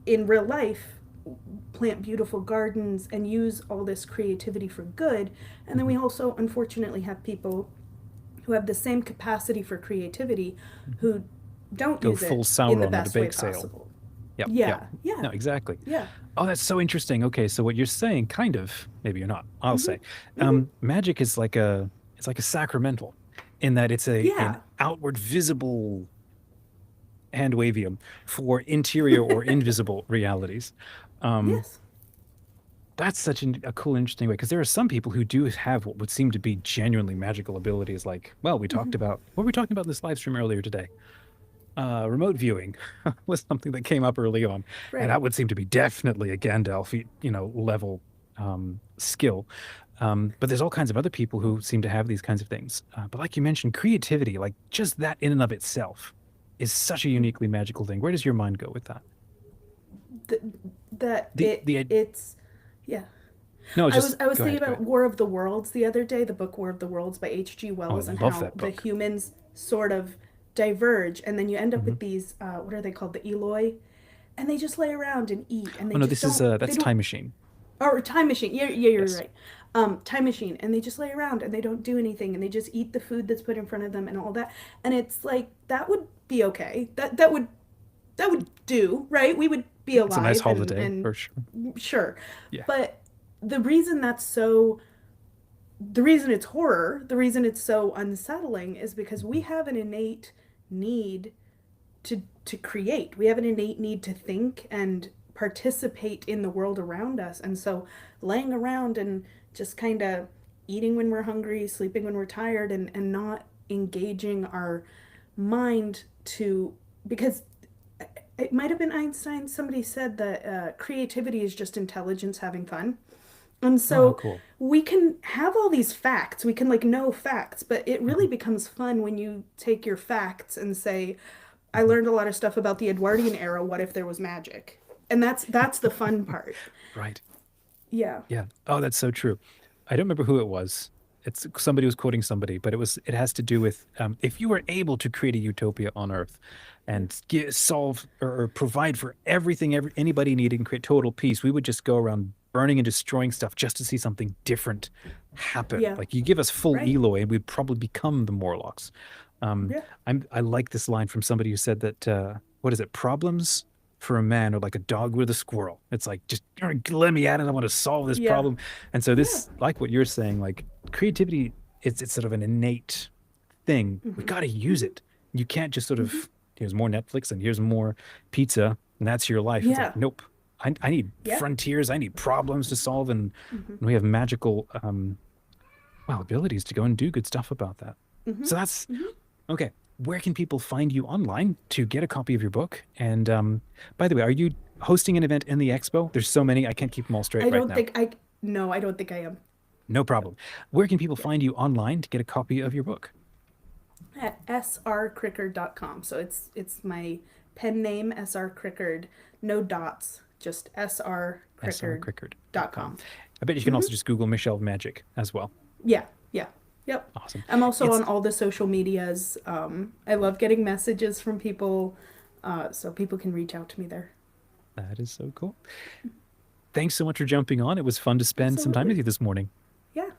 in real life plant beautiful gardens and use all this creativity for good. And then hmm we also unfortunately have people who have the same capacity for creativity who don't Go use full it in the Sauron at a best way bake sale. possible. Yep, yep. Yeah, yeah, No, exactly. yeah. Oh, that's so interesting. Okay, so what you're saying, kind of, maybe you're not, I'll Mm-hmm. say, Mm-hmm. magic is like it's like a sacramental, in that it's an Yeah. outward visible hand wavium for interior or invisible realities. Um, Yes. that's such a cool, interesting way, because there are some people who do have what would seem to be genuinely magical abilities. Like, well, we Mm-hmm. talked about what were we talking about in this live stream earlier today? Remote viewing was something that came up early on, and Right. that would seem to be definitely a Gandalf, level skill. But there's all kinds of other people who seem to have these kinds of things. But like you mentioned, creativity, like just that in and of itself, is such a uniquely magical thing. Where does your mind go with that? Th- that The it's yeah. no, I was just I was go thinking ahead, go about ahead. War of the Worlds the other day, the book War of the Worlds by H.G. Oh, I Wells, and love how that the book. humans sort of diverge, and then you end up Hmm with these what are they called, the Eloi, and they just lay around and eat, and Oh they no, just this is don't they that's don't Time Machine. or Time Machine. Yeah, yeah, you're Yes. right. Time Machine, and they just lay around and they don't do anything, and they just eat the food that's put in front of them and all that, and it's like that would be okay. That would do, right? We would be It's a nice alive and holiday for sure. sure. Yeah. But the reason that's so the reason it's horror, the reason it's so unsettling is because we have an innate need to create. We have an innate need to think and participate in the world around us. And so laying around and just kind of eating when we're hungry, sleeping when we're tired, and not engaging our mind to, because it might have been Einstein, somebody said that creativity is just intelligence having fun. And Oh, how so cool. we can have all these facts, we can like know facts, but it really Hmm becomes fun when you take your facts and say, I hmm learned a lot of stuff about the Edwardian era. What if there was magic? And that's the fun part. Right. Yeah. Yeah. Oh, that's so true. I don't remember who it was. It's somebody was quoting somebody, but it has to do with if you were able to create a utopia on Earth and solve or provide for everything anybody needed and create total peace, we would just go around burning and destroying stuff just to see something different happen. Yeah. Like you give us full Right. Eloi, and we'd probably become the Morlocks. Um, Yeah. I like this line from somebody who said that what is it? Problems for a man are like a dog with a squirrel. It's like just let me at it. I want to solve this Yeah. problem. And so Yeah. this, like what you're saying, like creativity, it's sort of an innate thing. We Mm-hmm. got to use Mm-hmm. it. You can't just sort Mm-hmm. of here's more Netflix and here's more pizza and that's your life. It's like Yeah. nope. I need Yeah. frontiers. I need problems to solve, and Mm-hmm. we have magical abilities to go and do good stuff about that. Mm-hmm. So that's Mm-hmm. okay. Where can people find you online to get a copy of your book? And by the way, are you hosting an event in the expo? There's so many, I can't keep them all straight I right don't now. think I no, I don't think I am. No problem. Where can people Yeah. find you online to get a copy of your book? At srcrickard.com. So it's my pen name, SR Crickard, no dots, just srcrickard.com. srcrickard.com. I bet you can also just Google Michelle Magic as well. Yeah. Yeah. Yep. Awesome. I'm also It's on all the social medias. I love getting messages from people, so people can reach out to me there. That is so cool. Thanks so much for jumping on. It was fun to spend some time with Absolutely. you this morning. Yeah.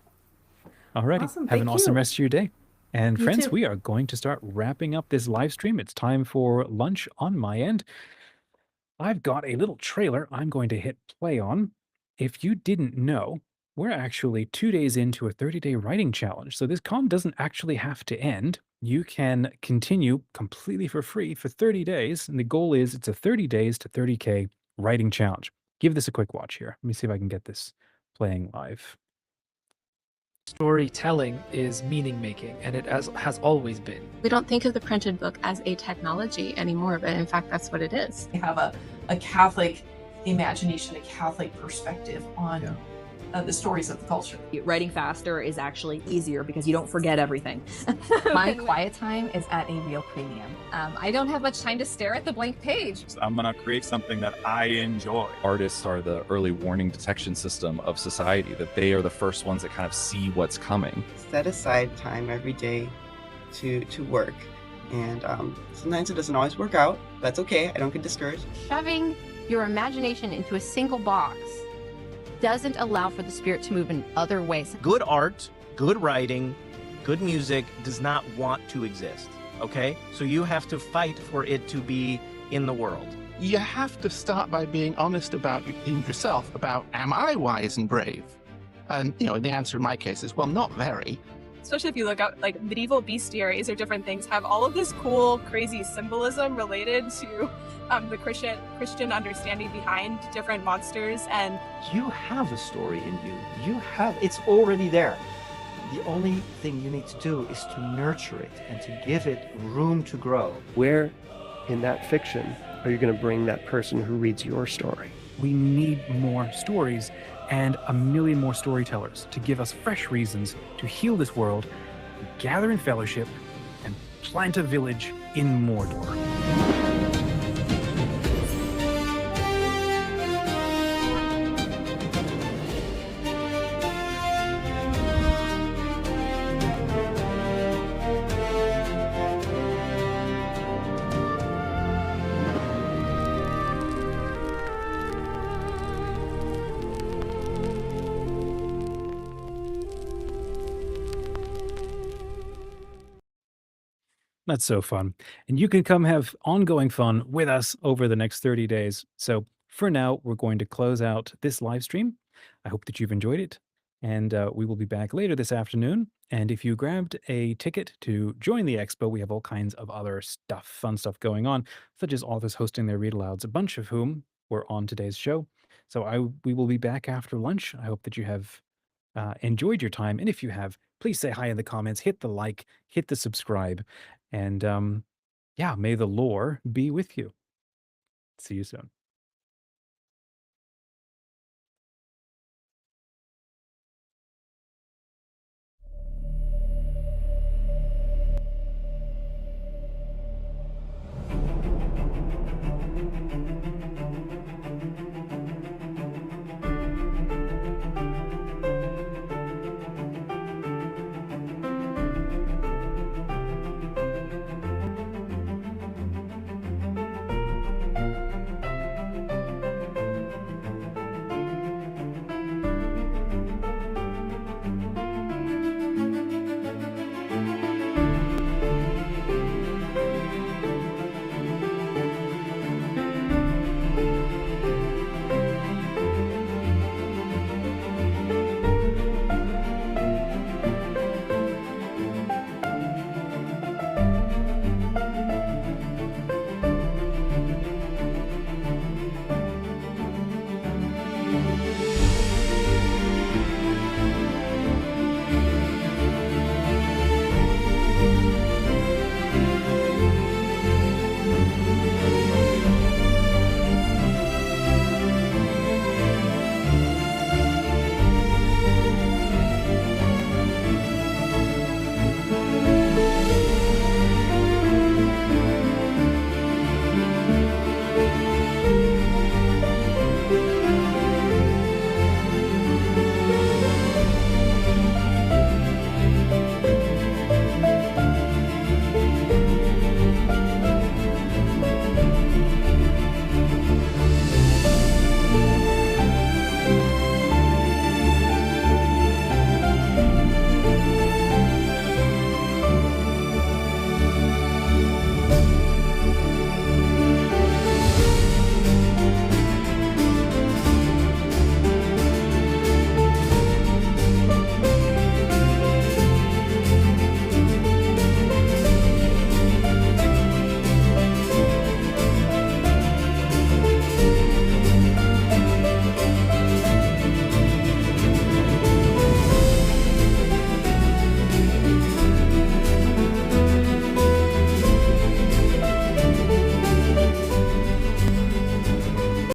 Alrighty. Awesome. Have an Thank awesome you. rest of your day. And You friends, too. we are going to start wrapping up this live stream. It's time for lunch on my end. I've got a little trailer I'm going to hit play on. If you didn't know, we're actually 2 days into a 30-day writing challenge. So this con doesn't actually have to end. You can continue completely for free for 30 days. And the goal is it's a 30 days to 30K writing challenge. Give this a quick watch here. Let me see if I can get this playing live. Storytelling is meaning making, and it has always been. We don't think of the printed book as a technology anymore, but in fact, that's what it is. We have a Catholic imagination, a Catholic perspective on the stories of the culture. Writing faster is actually easier because you don't forget everything. My quiet time is at a real premium. I don't have much time to stare at the blank page. I'm going to create something that I enjoy. Artists are the early warning detection system of society, that they are the first ones that kind of see what's coming. Set aside time every day to work. And sometimes it doesn't always work out. That's okay. I don't get discouraged. Shoving your imagination into a single box doesn't allow for the spirit to move in other ways. Good art, good writing, good music does not want to exist, okay? So you have to fight for it to be in the world. You have to start by being honest about yourself, about, am I wise and brave? And, the answer in my case is, well, not very. Especially if you look at like medieval bestiaries or different things, have all of this cool, crazy symbolism related to the Christian understanding behind different monsters. And you have a story in you. It's already there. The only thing you need to do is to nurture it and to give it room to grow. Where in that fiction are you going to bring that person who reads your story? We need more stories and a million more storytellers to give us fresh reasons to heal this world, gather in fellowship, and plant a village in Mordor. That's so fun. And you can come have ongoing fun with us over the next 30 days. So for now, we're going to close out this live stream. I hope that you've enjoyed it. And we will be back later this afternoon. And if you grabbed a ticket to join the expo, we have all kinds of other stuff, fun stuff going on, such as authors hosting their read alouds, a bunch of whom were on today's show. So we will be back after lunch. I hope that you have enjoyed your time. And if you have, please say hi in the comments, hit the like, hit the subscribe. And yeah, may the lore be with you. See you soon.